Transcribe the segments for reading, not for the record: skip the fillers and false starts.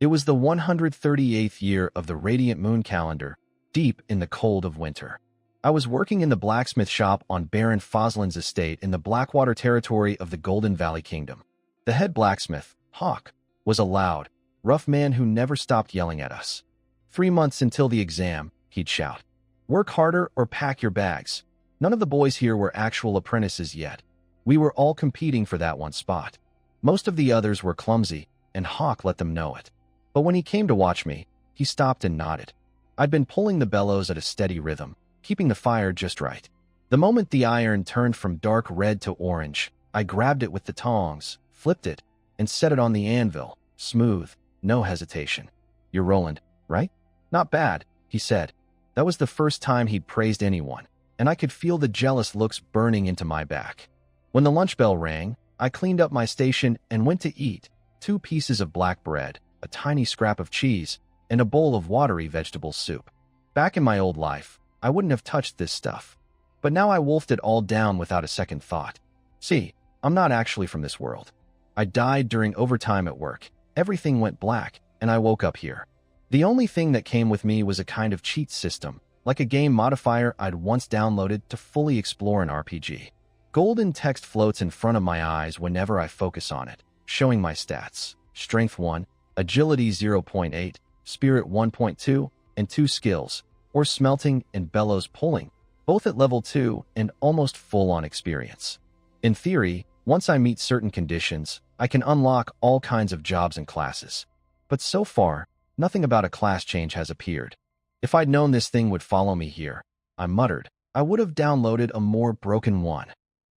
It was the 138th year of the radiant moon calendar, deep in the cold of winter. I was working in the blacksmith shop on Baron Foslin's estate in the Blackwater territory of the Golden Valley Kingdom. The head blacksmith, Hawk, was a loud, rough man who never stopped yelling at us. 3 months until the exam, he'd shout. Work harder or pack your bags. None of the boys here were actual apprentices yet. We were all competing for that one spot. Most of the others were clumsy, and Hawk let them know it. But when he came to watch me, he stopped and nodded. I'd been pulling the bellows at a steady rhythm, keeping the fire just right. The moment the iron turned from dark red to orange, I grabbed it with the tongs, flipped it, and set it on the anvil, smooth, no hesitation. You're Roland, right? Not bad, he said. That was the first time he'd praised anyone, and I could feel the jealous looks burning into my back. When the lunch bell rang, I cleaned up my station and went to eat 2 pieces of black bread, a tiny scrap of cheese, and a bowl of watery vegetable soup. Back in my old life, I wouldn't have touched this stuff. But now I wolfed it all down without a second thought. See, I'm not actually from this world. I died during overtime at work. Everything went black, and I woke up here. The only thing that came with me was a kind of cheat system, like a game modifier I'd once downloaded to fully explore an RPG. Golden text floats in front of my eyes whenever I focus on it, showing my stats. Strength 1, Agility 0.8, Spirit 1.2, and 2 skills, or smelting and bellows pulling, both at level 2 and almost full-on experience. In theory, once I meet certain conditions, I can unlock all kinds of jobs and classes. But so far, nothing about a class change has appeared. If I'd known this thing would follow me here, I muttered, I would have downloaded a more broken one.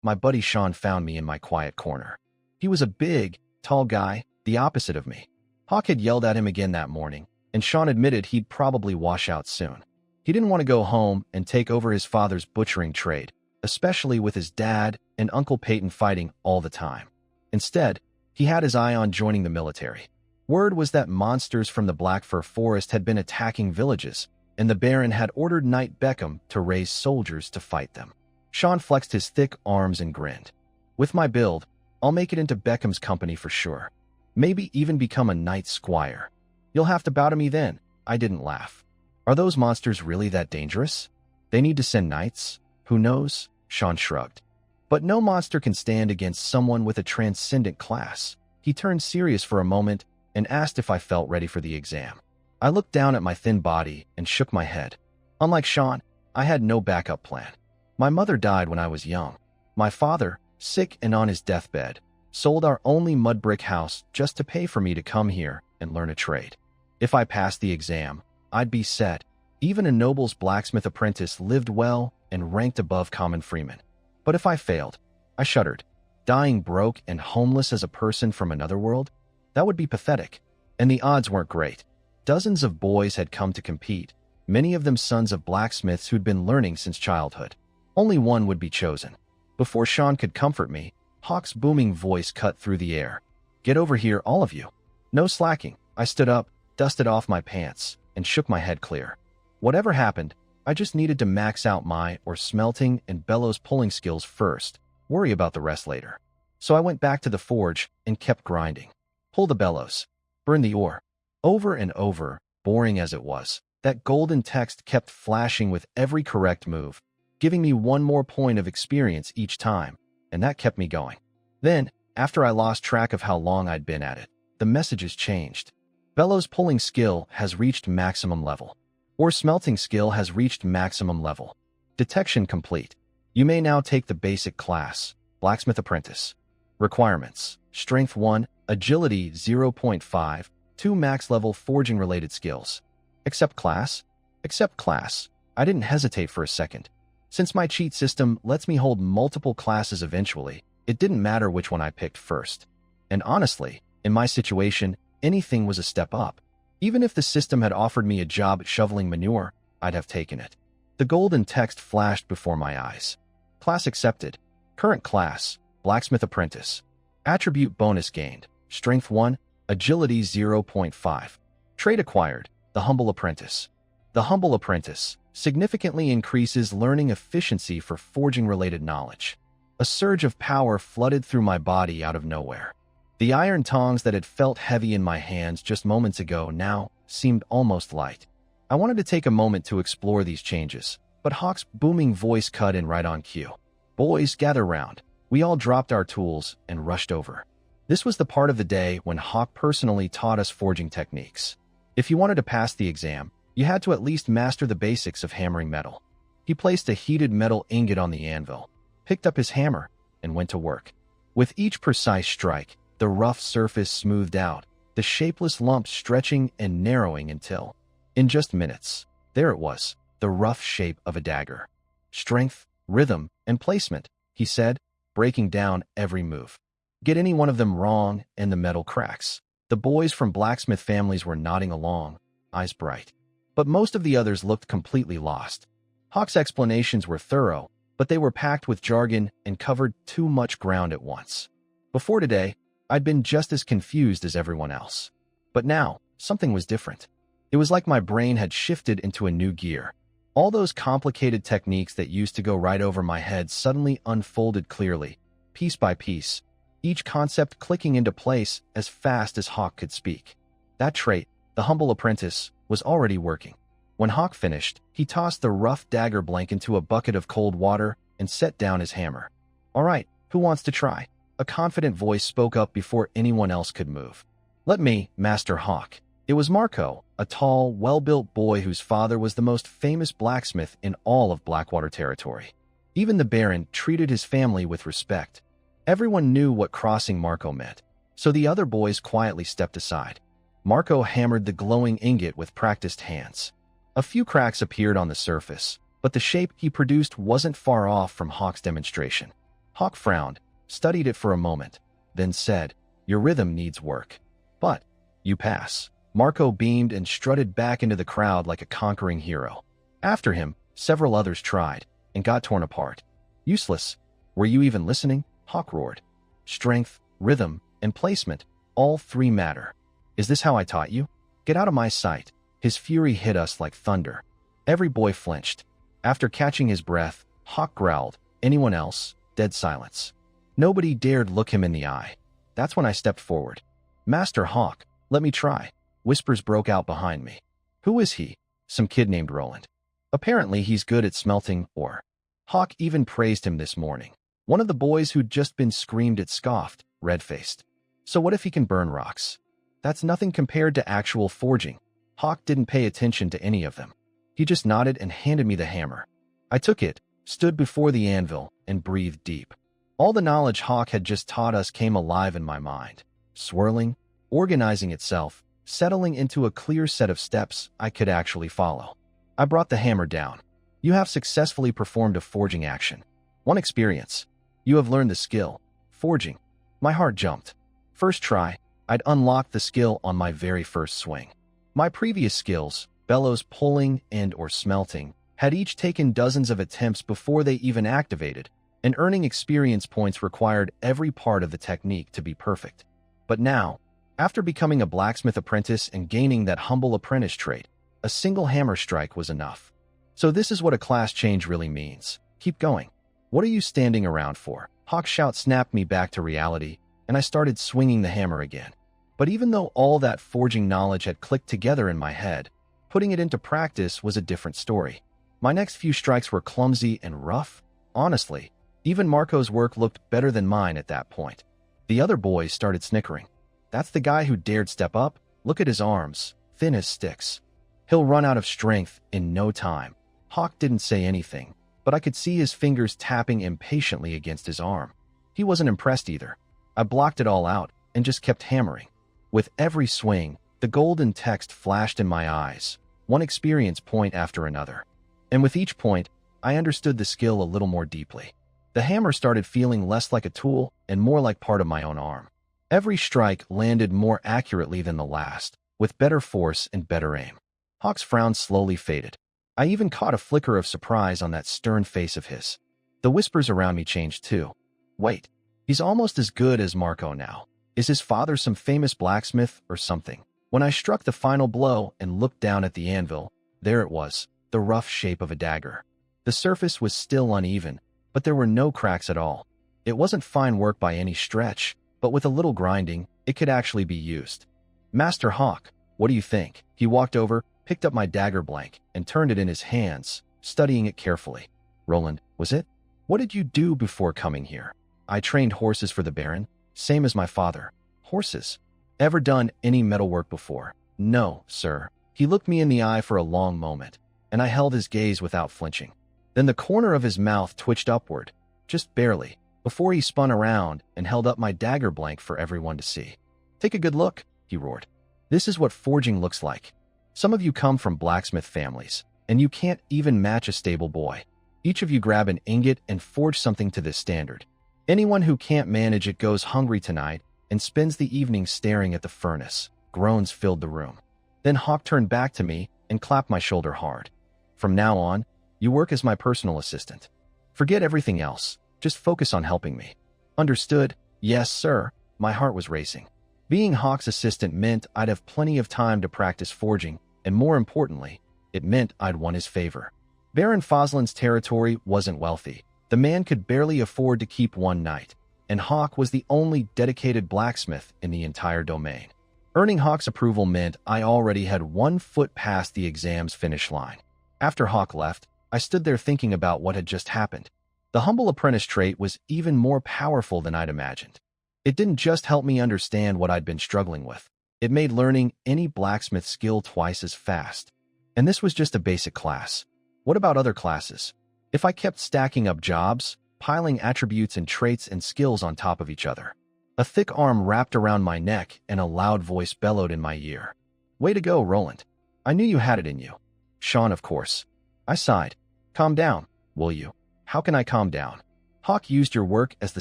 My buddy Sean found me in my quiet corner. He was a big, tall guy, the opposite of me. Hawk had yelled at him again that morning, and Sean admitted he'd probably wash out soon. He didn't want to go home and take over his father's butchering trade, especially with his dad and Uncle Peyton fighting all the time. Instead, he had his eye on joining the military. Word was that monsters from the Black Fir Forest had been attacking villages, and the Baron had ordered Knight Beckham to raise soldiers to fight them. Sean flexed his thick arms and grinned. With my build, I'll make it into Beckham's company for sure. Maybe even become a knight squire. You'll have to bow to me then. I didn't laugh. Are those monsters really that dangerous? They need to send knights? Who knows? Sean shrugged. But no monster can stand against someone with a transcendent class. He turned serious for a moment and asked if I felt ready for the exam. I looked down at my thin body and shook my head. Unlike Sean, I had no backup plan. My mother died when I was young. My father, sick and on his deathbed, sold our only mud brick house just to pay for me to come here and learn a trade. If I passed the exam, I'd be set. Even a noble's blacksmith apprentice lived well and ranked above common freemen. But if I failed, I shuddered. Dying broke and homeless as a person from another world? That would be pathetic. And the odds weren't great. Dozens of boys had come to compete, many of them sons of blacksmiths who'd been learning since childhood. Only one would be chosen. Before Sean could comfort me, Hawk's booming voice cut through the air. Get over here, all of you. No slacking. I stood up, dusted off my pants, and shook my head clear. Whatever happened, I just needed to max out my smelting and bellows pulling skills first, worry about the rest later. So I went back to the forge and kept grinding. Pull the bellows. Burn the ore. Over and over, boring as it was, that golden text kept flashing with every correct move, giving me 1 more point of experience each time, and that kept me going. Then, after I lost track of how long I'd been at it, the messages changed. Bellows pulling skill has reached maximum level. Ore smelting skill has reached maximum level. Detection complete. You may now take the basic class, Blacksmith Apprentice. Requirements: Strength 1, Agility 0.5, 2 max level forging-related skills. Accept class? Accept class. I didn't hesitate for a second. Since my cheat system lets me hold multiple classes eventually, it didn't matter which one I picked first. And honestly, in my situation, anything was a step up. Even if the system had offered me a job shoveling manure, I'd have taken it. The golden text flashed before my eyes. Class accepted. Current class, Blacksmith Apprentice. Attribute bonus gained. Strength 1, Agility 0.5. Trade acquired, the Humble Apprentice. The Humble Apprentice significantly increases learning efficiency for forging-related knowledge. A surge of power flooded through my body out of nowhere. The iron tongs that had felt heavy in my hands just moments ago now seemed almost light. I wanted to take a moment to explore these changes, but Hawk's booming voice cut in right on cue. "Boys, gather round." We all dropped our tools and rushed over. This was the part of the day when Hawk personally taught us forging techniques. If you wanted to pass the exam, you had to at least master the basics of hammering metal. He placed a heated metal ingot on the anvil, picked up his hammer, and went to work. With each precise strike, the rough surface smoothed out, the shapeless lumps stretching and narrowing until, in just minutes, there it was, the rough shape of a dagger. "Strength, rhythm, and placement," he said, breaking down every move. "Get any one of them wrong and the metal cracks." The boys from blacksmith families were nodding along, eyes bright. But most of the others looked completely lost. Hawk's explanations were thorough, but they were packed with jargon and covered too much ground at once. Before today, I'd been just as confused as everyone else. But now, something was different. It was like my brain had shifted into a new gear. All those complicated techniques that used to go right over my head suddenly unfolded clearly, piece by piece, each concept clicking into place as fast as Hawk could speak. That trait, the humble apprentice, was already working. When Hawk finished, he tossed the rough dagger blank into a bucket of cold water and set down his hammer. "All right, who wants to try?" A confident voice spoke up before anyone else could move. "Let me, Master Hawk." It was Marco, a tall, well-built boy whose father was the most famous blacksmith in all of Blackwater territory. Even the Baron treated his family with respect. Everyone knew what crossing Marco meant, so the other boys quietly stepped aside. Marco hammered the glowing ingot with practiced hands. A few cracks appeared on the surface, but the shape he produced wasn't far off from Hawk's demonstration. Hawk frowned, studied it for a moment, then said, "Your rhythm needs work. But you pass." Marco beamed and strutted back into the crowd like a conquering hero. After him, several others tried and got torn apart. "Useless. Were you even listening?" Hawk roared. "Strength, rhythm, and placement, all three matter. Is this how I taught you? Get out of my sight." His fury hit us like thunder. Every boy flinched. After catching his breath, Hawk growled. Anyone else? Dead silence. Nobody dared look him in the eye. That's when I stepped forward. "Master Hawk, let me try." Whispers broke out behind me. "Who is he?" "Some kid named Roland. Apparently he's good at smelting ore." Hawk even praised him this morning. One of the boys who'd just been screamed at scoffed, red-faced. "So what if he can burn rocks?" "That's nothing compared to actual forging." Hawk didn't pay attention to any of them. He just nodded and handed me the hammer. I took it, stood before the anvil, and breathed deep. All the knowledge Hawk had just taught us came alive in my mind, swirling, organizing itself, settling into a clear set of steps I could actually follow. I brought the hammer down. "You have successfully performed a forging action. 1 experience. You have learned the skill, forging." My heart jumped. First try, I'd unlocked the skill on my very first swing. My previous skills, bellows pulling and/or smelting, had each taken dozens of attempts before they even activated, and earning experience points required every part of the technique to be perfect. But now, after becoming a blacksmith apprentice and gaining that humble apprentice trait, a single hammer strike was enough. So this is what a class change really means. Keep going. "What are you standing around for?" Hawk's shout snapped me back to reality, and I started swinging the hammer again. But even though all that forging knowledge had clicked together in my head, putting it into practice was a different story. My next few strikes were clumsy and rough. Honestly, even Marco's work looked better than mine at that point. The other boys started snickering. "That's the guy who dared step up? Look at his arms, thin as sticks. He'll run out of strength in no time." Hawk didn't say anything, but I could see his fingers tapping impatiently against his arm. He wasn't impressed either. I blocked it all out and just kept hammering. With every swing, the golden text flashed in my eyes, 1 experience point after another. And with each point, I understood the skill a little more deeply. The hammer started feeling less like a tool and more like part of my own arm. Every strike landed more accurately than the last, with better force and better aim. Hawk's frown slowly faded. I even caught a flicker of surprise on that stern face of his. The whispers around me changed too. "Wait, he's almost as good as Marco now. Is his father some famous blacksmith or something?" When I struck the final blow and looked down at the anvil, there it was, the rough shape of a dagger. The surface was still uneven, but there were no cracks at all. It wasn't fine work by any stretch, but with a little grinding, it could actually be used. Master Hawk, what do you think? He walked over, picked up my dagger blank, and turned it in his hands, studying it carefully. Roland, was it? What did you do before coming here? I trained horses for the Baron, same as my father. Horses? Ever done any metalwork before? No, sir. He looked me in the eye for a long moment, and I held his gaze without flinching. Then the corner of his mouth twitched upward, just barely, before he spun around and held up my dagger blank for everyone to see. Take a good look, he roared. This is what forging looks like. Some of you come from blacksmith families, and you can't even match a stable boy. Each of you grab an ingot and forge something to this standard. Anyone who can't manage it goes hungry tonight and spends the evening staring at the furnace. Groans filled the room. Then Hawk turned back to me and clapped my shoulder hard. From now on, you work as my personal assistant. Forget everything else. Just focus on helping me. Understood? Yes, sir. My heart was racing. Being Hawk's assistant meant I'd have plenty of time to practice forging, and more importantly, it meant I'd won his favor. Baron Foslin's territory wasn't wealthy. The man could barely afford to keep one knight, and Hawk was the only dedicated blacksmith in the entire domain. Earning Hawk's approval meant I already had 1 foot past the exam's finish line. After Hawk left, I stood there thinking about what had just happened. The humble apprentice trait was even more powerful than I'd imagined. It didn't just help me understand what I'd been struggling with. It made learning any blacksmith skill twice as fast. And this was just a basic class. What about other classes? If I kept stacking up jobs, piling attributes and traits and skills on top of each other. A thick arm wrapped around my neck and a loud voice bellowed in my ear. Way to go, Roland. I knew you had it in you. Sean, of course. I sighed. Calm down, will you? How can I calm down? Hawk used your work as the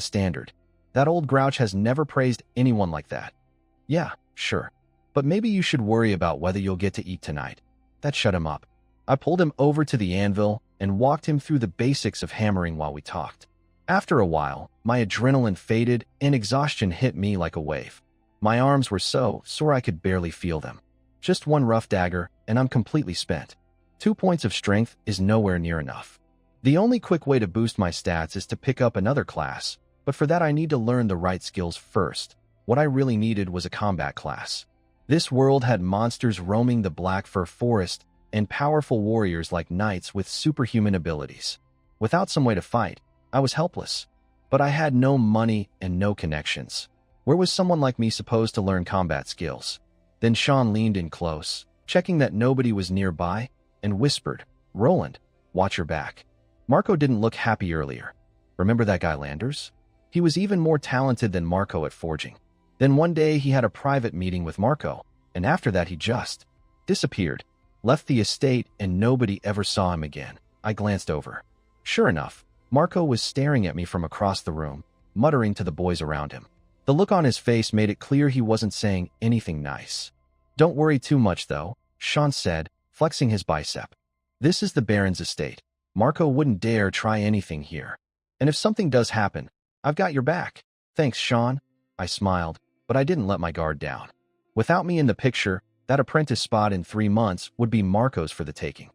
standard. That old grouch has never praised anyone like that. Yeah, sure. But maybe you should worry about whether you'll get to eat tonight. That shut him up. I pulled him over to the anvil and walked him through the basics of hammering while we talked. After a while, my adrenaline faded and exhaustion hit me like a wave. My arms were so sore I could barely feel them. Just one rough dagger, and I'm completely spent. 2 points of strength is nowhere near enough. The only quick way to boost my stats is to pick up another class, but for that I need to learn the right skills first. What I really needed was a combat class. This world had monsters roaming the Blackfur Forest and powerful warriors like knights with superhuman abilities. Without some way to fight, I was helpless. But I had no money and no connections. Where was someone like me supposed to learn combat skills? Then Sean leaned in close, checking that nobody was nearby, and whispered, Roland, watch your back. Marco didn't look happy earlier. Remember that guy Landers? He was even more talented than Marco at forging. Then one day he had a private meeting with Marco, and after that he just disappeared, left the estate, and nobody ever saw him again. I glanced over. Sure enough, Marco was staring at me from across the room, muttering to the boys around him. The look on his face made it clear he wasn't saying anything nice. Don't worry too much, though, Sean said, flexing his bicep. This is the Baron's estate. Marco wouldn't dare try anything here. And if something does happen, I've got your back. Thanks, Sean. I smiled, but I didn't let my guard down. Without me in the picture, that apprentice spot in 3 months would be Marco's for the taking.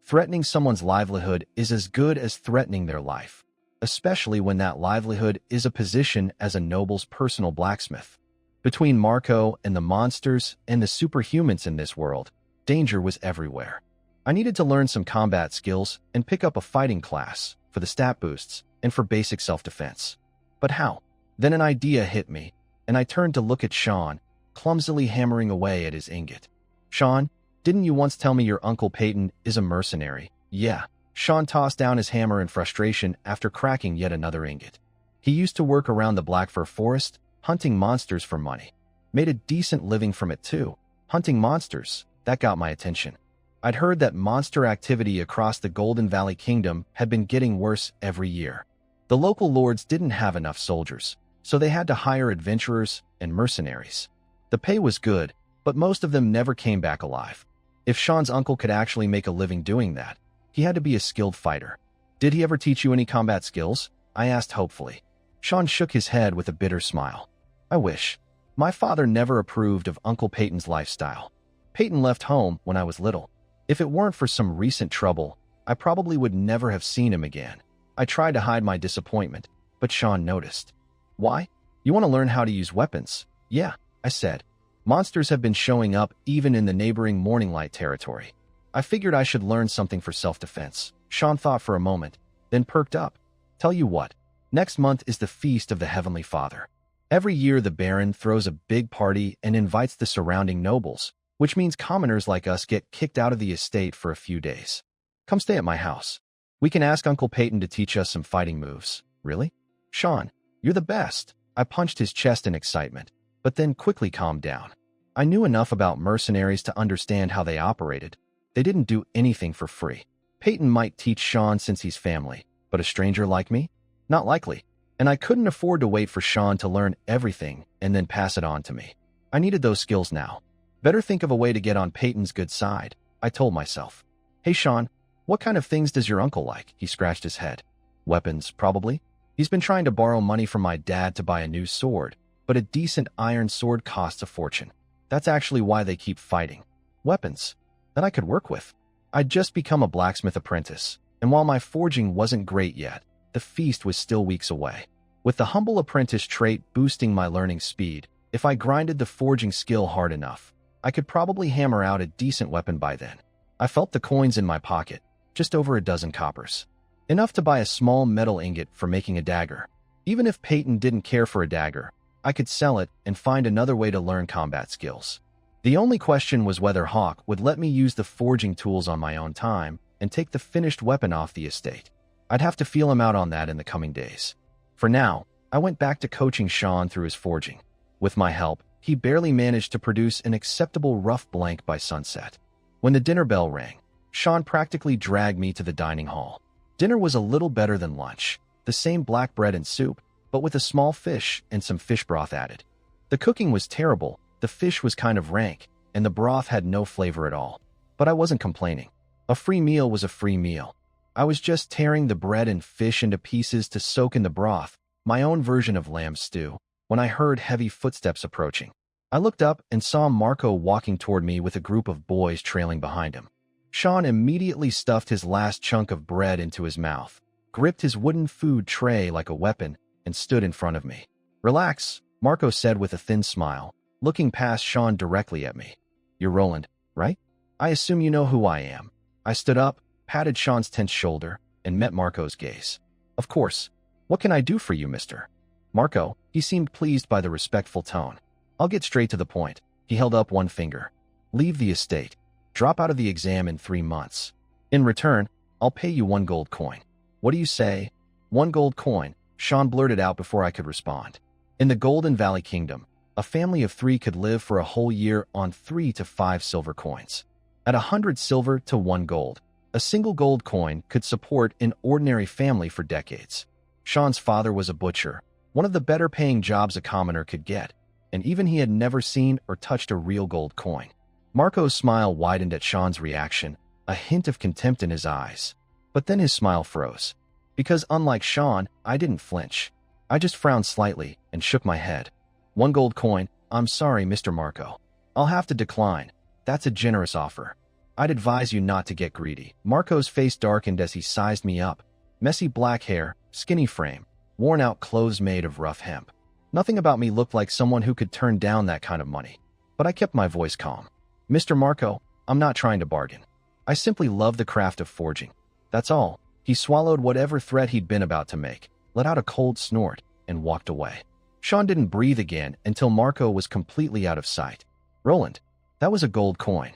Threatening someone's livelihood is as good as threatening their life, especially when that livelihood is a position as a noble's personal blacksmith. Between Marco and the monsters and the superhumans in this world, danger was everywhere. I needed to learn some combat skills and pick up a fighting class for the stat boosts and for basic self-defense. But how? Then an idea hit me, and I turned to look at Sean, clumsily hammering away at his ingot. Sean, didn't you once tell me your Uncle Peyton is a mercenary? Yeah. Sean tossed down his hammer in frustration after cracking yet another ingot. He used to work around the Blackfur Forest, hunting monsters for money. Made a decent living from it too. Hunting monsters, that got my attention. I'd heard that monster activity across the Golden Valley Kingdom had been getting worse every year. The local lords didn't have enough soldiers, so they had to hire adventurers and mercenaries. The pay was good, but most of them never came back alive. If Sean's uncle could actually make a living doing that, he had to be a skilled fighter. Did he ever teach you any combat skills? I asked hopefully. Sean shook his head with a bitter smile. I wish. My father never approved of Uncle Peyton's lifestyle. Peyton left home when I was little. If it weren't for some recent trouble, I probably would never have seen him again. I tried to hide my disappointment, but Sean noticed. Why? You want to learn how to use weapons? Yeah, I said. Monsters have been showing up even in the neighboring Morning Light territory. I figured I should learn something for self-defense. Sean thought for a moment, then perked up. Tell you what, next month is the Feast of the Heavenly Father. Every year the Baron throws a big party and invites the surrounding nobles, which means commoners like us get kicked out of the estate for a few days. Come stay at my house. We can ask Uncle Peyton to teach us some fighting moves. Really? Sean, you're the best. I punched his chest in excitement, but then quickly calmed down. I knew enough about mercenaries to understand how they operated. They didn't do anything for free. Peyton might teach Sean since he's family, but a stranger like me? Not likely. And I couldn't afford to wait for Sean to learn everything and then pass it on to me. I needed those skills now. Better think of a way to get on Peyton's good side, I told myself. Hey Sean, what kind of things does your uncle like? He scratched his head. Weapons, probably. He's been trying to borrow money from my dad to buy a new sword, but a decent iron sword costs a fortune. That's actually why they keep fighting. Weapons that I could work with. I'd just become a blacksmith apprentice, and while my forging wasn't great yet, the feast was still weeks away. With the humble apprentice trait boosting my learning speed, if I grinded the forging skill hard enough, I could probably hammer out a decent weapon by then. I felt the coins in my pocket, just over a dozen coppers. Enough to buy a small metal ingot for making a dagger. Even if Peyton didn't care for a dagger, I could sell it and find another way to learn combat skills. The only question was whether Hawk would let me use the forging tools on my own time and take the finished weapon off the estate. I'd have to feel him out on that in the coming days. For now, I went back to coaching Sean through his forging. With my help, he barely managed to produce an acceptable rough blank by sunset. When the dinner bell rang, Sean practically dragged me to the dining hall. Dinner was a little better than lunch, the same black bread and soup, but with a small fish and some fish broth added. The cooking was terrible, the fish was kind of rank, and the broth had no flavor at all. But I wasn't complaining. A free meal was a free meal. I was just tearing the bread and fish into pieces to soak in the broth, my own version of lamb stew, when I heard heavy footsteps approaching. I looked up and saw Marco walking toward me with a group of boys trailing behind him. Sean immediately stuffed his last chunk of bread into his mouth, gripped his wooden food tray like a weapon, and stood in front of me. Relax, Marco said with a thin smile, looking past Sean directly at me. You're Roland, right? I assume you know who I am. I stood up, patted Sean's tense shoulder, and met Marco's gaze. Of course. What can I do for you, mister? Marco, he seemed pleased by the respectful tone. I'll get straight to the point. He held up one finger. Leave the estate. Drop out of the exam in 3 months. In return, I'll pay you 1 gold coin. What do you say? 1 gold coin, Sean blurted out before I could respond. In the Golden Valley Kingdom, a family of 3 could live for a whole year on 3 to 5 silver coins. At 100 silver to 1 gold, a single gold coin could support an ordinary family for decades. Sean's father was a butcher, one of the better-paying jobs a commoner could get, and even he had never seen or touched a real gold coin. Marco's smile widened at Sean's reaction, a hint of contempt in his eyes. But then his smile froze. Because unlike Sean, I didn't flinch. I just frowned slightly and shook my head. 1 gold coin, I'm sorry, Mr. Marco. I'll have to decline. That's a generous offer. I'd advise you not to get greedy. Marco's face darkened as he sized me up. Messy black hair, skinny frame, worn-out clothes made of rough hemp. Nothing about me looked like someone who could turn down that kind of money. But I kept my voice calm. Mr. Marco, I'm not trying to bargain. I simply love the craft of forging. That's all. He swallowed whatever threat he'd been about to make, let out a cold snort, and walked away. Sean didn't breathe again until Marco was completely out of sight. Roland, that was a gold coin.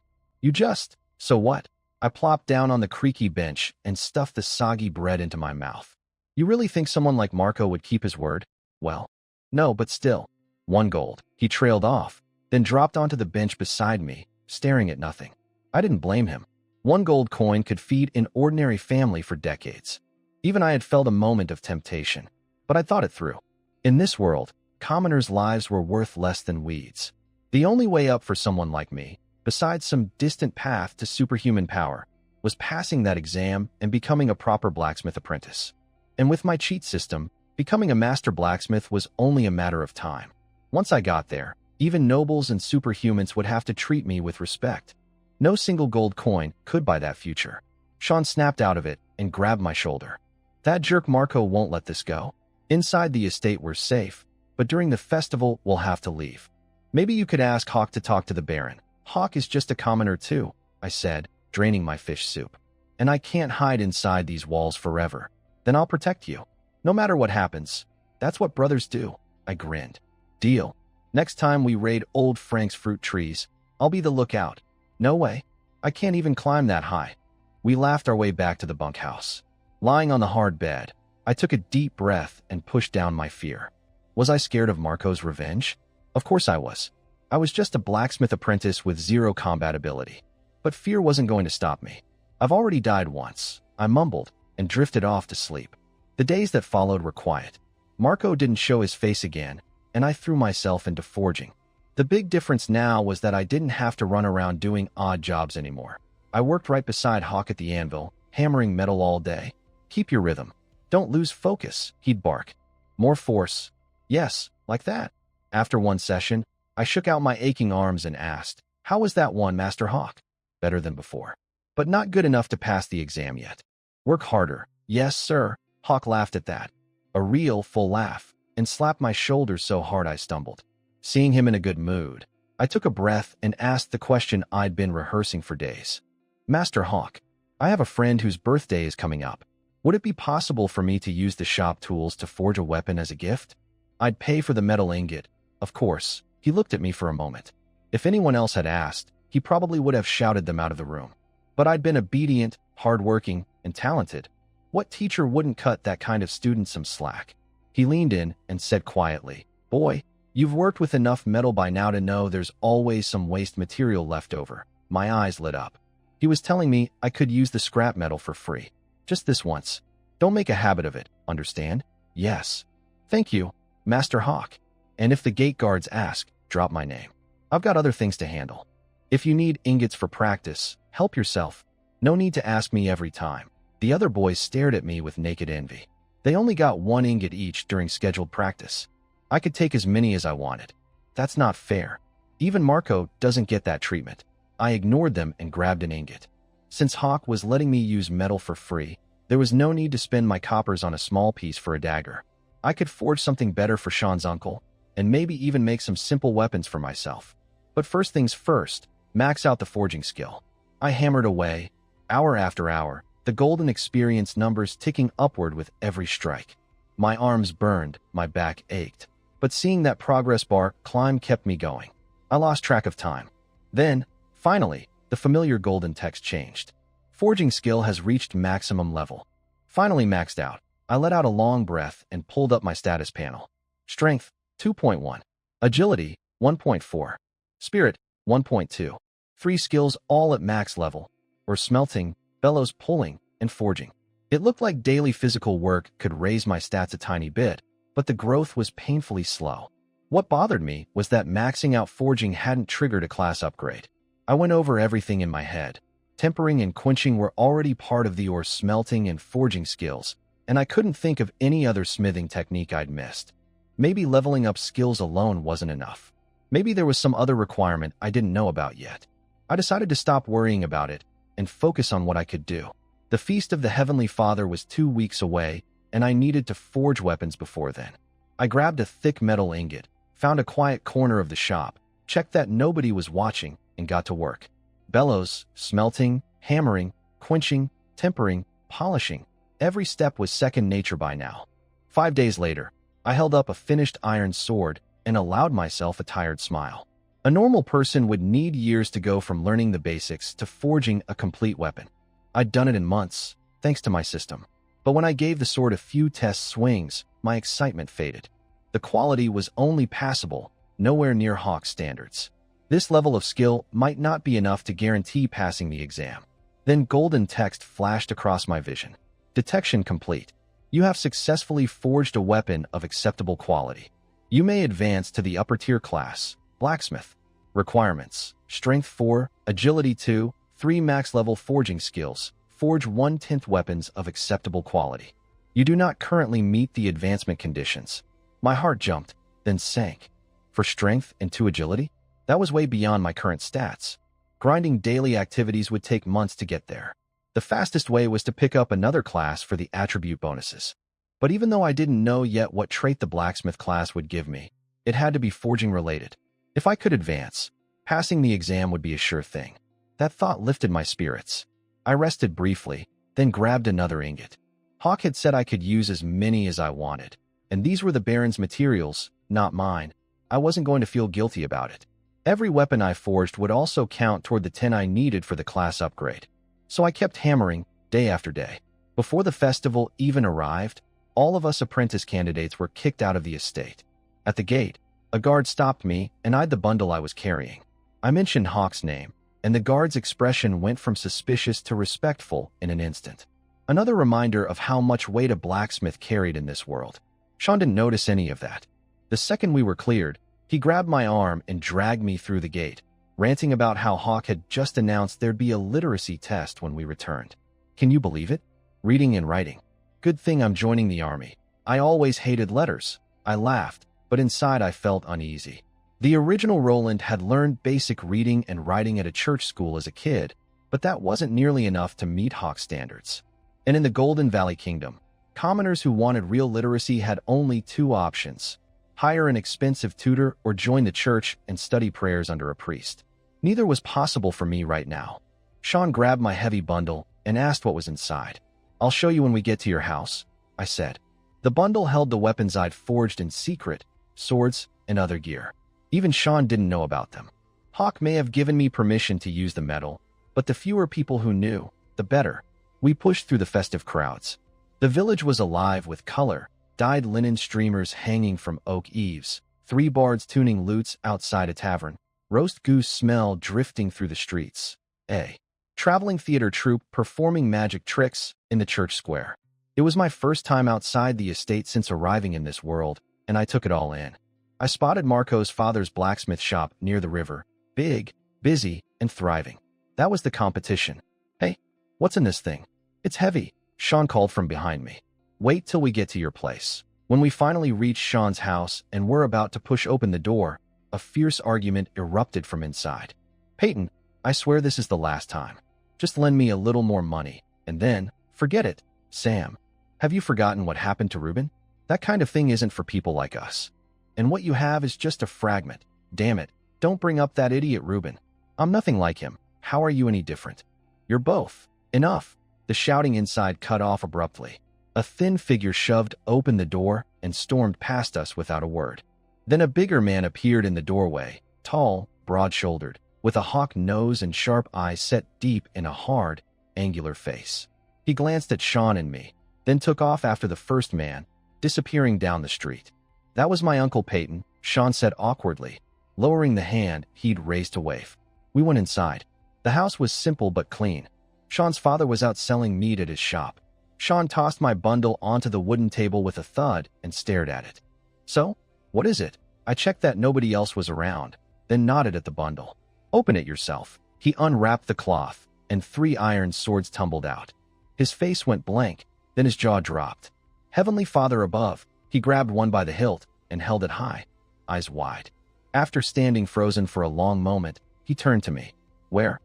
So what? I plopped down on the creaky bench and stuffed the soggy bread into my mouth. You really think someone like Marco would keep his word? Well, no, but still. 1 gold. He trailed off, then dropped onto the bench beside me, staring at nothing. I didn't blame him. 1 gold coin could feed an ordinary family for decades. Even I had felt a moment of temptation, but I thought it through. In this world, commoners' lives were worth less than weeds. The only way up for someone like me, besides some distant path to superhuman power, was passing that exam and becoming a proper blacksmith apprentice. And with my cheat system, becoming a master blacksmith was only a matter of time. Once I got there, even nobles and superhumans would have to treat me with respect. No single gold coin could buy that future. Sean snapped out of it and grabbed my shoulder. That jerk Marco won't let this go. Inside the estate we're safe, but during the festival, we'll have to leave. Maybe you could ask Hawk to talk to the Baron. Hawk is just a commoner too, I said, draining my fish soup. And I can't hide inside these walls forever. Then I'll protect you. No matter what happens. That's what brothers do. I grinned. Deal. Next time we raid old Frank's fruit trees, I'll be the lookout. No way. I can't even climb that high. We laughed our way back to the bunkhouse. Lying on the hard bed, I took a deep breath and pushed down my fear. Was I scared of Marco's revenge? Of course I was. I was just a blacksmith apprentice with zero combat ability. But fear wasn't going to stop me. I've already died once, I mumbled, and drifted off to sleep. The days that followed were quiet. Marco didn't show his face again, and I threw myself into forging. The big difference now was that I didn't have to run around doing odd jobs anymore. I worked right beside Hawk at the anvil, hammering metal all day. Keep your rhythm. Don't lose focus, he'd bark. More force. Yes, like that. After one session, I shook out my aching arms and asked, "How was that one, Master Hawk?" Better than before. But not good enough to pass the exam yet. Work harder. Yes, sir. Hawk laughed at that. A real, full laugh, and slapped my shoulders so hard I stumbled. Seeing him in a good mood, I took a breath and asked the question I'd been rehearsing for days. "Master Hawk, I have a friend whose birthday is coming up. Would it be possible for me to use the shop tools to forge a weapon as a gift? I'd pay for the metal ingot, of course." He looked at me for a moment. If anyone else had asked, he probably would have shouted them out of the room. But I'd been obedient, hardworking, and talented. What teacher wouldn't cut that kind of student some slack? He leaned in and said quietly, "Boy, you've worked with enough metal by now to know there's always some waste material left over." My eyes lit up. He was telling me I could use the scrap metal for free. Just this once. Don't make a habit of it, understand? Yes. Thank you, Master Hawk. And if the gate guards ask, drop my name. I've got other things to handle. If you need ingots for practice, help yourself. No need to ask me every time. The other boys stared at me with naked envy. They only got one ingot each during scheduled practice. I could take as many as I wanted. That's not fair. Even Marco doesn't get that treatment. I ignored them and grabbed an ingot. Since Hawk was letting me use metal for free, there was no need to spend my coppers on a small piece for a dagger. I could forge something better for Sean's uncle, and maybe even make some simple weapons for myself. But first things first, max out the forging skill. I hammered away, hour after hour, the golden experience numbers ticking upward with every strike. My arms burned, my back ached. But seeing that progress bar climb kept me going. I lost track of time. Then, finally, the familiar golden text changed. Forging skill has reached maximum level. Finally maxed out, I let out a long breath and pulled up my status panel. Strength, 2.1. Agility, 1.4. Spirit, 1.2. 3 skills all at max level, or smelting, bellows pulling, and forging. It looked like daily physical work could raise my stats a tiny bit, but the growth was painfully slow. What bothered me was that maxing out forging hadn't triggered a class upgrade. I went over everything in my head. Tempering and quenching were already part of the ore smelting and forging skills, and I couldn't think of any other smithing technique I'd missed. Maybe leveling up skills alone wasn't enough. Maybe there was some other requirement I didn't know about yet. I decided to stop worrying about it and focus on what I could do. The Feast of the Heavenly Father was 2 weeks away, and I needed to forge weapons before then. I grabbed a thick metal ingot, found a quiet corner of the shop, checked that nobody was watching, and got to work. Bellows, smelting, hammering, quenching, tempering, polishing. Every step was second nature by now. 5 days later, I held up a finished iron sword and allowed myself a tired smile. A normal person would need years to go from learning the basics to forging a complete weapon. I'd done it in months, thanks to my system. But when I gave the sword a few test swings, my excitement faded. The quality was only passable, nowhere near Hawk's standards. This level of skill might not be enough to guarantee passing the exam. Then golden text flashed across my vision. Detection complete. You have successfully forged a weapon of acceptable quality. You may advance to the upper tier class, blacksmith. Requirements: Strength 4, Agility 2, 3 max level forging skills. Forge 1/10 weapons of acceptable quality. You do not currently meet the advancement conditions. My heart jumped, then sank. For strength and 2 agility? That was way beyond my current stats. Grinding daily activities would take months to get there. The fastest way was to pick up another class for the attribute bonuses. But even though I didn't know yet what trait the blacksmith class would give me, it had to be forging related. If I could advance, passing the exam would be a sure thing. That thought lifted my spirits. I rested briefly, then grabbed another ingot. Hawk had said I could use as many as I wanted, and these were the Baron's materials, not mine. I wasn't going to feel guilty about it. Every weapon I forged would also count toward the 10 I needed for the class upgrade. So I kept hammering, day after day. Before the festival even arrived, all of us apprentice candidates were kicked out of the estate. At the gate, a guard stopped me and eyed the bundle I was carrying. I mentioned Hawk's name, and the guard's expression went from suspicious to respectful in an instant. Another reminder of how much weight a blacksmith carried in this world. Sean didn't notice any of that. The second we were cleared, he grabbed my arm and dragged me through the gate, ranting about how Hawk had just announced there'd be a literacy test when we returned. Can you believe it? Reading and writing. Good thing I'm joining the army. I always hated letters. I laughed, but inside I felt uneasy. The original Roland had learned basic reading and writing at a church school as a kid, but that wasn't nearly enough to meet Hawk's standards. And in the Golden Valley Kingdom, commoners who wanted real literacy had only 2 options: hire an expensive tutor or join the church and study prayers under a priest. Neither was possible for me right now. Sean grabbed my heavy bundle and asked what was inside. "I'll show you when we get to your house," I said. The bundle held the weapons I'd forged in secret, swords and other gear. Even Sean didn't know about them. Hawk may have given me permission to use the metal, but the fewer people who knew, the better. We pushed through the festive crowds. The village was alive with color, dyed linen streamers hanging from oak eaves, 3 bards tuning lutes outside a tavern, roast goose smell drifting through the streets, a traveling theater troupe performing magic tricks in the church square. It was my first time outside the estate since arriving in this world, and I took it all in. I spotted Marco's father's blacksmith shop near the river, big, busy, and thriving. That was the competition. "Hey, what's in this thing?" "It's heavy," Sean called from behind me. "Wait till we get to your place." When we finally reached Sean's house and were about to push open the door, a fierce argument erupted from inside. "Peyton, I swear this is the last time. Just lend me a little more money, and then, forget it." "Sam, have you forgotten what happened to Reuben? That kind of thing isn't for people like us. And what you have is just a fragment. Damn it, don't bring up that idiot Reuben. I'm nothing like him. How are you any different?" "You're both." "Enough." The shouting inside cut off abruptly. A thin figure shoved open the door and stormed past us without a word. Then a bigger man appeared in the doorway, tall, broad-shouldered, with a hawk nose and sharp eyes set deep in a hard, angular face. He glanced at Sean and me, then took off after the first man, disappearing down the street. "That was my Uncle Peyton," Sean said awkwardly, lowering the hand he'd raised to wave. We went inside. The house was simple but clean. Sean's father was out selling meat at his shop. Sean tossed my bundle onto the wooden table with a thud and stared at it. "So, what is it?" I checked that nobody else was around, then nodded at the bundle. "Open it yourself." He unwrapped the cloth, and 3 iron swords tumbled out. His face went blank, then his jaw dropped. Heavenly Father above, he grabbed one by the hilt and held it high, eyes wide. After standing frozen for a long moment, he turned to me. Where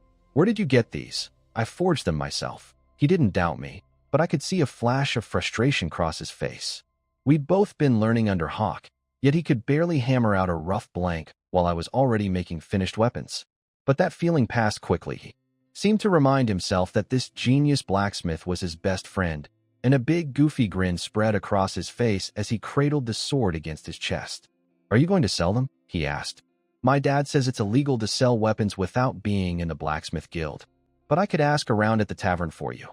did you get these?" "I forged them myself." He didn't doubt me, but I could see a flash of frustration cross his face. We'd both been learning under Hawk, yet he could barely hammer out a rough blank while I was already making finished weapons. But that feeling passed quickly. He seemed to remind himself that this genius blacksmith was his best friend, and a big goofy grin spread across his face as he cradled the sword against his chest. "Are you going to sell them?" he asked. "My dad says it's illegal to sell weapons without being in the blacksmith guild, but I could ask around at the tavern for you."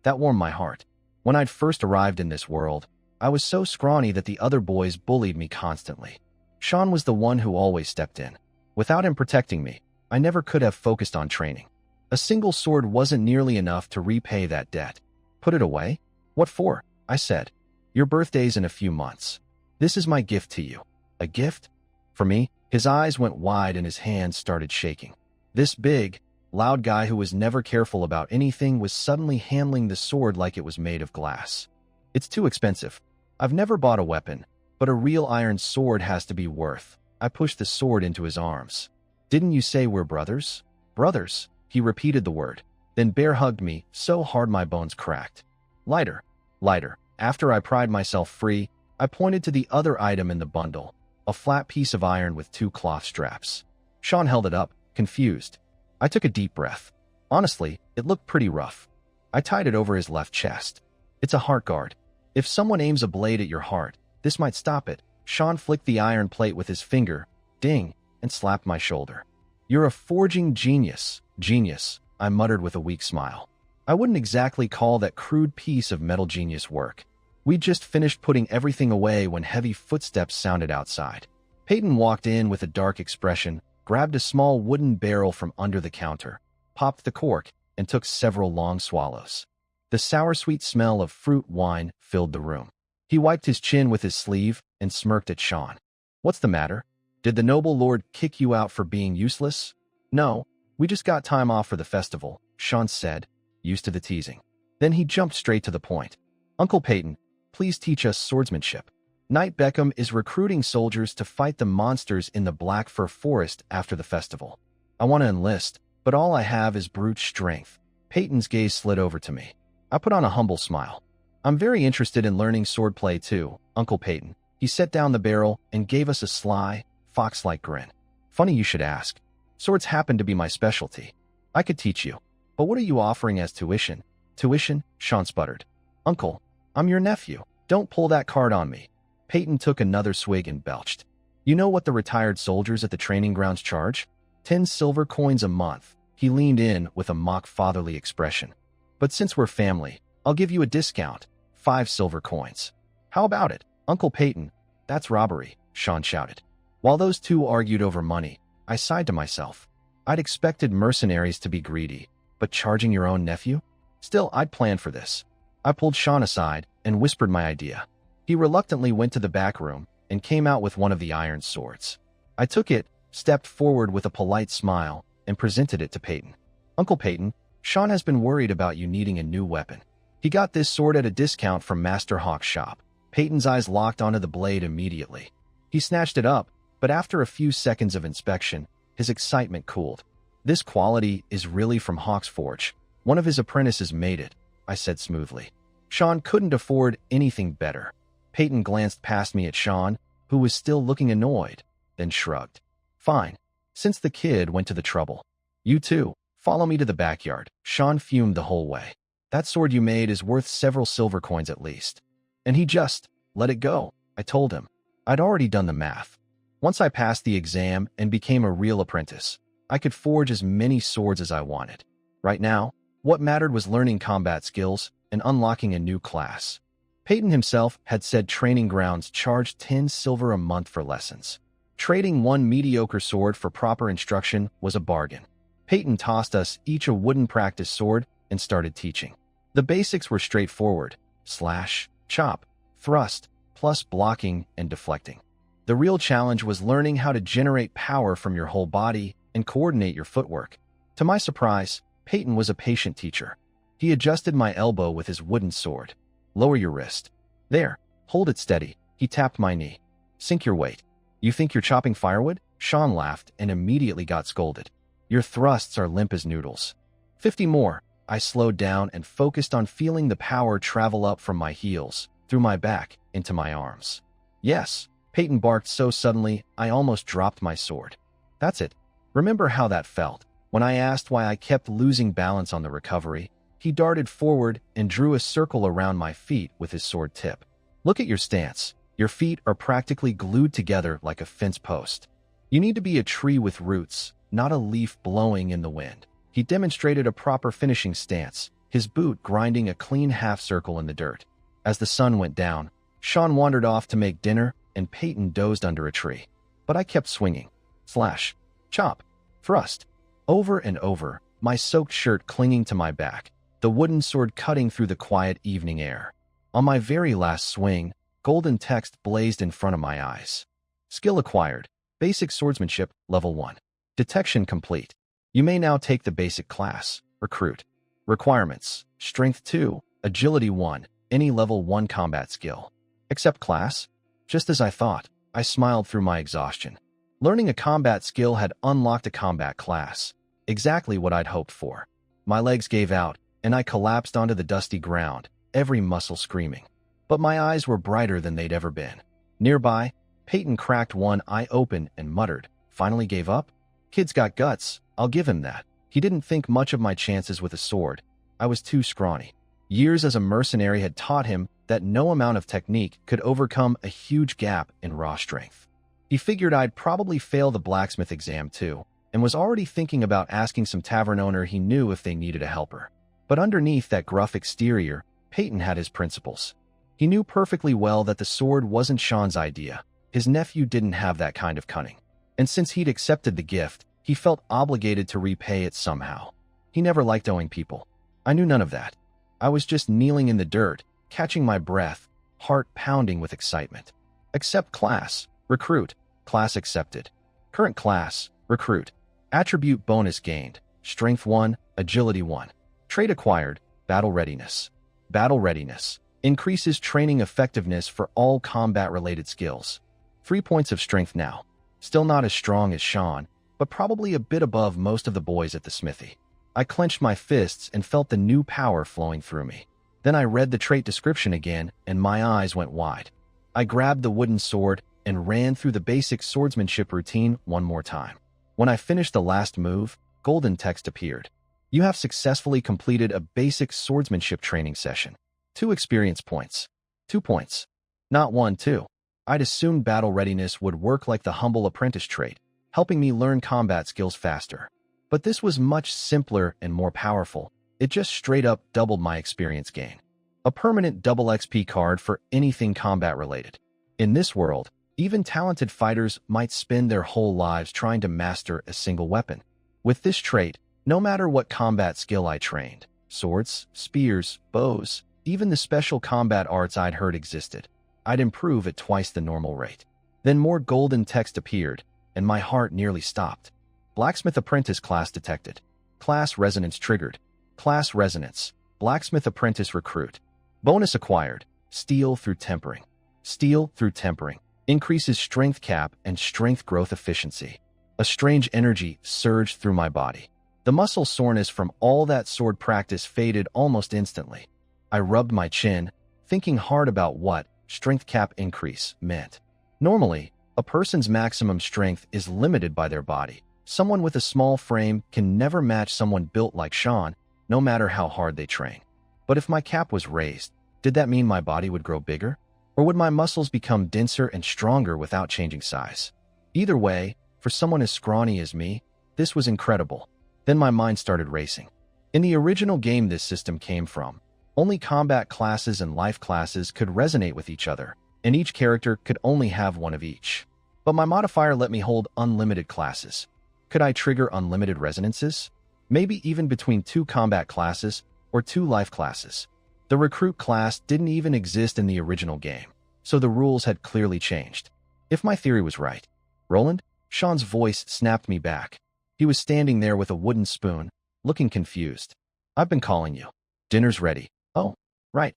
That warmed my heart. When I'd first arrived in this world, I was so scrawny that the other boys bullied me constantly. Sean was the one who always stepped in. Without him protecting me, I never could have focused on training. A single sword wasn't nearly enough to repay that debt. "Put it away?" "What for?" I said. "Your birthday's in a few months. This is my gift to you." "A gift? For me?" His eyes went wide and his hands started shaking. This big, loud guy who was never careful about anything was suddenly handling the sword like it was made of glass. "It's too expensive. I've never bought a weapon, but a real iron sword has to be worth." I pushed the sword into his arms. "Didn't you say we're brothers?" "Brothers," he repeated the word, then bear hugged me so hard my bones cracked. "Lighter, lighter." After I pried myself free, I pointed to the other item in the bundle, a flat piece of iron with 2 cloth straps. Sean held it up, confused. I took a deep breath. Honestly, it looked pretty rough. I tied it over his left chest. It's a heart guard. If someone aims a blade at your heart, this might stop it. Sean flicked the iron plate with his finger, ding, and slapped my shoulder. You're a forging genius. Genius, I muttered with a weak smile. I wouldn't exactly call that crude piece of metal genius work. We'd just finished putting everything away when heavy footsteps sounded outside. Peyton walked in with a dark expression, grabbed a small wooden barrel from under the counter, popped the cork, and took several long swallows. The sour-sweet smell of fruit wine filled the room. He wiped his chin with his sleeve and smirked at Sean. What's the matter? Did the noble lord kick you out for being useless? No, we just got time off for the festival, Sean said, used to the teasing. Then he jumped straight to the point. Uncle Peyton, please teach us swordsmanship. Knight Beckham is recruiting soldiers to fight the monsters in the Black Fir Forest after the festival. I want to enlist, but all I have is brute strength. Peyton's gaze slid over to me. I put on a humble smile. I'm very interested in learning swordplay too, Uncle Peyton. He set down the barrel and gave us a sly, fox-like grin. Funny you should ask. Swords happen to be my specialty. I could teach you. But what are you offering as tuition? Tuition? Sean sputtered. Uncle, I'm your nephew. Don't pull that card on me. Peyton took another swig and belched. You know what the retired soldiers at the training grounds charge? 10 silver coins a month. He leaned in with a mock fatherly expression. But since we're family, I'll give you a discount. 5 silver coins. How about it, Uncle Peyton? That's robbery, Sean shouted. While those two argued over money, I sighed to myself. I'd expected mercenaries to be greedy, but charging your own nephew? Still, I'd planned for this. I pulled Sean aside and whispered my idea. He reluctantly went to the back room and came out with one of the iron swords. I took it, stepped forward with a polite smile, and presented it to Peyton. Uncle Peyton, Sean has been worried about you needing a new weapon. He got this sword at a discount from Master Hawk's shop. Peyton's eyes locked onto the blade immediately. He snatched it up, but after a few seconds of inspection, his excitement cooled. This quality is really from Hawk's Forge. One of his apprentices made it, I said smoothly. Sean couldn't afford anything better. Peyton glanced past me at Sean, who was still looking annoyed, then shrugged. Fine, since the kid went to the trouble. You too, follow me to the backyard. Sean fumed the whole way. That sword you made is worth several silver coins at least. And he just let it go, I told him. I'd already done the math. Once I passed the exam and became a real apprentice, I could forge as many swords as I wanted. Right now, what mattered was learning combat skills and unlocking a new class. Peyton himself had said training grounds charged 10 silver a month for lessons. Trading one mediocre sword for proper instruction was a bargain. Peyton tossed us each a wooden practice sword and started teaching. The basics were straightforward: slash, chop, thrust, plus blocking and deflecting. The real challenge was learning how to generate power from your whole body and coordinate your footwork. To my surprise, Peyton was a patient teacher. He adjusted my elbow with his wooden sword. Lower your wrist. There, hold it steady. He tapped my knee. Sink your weight. You think you're chopping firewood? Sean laughed and immediately got scolded. Your thrusts are limp as noodles. 50 more. I slowed down and focused on feeling the power travel up from my heels, through my back, into my arms. Yes, Peyton barked so suddenly I almost dropped my sword. That's it. Remember how that felt? When I asked why I kept losing balance on the recovery, he darted forward and drew a circle around my feet with his sword tip. Look at your stance. Your feet are practically glued together like a fence post. You need to be a tree with roots, not a leaf blowing in the wind. He demonstrated a proper finishing stance, his boot grinding a clean half circle in the dirt. As the sun went down, Sean wandered off to make dinner and Peyton dozed under a tree. But I kept swinging. Slash, chop, thrust. Over and over, my soaked shirt clinging to my back, the wooden sword cutting through the quiet evening air. On my very last swing, golden text blazed in front of my eyes. Skill acquired. Basic swordsmanship, level 1. Detection complete. You may now take the basic class. Recruit. Requirements. Strength 2, Agility 1, any level 1 combat skill. Accept class? Just as I thought, I smiled through my exhaustion. Learning a combat skill had unlocked a combat class. Exactly what I'd hoped for. My legs gave out, and I collapsed onto the dusty ground, every muscle screaming. but my eyes were brighter than they'd ever been. Nearby, Peyton cracked one eye open and muttered, "Finally gave up? Kid's got guts, I'll give him that." He didn't think much of my chances with a sword. I was too scrawny. Years as a mercenary had taught him that no amount of technique could overcome a huge gap in raw strength. He figured I'd probably fail the blacksmith exam too, and was already thinking about asking some tavern owner he knew if they needed a helper. But underneath that gruff exterior, Peyton had his principles. He knew perfectly well that the sword wasn't Sean's idea. His nephew didn't have that kind of cunning. And since he'd accepted the gift, he felt obligated to repay it somehow. He never liked owing people. I knew none of that. I was just kneeling in the dirt, catching my breath, heart pounding with excitement. Accept class, recruit, class accepted. Current class, recruit. Attribute bonus gained, strength 1, agility 1. Trait acquired, battle readiness. Battle readiness increases training effectiveness for all combat-related skills. 3 points of strength now. Still not as strong as Sean, but probably a bit above most of the boys at the smithy. I clenched my fists and felt the new power flowing through me. Then I read the trait description again, and my eyes went wide. I grabbed the wooden sword and ran through the basic swordsmanship routine one more time. When I finished the last move, golden text appeared. You have successfully completed a basic swordsmanship training session. 2 experience points. 2 points. Not 1, 2. I'd assumed battle readiness would work like the humble apprentice trait, helping me learn combat skills faster. But this was much simpler and more powerful. It just straight up doubled my experience gain. A permanent double XP card for anything combat related. In this world, even talented fighters might spend their whole lives trying to master a single weapon. With this trait, no matter what combat skill I trained, swords, spears, bows, even the special combat arts I'd heard existed, I'd improve at twice the normal rate. Then more golden text appeared, and my heart nearly stopped. Blacksmith apprentice class detected. Class resonance triggered. Class resonance. Blacksmith apprentice recruit. Bonus acquired. Steel through tempering. Steel through tempering increases strength cap and strength growth efficiency. A strange energy surged through my body. The muscle soreness from all that sword practice faded almost instantly. I rubbed my chin, thinking hard about what strength cap increase meant. Normally, a person's maximum strength is limited by their body. Someone with a small frame can never match someone built like Sean, no matter how hard they train. But if my cap was raised, did that mean my body would grow bigger? Or would my muscles become denser and stronger without changing size? Either way, for someone as scrawny as me, this was incredible. Then my mind started racing. In the original game this system came from, only combat classes and life classes could resonate with each other, and each character could only have one of each. But my modifier let me hold unlimited classes. Could I trigger unlimited resonances? Maybe even between 2 combat classes or 2 life classes. The recruit class didn't even exist in the original game, so the rules had clearly changed. If my theory was right. Roland? Sean's voice snapped me back. He was standing there with a wooden spoon, looking confused. I've been calling you. Dinner's ready. Oh, right.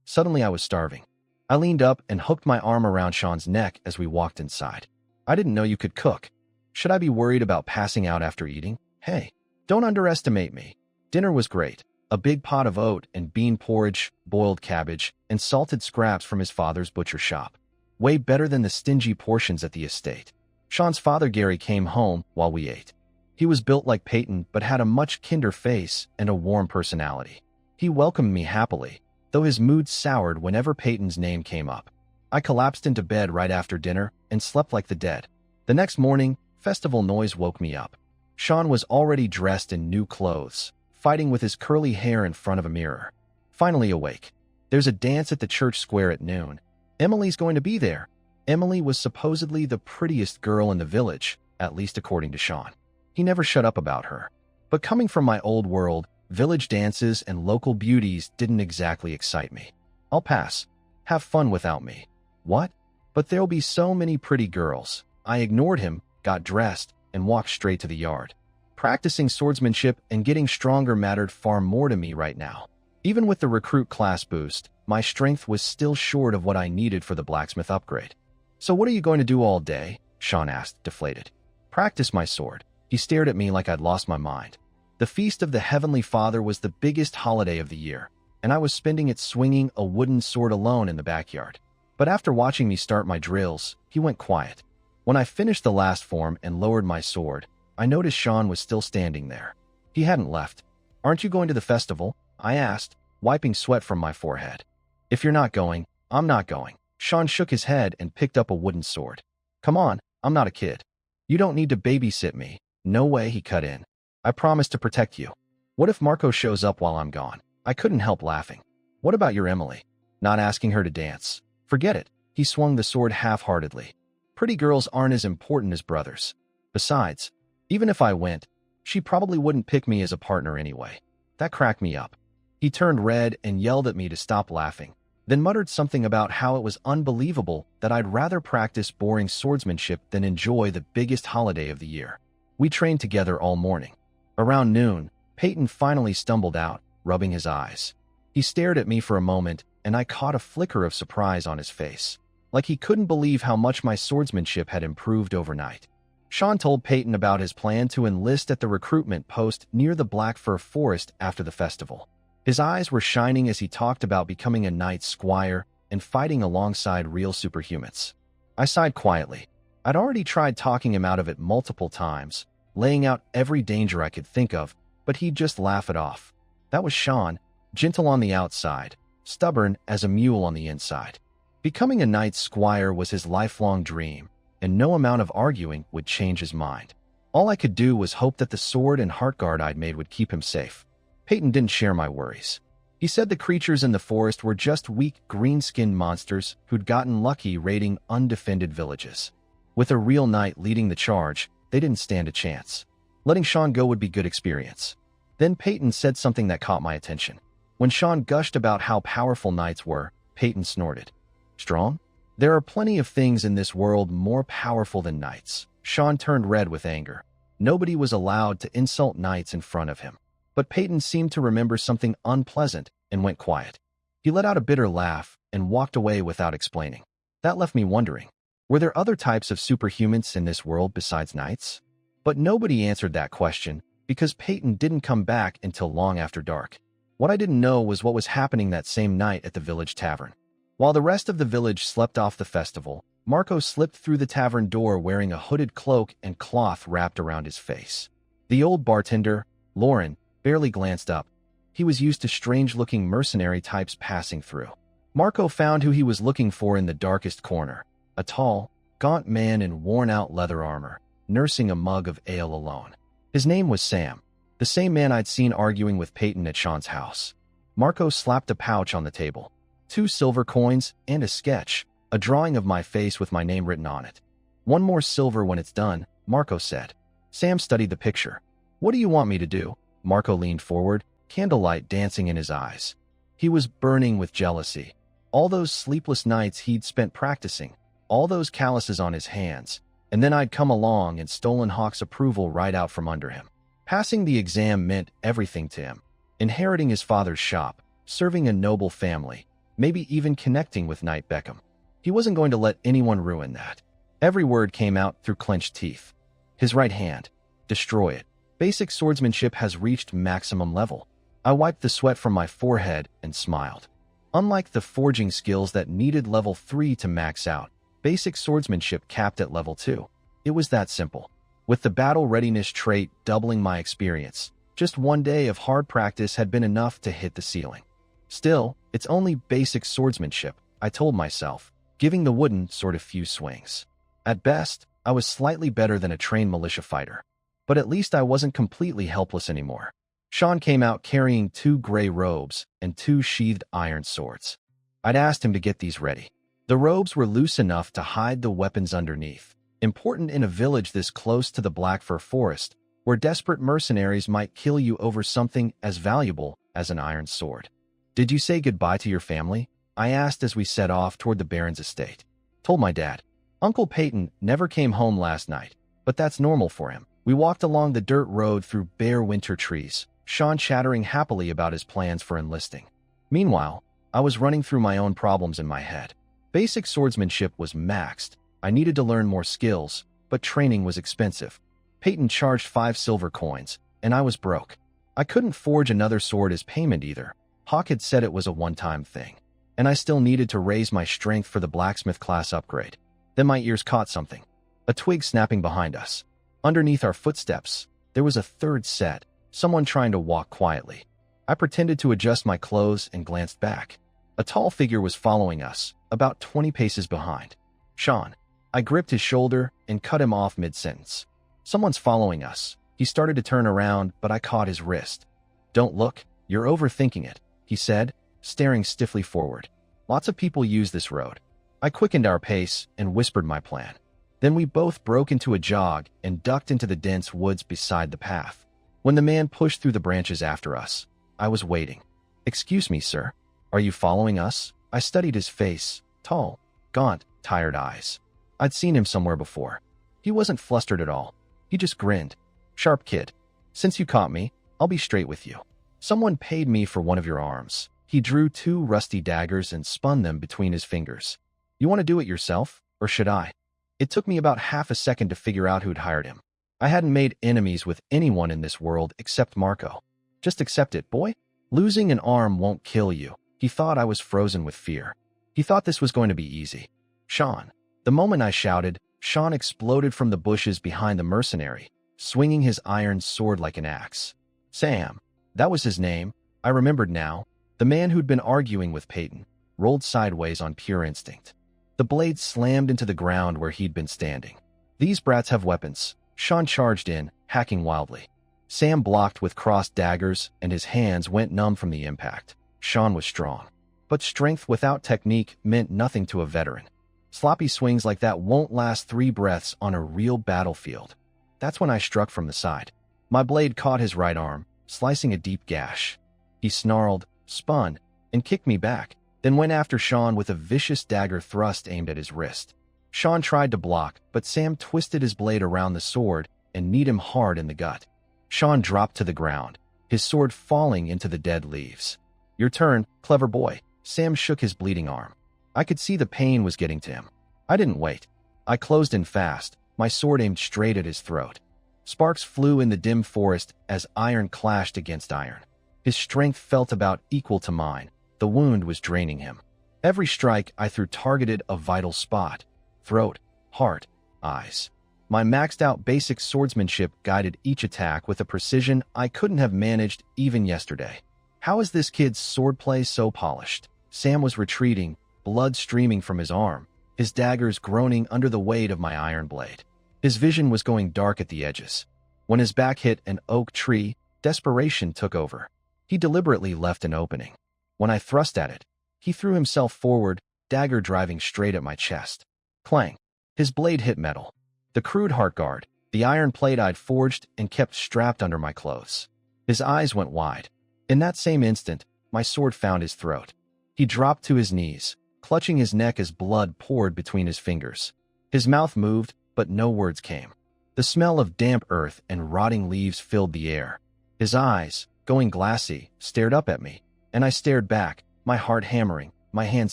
Suddenly I was starving. I leaned up and hooked my arm around Sean's neck as we walked inside. I didn't know you could cook. Should I be worried about passing out after eating? Hey, don't underestimate me. Dinner was great. A big pot of oat and bean porridge, boiled cabbage, and salted scraps from his father's butcher shop. Way better than the stingy portions at the estate. Sean's father Gary came home while we ate. He was built like Peyton but had a much kinder face and a warm personality. He welcomed me happily, though his mood soured whenever Peyton's name came up. I collapsed into bed right after dinner and slept like the dead. The next morning, festival noise woke me up. Sean was already dressed in new clothes, fighting with his curly hair in front of a mirror. Finally awake. There's a dance at the church square at noon. Emily's going to be there. Emily was supposedly the prettiest girl in the village, at least according to Sean. He never shut up about her. But coming from my old world, village dances and local beauties didn't exactly excite me. I'll pass. Have fun without me. What? But there'll be so many pretty girls. I ignored him, got dressed, and walked straight to the yard. Practicing swordsmanship and getting stronger mattered far more to me right now. Even with the recruit class boost, my strength was still short of what I needed for the blacksmith upgrade. So what are you going to do all day? Sean asked, deflated. Practice my sword. He stared at me like I'd lost my mind. The Feast of the Heavenly Father was the biggest holiday of the year, and I was spending it swinging a wooden sword alone in the backyard. But after watching me start my drills, he went quiet. When I finished the last form and lowered my sword, I noticed Sean was still standing there. He hadn't left. "Aren't you going to the festival?" I asked, wiping sweat from my forehead. "If you're not going, I'm not going." Sean shook his head and picked up a wooden sword. "Come on, I'm not a kid. You don't need to babysit me." "No way," he cut in. "I promise to protect you." "What if Marco shows up while I'm gone?" I couldn't help laughing. "What about your Emily? Not asking her to dance?" "Forget it." He swung the sword half-heartedly. "Pretty girls aren't as important as brothers. Besides, even if I went, she probably wouldn't pick me as a partner anyway." That cracked me up. He turned red and yelled at me to stop laughing, then muttered something about how it was unbelievable that I'd rather practice boring swordsmanship than enjoy the biggest holiday of the year. We trained together all morning. Around noon, Peyton finally stumbled out, rubbing his eyes. He stared at me for a moment, and I caught a flicker of surprise on his face, like he couldn't believe how much my swordsmanship had improved overnight. Sean told Peyton about his plan to enlist at the recruitment post near the Black Fir Forest after the festival. His eyes were shining as he talked about becoming a knight squire and fighting alongside real superhumans. I sighed quietly. I'd already tried talking him out of it multiple times, laying out every danger I could think of, but he'd just laugh it off. That was Sean, gentle on the outside, stubborn as a mule on the inside. Becoming a knight squire was his lifelong dream, and no amount of arguing would change his mind. All I could do was hope that the sword and heartguard I'd made would keep him safe. Peyton didn't share my worries. He said the creatures in the forest were just weak, green-skinned monsters who'd gotten lucky raiding undefended villages. With a real knight leading the charge, they didn't stand a chance. Letting Sean go would be good experience. Then Peyton said something that caught my attention. When Sean gushed about how powerful knights were, Peyton snorted. "Strong? There are plenty of things in this world more powerful than knights." Sean turned red with anger. Nobody was allowed to insult knights in front of him. But Peyton seemed to remember something unpleasant and went quiet. He let out a bitter laugh and walked away without explaining. That left me wondering, were there other types of superhumans in this world besides knights? But nobody answered that question because Peyton didn't come back until long after dark. What I didn't know was what was happening that same night at the village tavern. While the rest of the village slept off the festival, Marco slipped through the tavern door wearing a hooded cloak and cloth wrapped around his face. The old bartender, Lauren, barely glanced up. He was used to strange-looking mercenary types passing through. Marco found who he was looking for in the darkest corner, a tall, gaunt man in worn-out leather armor, nursing a mug of ale alone. His name was Sam, the same man I'd seen arguing with Peyton at Sean's house. Marco slapped a pouch on the table. 2 silver coins and a sketch, a drawing of my face with my name written on it. "One more silver when it's done," Marco said. Sam studied the picture. "What do you want me to do?" Marco leaned forward, candlelight dancing in his eyes. He was burning with jealousy. All those sleepless nights he'd spent practicing, all those calluses on his hands, and then I'd come along and stolen Hawk's approval right out from under him. Passing the exam meant everything to him. Inheriting his father's shop, serving a noble family, maybe even connecting with Knight Beckham. He wasn't going to let anyone ruin that. Every word came out through clenched teeth. His right hand. Destroy it. Basic swordsmanship has reached maximum level. I wiped the sweat from my forehead and smiled. Unlike the forging skills that needed level 3 to max out, basic swordsmanship capped at level 2. It was that simple. With the battle readiness trait doubling my experience, just one day of hard practice had been enough to hit the ceiling. Still, it's only basic swordsmanship, I told myself, giving the wooden sword a few swings. At best, I was slightly better than a trained militia fighter. But at least I wasn't completely helpless anymore. Sean came out carrying 2 gray robes and 2 sheathed iron swords. I'd asked him to get these ready. The robes were loose enough to hide the weapons underneath, important in a village this close to the Black Fir Forest, where desperate mercenaries might kill you over something as valuable as an iron sword. "Did you say goodbye to your family?" I asked as we set off toward the Baron's estate. "Told my dad. Uncle Peyton never came home last night, but that's normal for him." We walked along the dirt road through bare winter trees, Sean chattering happily about his plans for enlisting. Meanwhile, I was running through my own problems in my head. Basic swordsmanship was maxed. I needed to learn more skills, but training was expensive. Peyton charged 5 silver coins, and I was broke. I couldn't forge another sword as payment either. Hawk had said it was a one-time thing, and I still needed to raise my strength for the blacksmith class upgrade. Then my ears caught something. A twig snapping behind us. Underneath our footsteps, there was a third set, someone trying to walk quietly. I pretended to adjust my clothes and glanced back. A tall figure was following us, about 20 paces behind. Sean. I gripped his shoulder and cut him off mid-sentence. Someone's following us. He started to turn around, but I caught his wrist. Don't look, you're overthinking it, he said, staring stiffly forward. Lots of people use this road. I quickened our pace and whispered my plan. Then we both broke into a jog and ducked into the dense woods beside the path. When the man pushed through the branches after us, I was waiting. Excuse me, sir. Are you following us? I studied his face, tall, gaunt, tired eyes. I'd seen him somewhere before. He wasn't flustered at all. He just grinned. Sharp kid. Since you caught me, I'll be straight with you. Someone paid me for one of your arms. He drew 2 rusty daggers and spun them between his fingers. You want to do it yourself, or should I? It took me about half a second to figure out who'd hired him. I hadn't made enemies with anyone in this world except Marco. Just accept it, boy. Losing an arm won't kill you. He thought I was frozen with fear. He thought this was going to be easy. Sean. The moment I shouted, Sean exploded from the bushes behind the mercenary, swinging his iron sword like an axe. Sam. That was his name. I remembered now. The man who'd been arguing with Peyton rolled sideways on pure instinct. The blade slammed into the ground where he'd been standing. These brats have weapons. Sean charged in, hacking wildly. Sam blocked with crossed daggers, and his hands went numb from the impact. Sean was strong. But strength without technique meant nothing to a veteran. Sloppy swings like that won't last 3 breaths on a real battlefield. That's when I struck from the side. My blade caught his right arm, slicing a deep gash. He snarled, spun, and kicked me back, then went after Sean with a vicious dagger thrust aimed at his wrist. Sean tried to block, but Sam twisted his blade around the sword and kneed him hard in the gut. Sean dropped to the ground, his sword falling into the dead leaves. Your turn, clever boy. Sam shook his bleeding arm. I could see the pain was getting to him. I didn't wait. I closed in fast, my sword aimed straight at his throat. Sparks flew in the dim forest as iron clashed against iron. His strength felt about equal to mine. The wound was draining him. Every strike I threw targeted a vital spot. Throat, heart, eyes. My maxed-out basic swordsmanship guided each attack with a precision I couldn't have managed even yesterday. How is this kid's swordplay so polished? Sam was retreating, blood streaming from his arm, his daggers groaning under the weight of my iron blade. His vision was going dark at the edges. When his back hit an oak tree, desperation took over. He deliberately left an opening. When I thrust at it, he threw himself forward, dagger driving straight at my chest. Clang. His blade hit metal. The crude heart guard, the iron plate I'd forged and kept strapped under my clothes. His eyes went wide. In that same instant, my sword found his throat. He dropped to his knees, clutching his neck as blood poured between his fingers. His mouth moved, but no words came. The smell of damp earth and rotting leaves filled the air. His eyes, going glassy, stared up at me, and I stared back, my heart hammering, my hands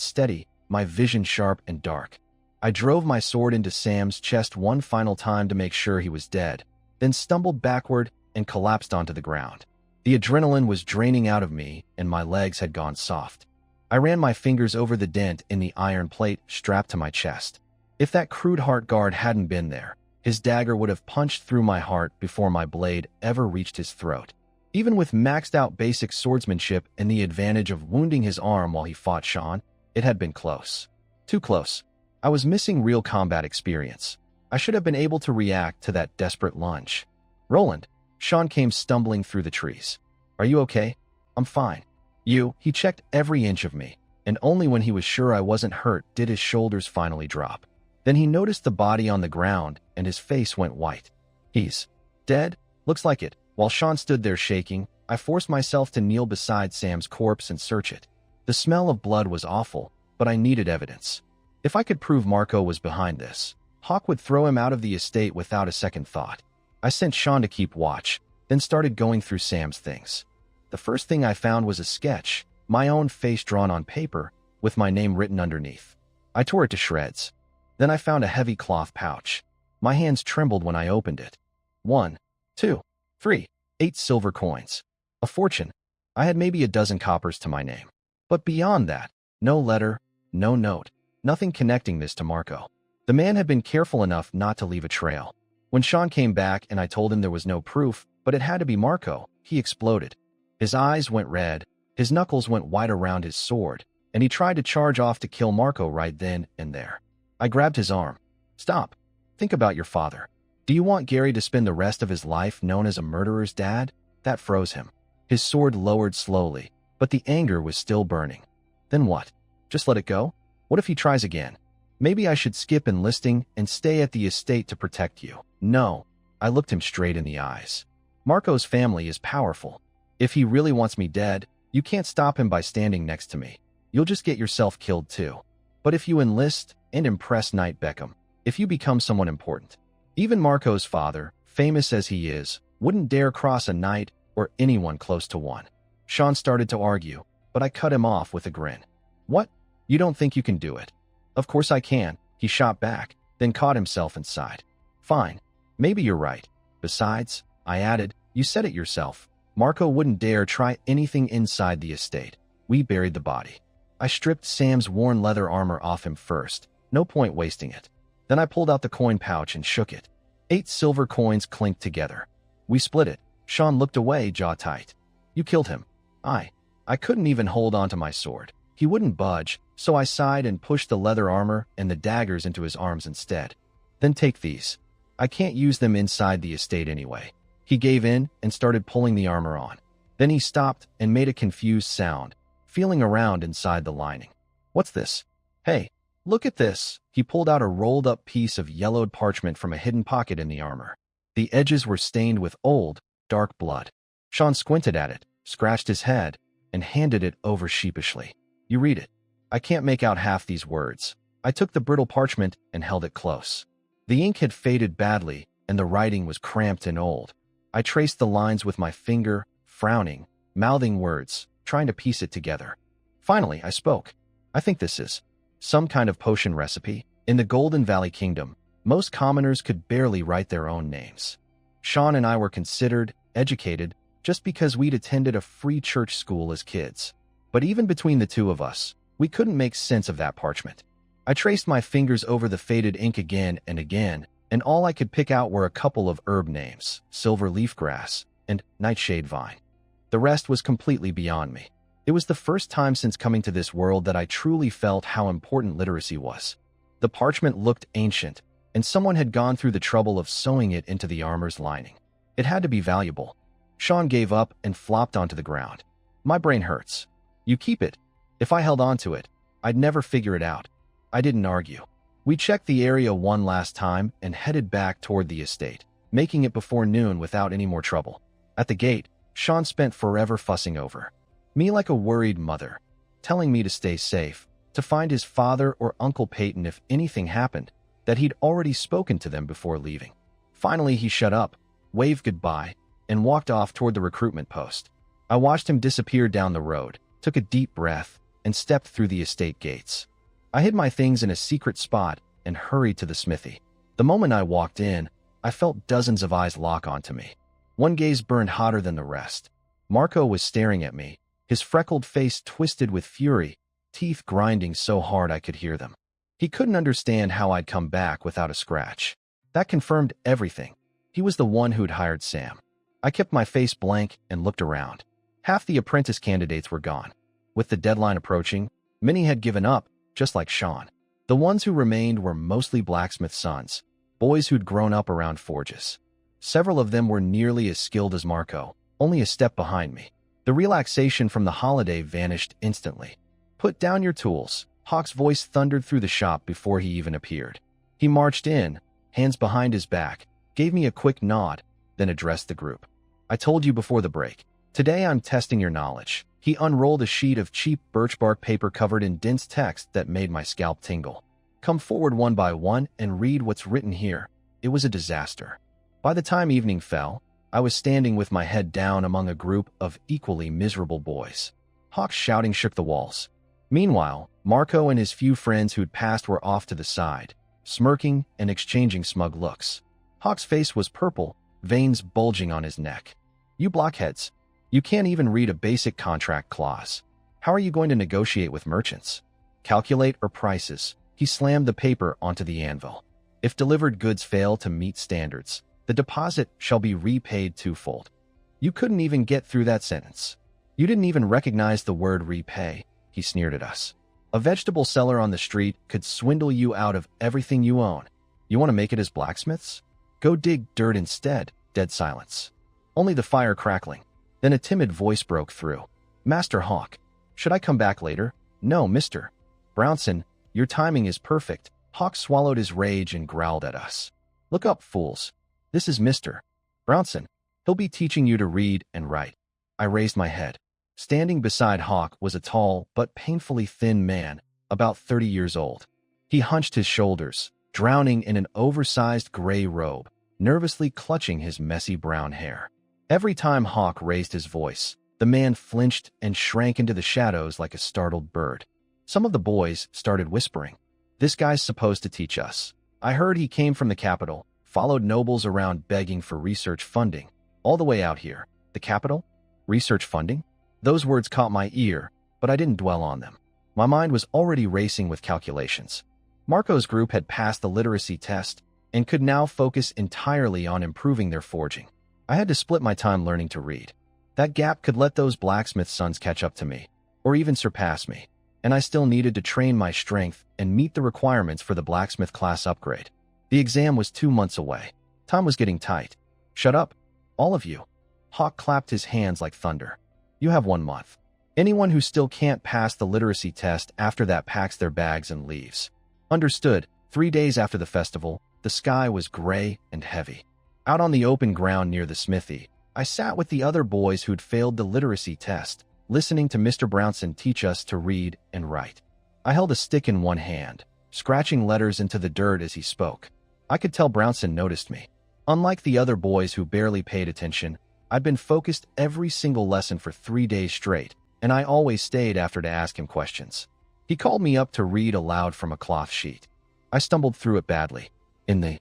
steady, my vision sharp and dark. I drove my sword into Sam's chest one final time to make sure he was dead, then stumbled backward and collapsed onto the ground. The adrenaline was draining out of me, and my legs had gone soft. I ran my fingers over the dent in the iron plate strapped to my chest. If that crude heart guard hadn't been there, his dagger would have punched through my heart before my blade ever reached his throat. Even with maxed-out basic swordsmanship and the advantage of wounding his arm while he fought Sean, it had been close. Too close. I was missing real combat experience. I should have been able to react to that desperate lunge. Roland. Sean came stumbling through the trees. Are you okay? I'm fine. He checked every inch of me, and only when he was sure I wasn't hurt did his shoulders finally drop. Then he noticed the body on the ground, and his face went white. He's dead? Looks like it. While Sean stood there shaking, I forced myself to kneel beside Sam's corpse and search it. The smell of blood was awful, but I needed evidence. If I could prove Marco was behind this, Hawk would throw him out of the estate without a second thought. I sent Sean to keep watch, then started going through Sam's things. The first thing I found was a sketch, my own face drawn on paper, with my name written underneath. I tore it to shreds. Then I found a heavy cloth pouch. My hands trembled when I opened it. 1, 2, 3, 8 silver coins. A fortune. I had maybe a dozen coppers to my name. But beyond that, no letter, no note, nothing connecting this to Marco. The man had been careful enough not to leave a trail. When Sean came back and I told him there was no proof, but it had to be Marco, he exploded. His eyes went red, his knuckles went white around his sword, and he tried to charge off to kill Marco right then and there. I grabbed his arm. Stop. Think about your father. Do you want Gary to spend the rest of his life known as a murderer's dad? That froze him. His sword lowered slowly, but the anger was still burning. Then what? Just let it go? What if he tries again? Maybe I should skip enlisting and stay at the estate to protect you. No. I looked him straight in the eyes. Marco's family is powerful. If he really wants me dead, you can't stop him by standing next to me. You'll just get yourself killed too. But if you enlist and impress Knight Beckham, if you become someone important, even Marco's father, famous as he is, wouldn't dare cross a knight or anyone close to one. Sean started to argue, but I cut him off with a grin. What? You don't think you can do it? Of course I can, he shot back, then caught himself and sighed. Fine. Maybe you're right. Besides, I added, you said it yourself. Marco wouldn't dare try anything inside the estate. We buried the body. I stripped Sam's worn leather armor off him first. No point wasting it. Then I pulled out the coin pouch and shook it. 8 silver coins clinked together. We split it. Sean looked away, jaw tight. You killed him. I couldn't even hold onto my sword. He wouldn't budge, so I sighed and pushed the leather armor and the daggers into his arms instead. Then take these. I can't use them inside the estate anyway. He gave in and started pulling the armor on. Then he stopped and made a confused sound, feeling around inside the lining. What's this? Hey, look at this. He pulled out a rolled-up piece of yellowed parchment from a hidden pocket in the armor. The edges were stained with old, dark blood. Sean squinted at it, scratched his head, and handed it over sheepishly. You read it. I can't make out half these words. I took the brittle parchment and held it close. The ink had faded badly, and the writing was cramped and old. I traced the lines with my finger, frowning, mouthing words, trying to piece it together. Finally, I spoke. I think this is some kind of potion recipe. In the Golden Valley Kingdom, most commoners could barely write their own names. Sean and I were considered educated just because we'd attended a free church school as kids. But even between the two of us, we couldn't make sense of that parchment. I traced my fingers over the faded ink again and again, and all I could pick out were a couple of herb names, silver leafgrass and nightshade vine. The rest was completely beyond me. It was the first time since coming to this world that I truly felt how important literacy was. The parchment looked ancient, and someone had gone through the trouble of sewing it into the armor's lining. It had to be valuable. Sean gave up and flopped onto the ground. My brain hurts. You keep it. If I held on to it, I'd never figure it out. I didn't argue. We checked the area one last time and headed back toward the estate, making it before noon without any more trouble. At the gate, Sean spent forever fussing over me like a worried mother, telling me to stay safe, to find his father or Uncle Peyton if anything happened, that he'd already spoken to them before leaving. Finally, he shut up, waved goodbye, and walked off toward the recruitment post. I watched him disappear down the road, took a deep breath, and stepped through the estate gates. I hid my things in a secret spot and hurried to the smithy. The moment I walked in, I felt dozens of eyes lock onto me. One gaze burned hotter than the rest. Marco was staring at me, his freckled face twisted with fury, teeth grinding so hard I could hear them. He couldn't understand how I'd come back without a scratch. That confirmed everything. He was the one who'd hired Sam. I kept my face blank and looked around. Half the apprentice candidates were gone. With the deadline approaching, many had given up, just like Sean. The ones who remained were mostly blacksmith sons, boys who'd grown up around forges. Several of them were nearly as skilled as Marco, only a step behind me. The relaxation from the holiday vanished instantly. Put down your tools. Hawk's voice thundered through the shop before he even appeared. He marched in, hands behind his back, gave me a quick nod, then addressed the group. I told you before the break. Today I'm testing your knowledge. He unrolled a sheet of cheap birch bark paper covered in dense text that made my scalp tingle. Come forward one by one and read what's written here. It was a disaster. By the time evening fell, I was standing with my head down among a group of equally miserable boys. Hawk's shouting shook the walls. Meanwhile, Marco and his few friends who'd passed were off to the side, smirking and exchanging smug looks. Hawk's face was purple, veins bulging on his neck. You blockheads. You can't even read a basic contract clause. How are you going to negotiate with merchants? Calculate or prices? He slammed the paper onto the anvil. If delivered goods fail to meet standards, the deposit shall be repaid twofold. You couldn't even get through that sentence. You didn't even recognize the word repay, he sneered at us. A vegetable seller on the street could swindle you out of everything you own. You want to make it as blacksmiths? Go dig dirt instead. Dead silence. Only the fire crackling. Then a timid voice broke through. Master Hawk, should I come back later? No, Mr. Brownson, your timing is perfect. Hawk swallowed his rage and growled at us. Look up, fools. This is Mr. Brownson. He'll be teaching you to read and write. I raised my head. Standing beside Hawk was a tall but painfully thin man, about 30 years old. He hunched his shoulders, drowning in an oversized gray robe, nervously clutching his messy brown hair. Every time Hawk raised his voice, the man flinched and shrank into the shadows like a startled bird. Some of the boys started whispering. This guy's supposed to teach us. I heard he came from the capital, followed nobles around begging for research funding, all the way out here. The capital? Research funding? Those words caught my ear, but I didn't dwell on them. My mind was already racing with calculations. Marco's group had passed the literacy test and could now focus entirely on improving their forging. I had to split my time learning to read. That gap could let those blacksmith sons catch up to me, or even surpass me, and I still needed to train my strength and meet the requirements for the blacksmith class upgrade. The exam was 2 months away. Time was getting tight. Shut up, all of you. Hawk clapped his hands like thunder. You have 1 month. Anyone who still can't pass the literacy test after that packs their bags and leaves. Understood. 3 days after the festival, the sky was gray and heavy. Out on the open ground near the smithy, I sat with the other boys who'd failed the literacy test, listening to Mr. Brownson teach us to read and write. I held a stick in one hand, scratching letters into the dirt as he spoke. I could tell Brownson noticed me. Unlike the other boys who barely paid attention, I'd been focused every single lesson for 3 days straight, and I always stayed after to ask him questions. He called me up to read aloud from a cloth sheet. I stumbled through it badly. In the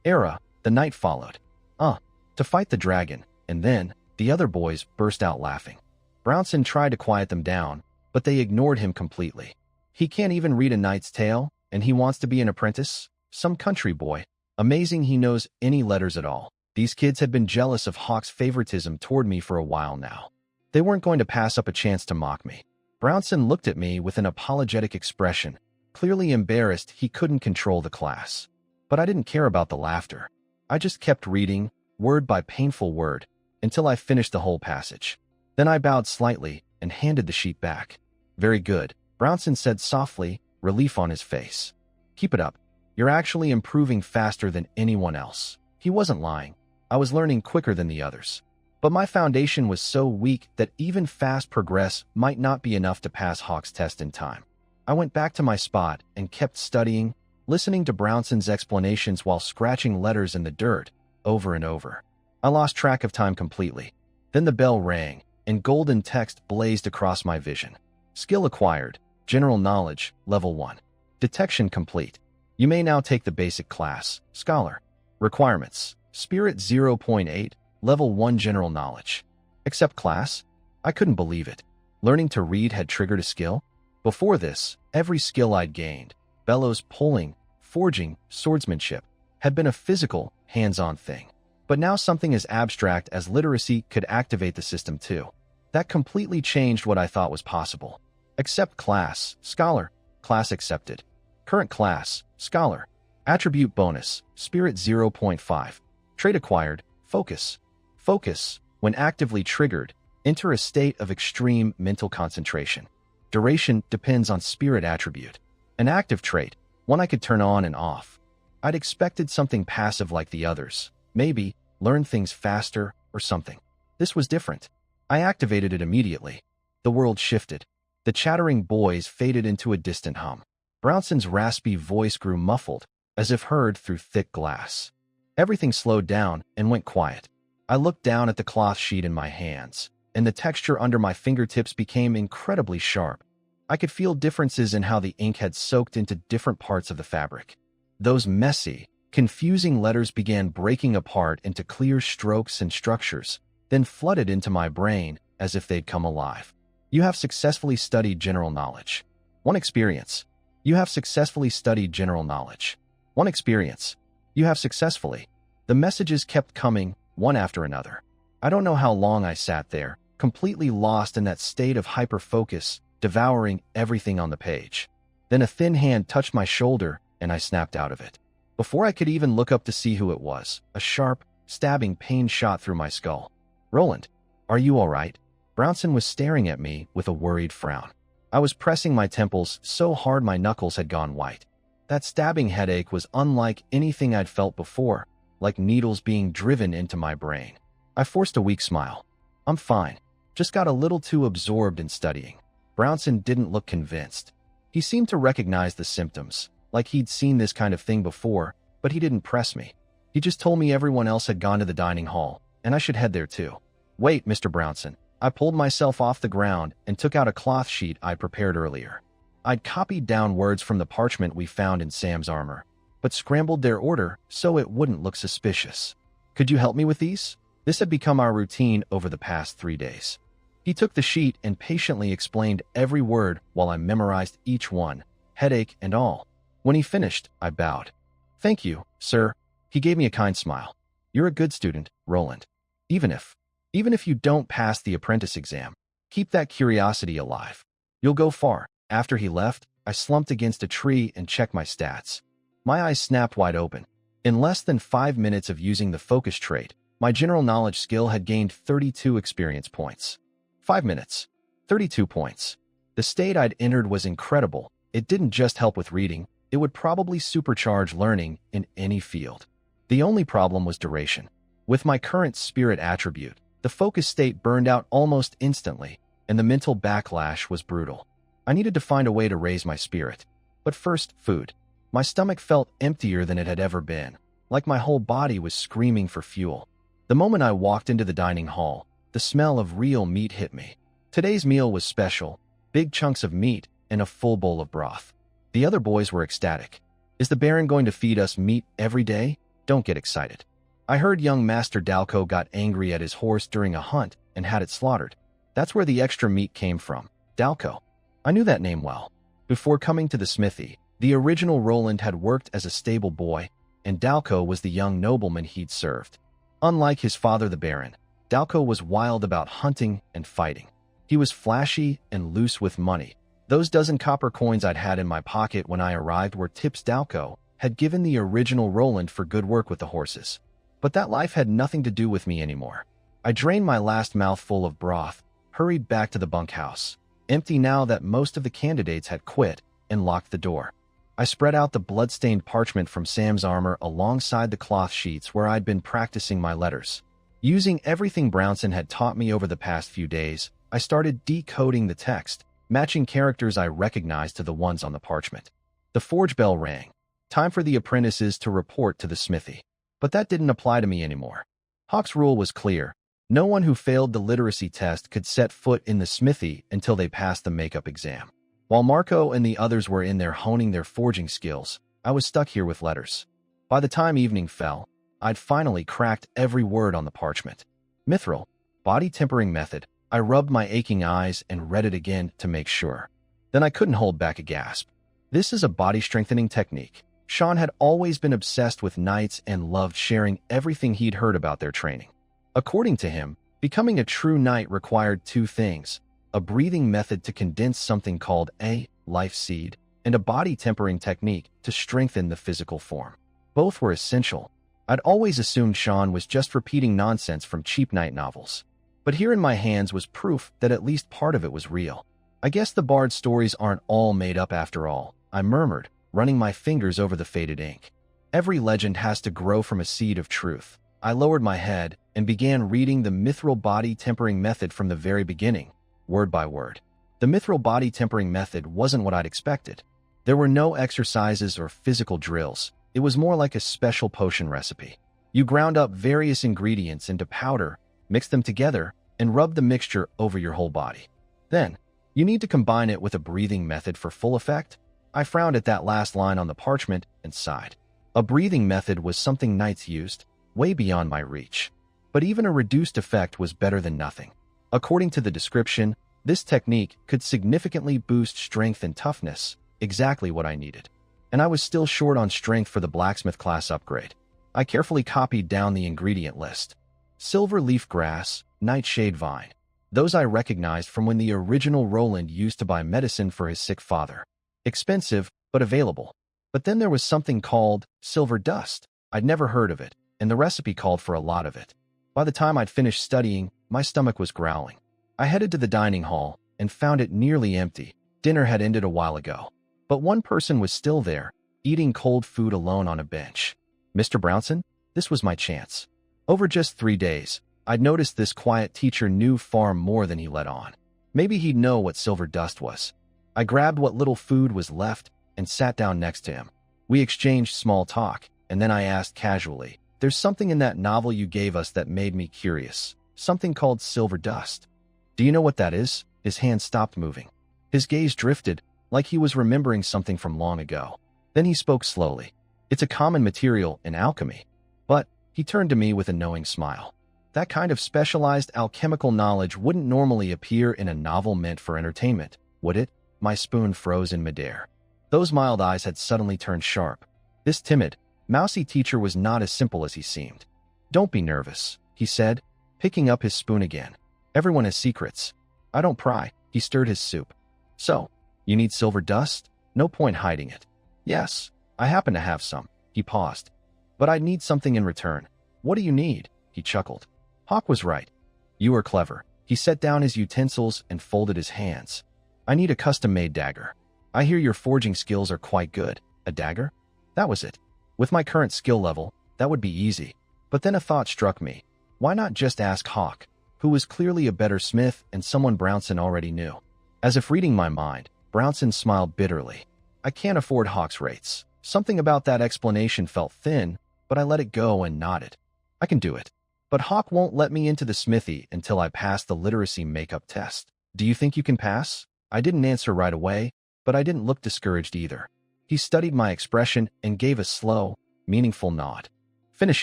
era, the night followed. To fight the dragon, and then the other boys burst out laughing. Brownson tried to quiet them down, but they ignored him completely. He can't even read a knight's tale, and he wants to be an apprentice? Some country boy. Amazing he knows any letters at all. These kids had been jealous of Hawk's favoritism toward me for a while now. They weren't going to pass up a chance to mock me. Brownson looked at me with an apologetic expression, clearly embarrassed he couldn't control the class. But I didn't care about the laughter. I just kept reading, word by painful word, until I finished the whole passage. Then I bowed slightly and handed the sheet back. Very good, Brownson said softly, relief on his face. Keep it up. You're actually improving faster than anyone else. He wasn't lying. I was learning quicker than the others. But my foundation was so weak that even fast progress might not be enough to pass Hawk's test in time. I went back to my spot and kept studying, listening to Brownson's explanations while scratching letters in the dirt, over and over. I lost track of time completely. Then the bell rang, and golden text blazed across my vision. Skill acquired. General knowledge, level 1. Detection complete. You may now take the basic class, Scholar. Requirements. Spirit 0.8, level 1 general knowledge. Accept class? I couldn't believe it. Learning to read had triggered a skill? Before this, every skill I'd gained, bellows pulling, forging, swordsmanship, had been a physical, hands-on thing. But now something as abstract as literacy could activate the system too. That completely changed what I thought was possible. Accept class, Scholar. Class accepted. Current class, Scholar. Attribute bonus, Spirit 0.5. Trait acquired, Focus. Focus, when actively triggered, enter a state of extreme mental concentration. Duration depends on Spirit attribute. An active trait, one I could turn on and off. I'd expected something passive like the others. Maybe, learn things faster or something. This was different. I activated it immediately. The world shifted. The chattering boys faded into a distant hum. Brownson's raspy voice grew muffled, as if heard through thick glass. Everything slowed down and went quiet. I looked down at the cloth sheet in my hands, and the texture under my fingertips became incredibly sharp. I could feel differences in how the ink had soaked into different parts of the fabric. Those messy, confusing letters began breaking apart into clear strokes and structures, then flooded into my brain as if they'd come alive. You have successfully studied general knowledge. 1 experience. You have successfully studied general knowledge. 1 experience. You have successfully. The messages kept coming, one after another. I don't know how long I sat there, completely lost in that state of hyper-focus, devouring everything on the page. Then a thin hand touched my shoulder, and I snapped out of it. Before I could even look up to see who it was, a sharp, stabbing pain shot through my skull. "Roland, are you all right?" Brownson was staring at me with a worried frown. I was pressing my temples so hard my knuckles had gone white. That stabbing headache was unlike anything I'd felt before, like needles being driven into my brain. I forced a weak smile. "I'm fine. Just got a little too absorbed in studying." Brownson didn't look convinced. He seemed to recognize the symptoms, like he'd seen this kind of thing before, but he didn't press me. He just told me everyone else had gone to the dining hall, and I should head there too. "Wait, Mr. Brownson." I pulled myself off the ground and took out a cloth sheet I'd prepared earlier. I'd copied down words from the parchment we found in Sam's armor, but scrambled their order so it wouldn't look suspicious. "Could you help me with these?" This had become our routine over the past 3 days. He took the sheet and patiently explained every word while I memorized each one, headache and all. When he finished, I bowed. "Thank you, sir." He gave me a kind smile. "You're a good student, Roland. Even if you don't pass the apprentice exam, keep that curiosity alive. You'll go far." After he left, I slumped against a tree and checked my stats. My eyes snapped wide open. In less than 5 minutes of using the focus trait, my general knowledge skill had gained 32 experience points. 5 minutes. 32 points. The state I'd entered was incredible. It didn't just help with reading, it would probably supercharge learning in any field. The only problem was duration. With my current spirit attribute, the focus state burned out almost instantly, and the mental backlash was brutal. I needed to find a way to raise my spirit. But first, food. My stomach felt emptier than it had ever been, like my whole body was screaming for fuel. The moment I walked into the dining hall, the smell of real meat hit me. Today's meal was special, big chunks of meat and a full bowl of broth. The other boys were ecstatic. "Is the Baron going to feed us meat every day? Don't get excited." I heard young Master Dalco got angry at his horse during a hunt and had it slaughtered. That's where the extra meat came from, Dalco. I knew that name well. Before coming to the smithy, the original Roland had worked as a stable boy, and Dalco was the young nobleman he'd served. Unlike his father the Baron, Dalco was wild about hunting and fighting. He was flashy and loose with money. Those dozen copper coins I'd had in my pocket when I arrived were tips Dalco had given the original Roland for good work with the horses. But that life had nothing to do with me anymore. I drained my last mouthful of broth, hurried back to the bunkhouse, empty now that most of the candidates had quit, and locked the door. I spread out the blood-stained parchment from Sam's armor alongside the cloth sheets where I'd been practicing my letters. Using everything Brownson had taught me over the past few days, I started decoding the text, matching characters I recognized to the ones on the parchment. The forge bell rang. Time for the apprentices to report to the smithy. But that didn't apply to me anymore. Hawk's rule was clear. No one who failed the literacy test could set foot in the smithy until they passed the makeup exam. While Marco and the others were in there honing their forging skills, I was stuck here with letters. By the time evening fell, I'd finally cracked every word on the parchment. Mithril, body tempering method. I rubbed my aching eyes and read it again to make sure. Then I couldn't hold back a gasp. This is a body strengthening technique. Sean had always been obsessed with knights and loved sharing everything he'd heard about their training. According to him, becoming a true knight required 2 things: a breathing method to condense something called a life seed, and a body tempering technique to strengthen the physical form. Both were essential. I'd always assumed Sean was just repeating nonsense from cheap knight novels. But here in my hands was proof that at least part of it was real. "I guess the bard stories aren't all made up after all," I murmured, running my fingers over the faded ink. "Every legend has to grow from a seed of truth." I lowered my head and began reading the mithril body tempering method from the very beginning, word by word. The mithril body tempering method wasn't what I'd expected. There were no exercises or physical drills. It was more like a special potion recipe. You ground up various ingredients into powder, mixed them together, and rubbed the mixture over your whole body. Then, you need to combine it with a breathing method for full effect. I frowned at that last line on the parchment and sighed. A breathing method was something knights used, way beyond my reach. but even a reduced effect was better than nothing. According to the description, this technique could significantly boost strength and toughness, exactly what I needed. And I was still short on strength for the blacksmith class upgrade. I carefully copied down the ingredient list. Silver leaf grass, nightshade vine. Those I recognized from when the original Roland used to buy medicine for his sick father. Expensive, but available. But then there was something called silver dust. I'd never heard of it, and the recipe called for a lot of it. By the time I'd finished studying, my stomach was growling. I headed to the dining hall and found it nearly empty. Dinner had ended a while ago. But one person was still there, eating cold food alone on a bench. Mr. Brownson? This was my chance. Over just 3 days, I'd noticed this quiet teacher knew far more than he let on. Maybe he'd know what silver dust was. I grabbed what little food was left and sat down next to him. We exchanged small talk, and then I asked casually, "There's something in that novel you gave us that made me curious. Something called silver dust. Do you know what that is?" His hand stopped moving. His gaze drifted, like he was remembering something from long ago. Then he spoke slowly. "It's a common material in alchemy." But he turned to me with a knowing smile. That kind of specialized alchemical knowledge wouldn't normally appear in a novel meant for entertainment, would it? My spoon froze in midair. Those mild eyes had suddenly turned sharp. This timid, mousy teacher was not as simple as he seemed. "Don't be nervous," he said, picking up his spoon again. "Everyone has secrets. I don't pry." He stirred his soup. "So, you need silver dust? No point hiding it." "Yes, I happen to have some." He paused. "But I'd need something in return." "What do you need?" He chuckled. Hawk was right. "You are clever." He set down his utensils and folded his hands. "I need a custom-made dagger. I hear your forging skills are quite good." "A dagger?" That was it. With my current skill level, that would be easy. But then a thought struck me. Why not just ask Hawk, who was clearly a better smith and someone Brownson already knew? As if reading my mind, Brownson smiled bitterly. "I can't afford Hawk's rates." Something about that explanation felt thin, but I let it go and nodded. "I can do it. But Hawk won't let me into the smithy until I pass the literacy makeup test." "Do you think you can pass?" I didn't answer right away, but I didn't look discouraged either. He studied my expression and gave a slow, meaningful nod. "Finish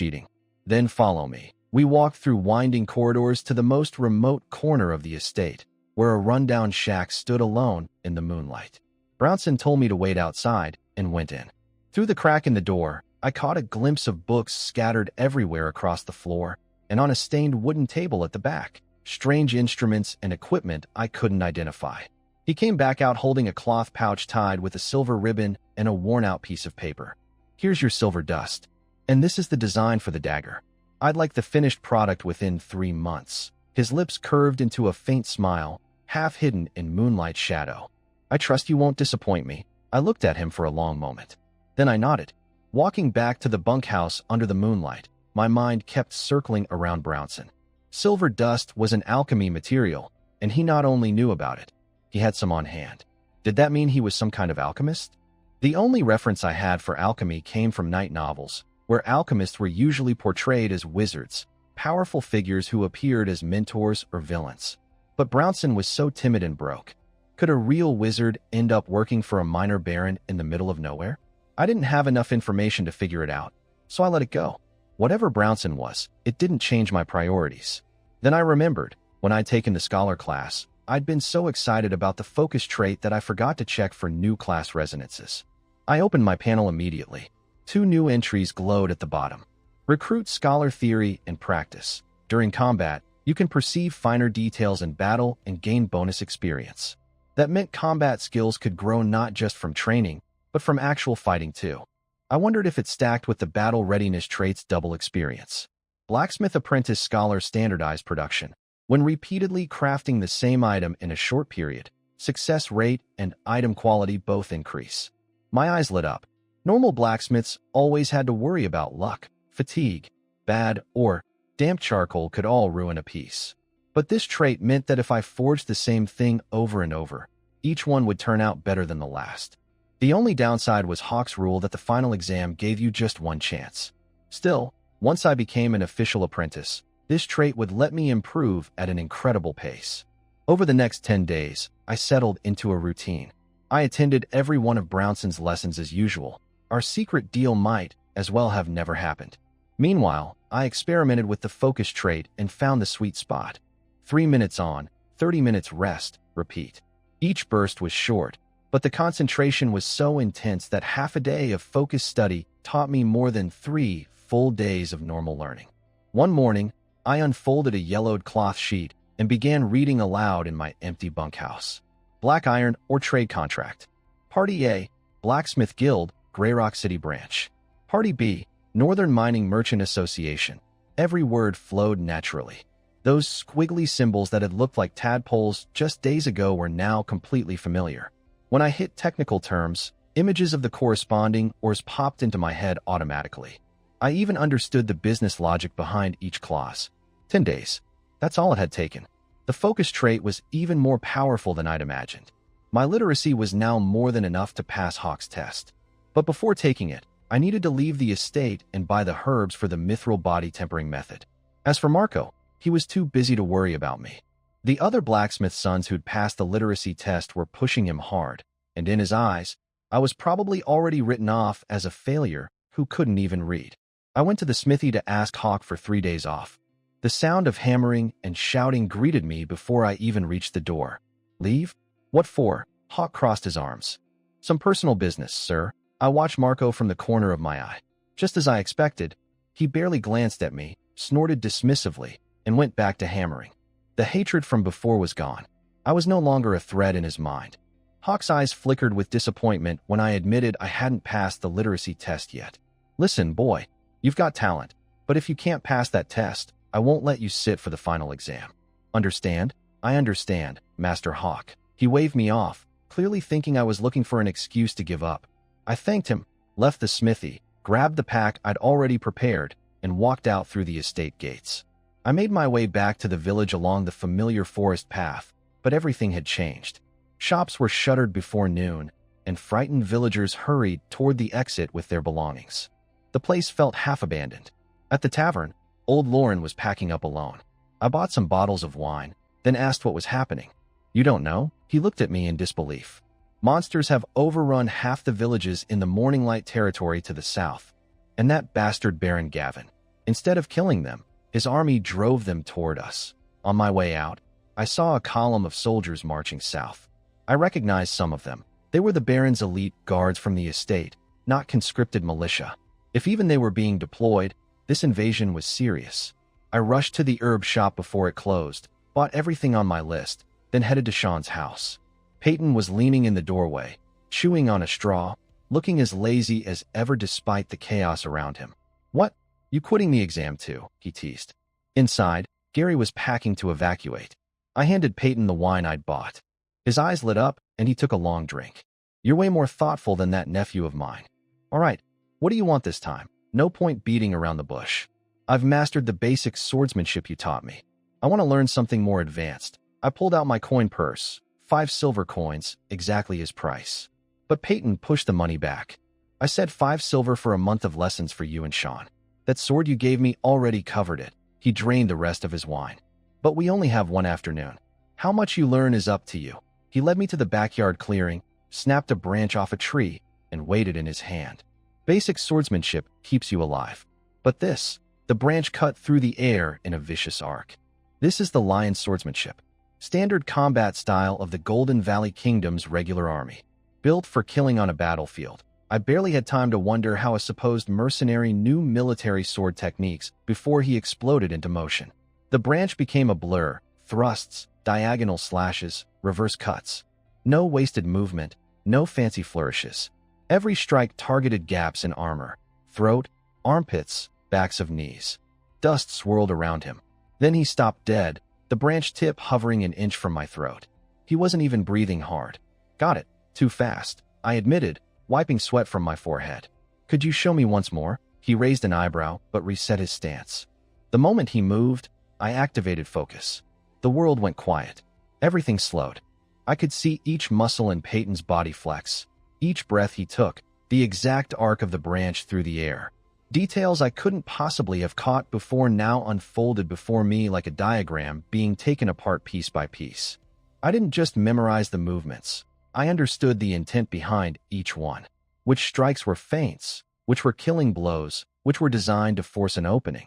eating. Then follow me." We walked through winding corridors to the most remote corner of the estate, where a rundown shack stood alone in the moonlight. Brownson told me to wait outside and went in. Through the crack in the door, I caught a glimpse of books scattered everywhere across the floor, and on a stained wooden table at the back, strange instruments and equipment I couldn't identify. He came back out holding a cloth pouch tied with a silver ribbon and a worn-out piece of paper. "Here's your silver dust. And this is the design for the dagger. I'd like the finished product within 3 months." His lips curved into a faint smile, half hidden in moonlight shadow. "I trust you won't disappoint me." I looked at him for a long moment. Then I nodded. Walking back to the bunkhouse under the moonlight, my mind kept circling around Brownson. Silver dust was an alchemy material, and he not only knew about it, he had some on hand. Did that mean he was some kind of alchemist? The only reference I had for alchemy came from night novels, where alchemists were usually portrayed as wizards, powerful figures who appeared as mentors or villains. But Brownson was so timid and broke. Could a real wizard end up working for a minor baron in the middle of nowhere? I didn't have enough information to figure it out, so I let it go. Whatever Brownson was, it didn't change my priorities. Then I remembered, when I'd taken the scholar class, I'd been so excited about the focus trait that I forgot to check for new class resonances. I opened my panel immediately. 2 new entries glowed at the bottom. Recruit Scholar Theory and Practice. During combat, you can perceive finer details in battle and gain bonus experience. That meant combat skills could grow not just from training, but from actual fighting too. I wondered if it stacked with the battle readiness trait's double experience. Blacksmith Apprentice Scholar Standardized Production. When repeatedly crafting the same item in a short period, success rate and item quality both increase. My eyes lit up. Normal blacksmiths always had to worry about luck, fatigue, bad, or damp charcoal could all ruin a piece. But this trait meant that if I forged the same thing over and over, each one would turn out better than the last. The only downside was Hawk's rule that the final exam gave you just one chance. Still, once I became an official apprentice, this trait would let me improve at an incredible pace. Over the next 10 days, I settled into a routine. I attended every one of Brownson's lessons as usual. Our secret deal might, as well, have never happened. Meanwhile, I experimented with the focus trait and found the sweet spot. 3 minutes on, 30 minutes rest, repeat. Each burst was short, but the concentration was so intense that half a day of focused study taught me more than 3 full days of normal learning. One morning, I unfolded a yellowed cloth sheet and began reading aloud in my empty bunkhouse. Black iron or trade contract. Party A, Blacksmith Guild, Greyrock City Branch. Party B, Northern Mining Merchant Association. Every word flowed naturally. Those squiggly symbols that had looked like tadpoles just days ago were now completely familiar. When I hit technical terms, images of the corresponding ors popped into my head automatically. I even understood the business logic behind each clause. 10 days. That's all it had taken. The focus trait was even more powerful than I'd imagined. My literacy was now more than enough to pass Hawk's test. But before taking it, I needed to leave the estate and buy the herbs for the mithril body tempering method. As for Marco, he was too busy to worry about me. The other blacksmith sons who'd passed the literacy test were pushing him hard, and in his eyes, I was probably already written off as a failure who couldn't even read. I went to the smithy to ask Hawk for 3 days off. The sound of hammering and shouting greeted me before I even reached the door. Leave? What for? Hawk crossed his arms. Some personal business, sir. I watched Marco from the corner of my eye. Just as I expected, he barely glanced at me, snorted dismissively, and went back to hammering. The hatred from before was gone. I was no longer a threat in his mind. Hawk's eyes flickered with disappointment when I admitted I hadn't passed the literacy test yet. Listen, boy, you've got talent, but if you can't pass that test, I won't let you sit for the final exam. Understand? I understand, Master Hawk. He waved me off, clearly thinking I was looking for an excuse to give up. I thanked him, left the smithy, grabbed the pack I'd already prepared, and walked out through the estate gates. I made my way back to the village along the familiar forest path, but everything had changed. Shops were shuttered before noon, and frightened villagers hurried toward the exit with their belongings. The place felt half abandoned. At the tavern, old Lauren was packing up alone. I bought some bottles of wine, then asked what was happening. You don't know? He looked at me in disbelief. Monsters have overrun half the villages in the Morning Light territory to the south, and that bastard Baron Gavin. Instead of killing them, his army drove them toward us. On my way out, I saw a column of soldiers marching south. I recognized some of them. They were the Baron's elite guards from the estate, not conscripted militia. If even they were being deployed, this invasion was serious. I rushed to the herb shop before it closed, bought everything on my list, then headed to Sean's house. Peyton was leaning in the doorway, chewing on a straw, looking as lazy as ever despite the chaos around him. What? You quitting the exam too? He teased. Inside, Gary was packing to evacuate. I handed Peyton the wine I'd bought. His eyes lit up, and he took a long drink. You're way more thoughtful than that nephew of mine. All right, what do you want this time? No point beating around the bush. I've mastered the basic swordsmanship you taught me. I want to learn something more advanced. I pulled out my coin purse, 5 silver coins, exactly his price. But Peyton pushed the money back. I said 5 silver for a month of lessons for you and Sean. That sword you gave me already covered it. He drained the rest of his wine. But we only have one afternoon. How much you learn is up to you. He led me to the backyard clearing, snapped a branch off a tree, and weighed it in his hand. Basic swordsmanship keeps you alive. But this, the branch cut through the air in a vicious arc. This is the lion swordsmanship. Standard combat style of the Golden Valley Kingdom's regular army. Built for killing on a battlefield. I barely had time to wonder how a supposed mercenary knew military sword techniques before he exploded into motion. The branch became a blur, thrusts, diagonal slashes, reverse cuts. No wasted movement, no fancy flourishes. Every strike targeted gaps in armor, throat, armpits, backs of knees. Dust swirled around him. Then he stopped dead, the branch tip hovering an inch from my throat. He wasn't even breathing hard. Got it. Too fast, I admitted, wiping sweat from my forehead. Could you show me once more? He raised an eyebrow, but reset his stance. The moment he moved, I activated focus. The world went quiet. Everything slowed. I could see each muscle in Peyton's body flex, each breath he took, the exact arc of the branch through the air. Details I couldn't possibly have caught before now unfolded before me like a diagram being taken apart piece by piece. I didn't just memorize the movements. I understood the intent behind each one. Which strikes were feints, which were killing blows, which were designed to force an opening.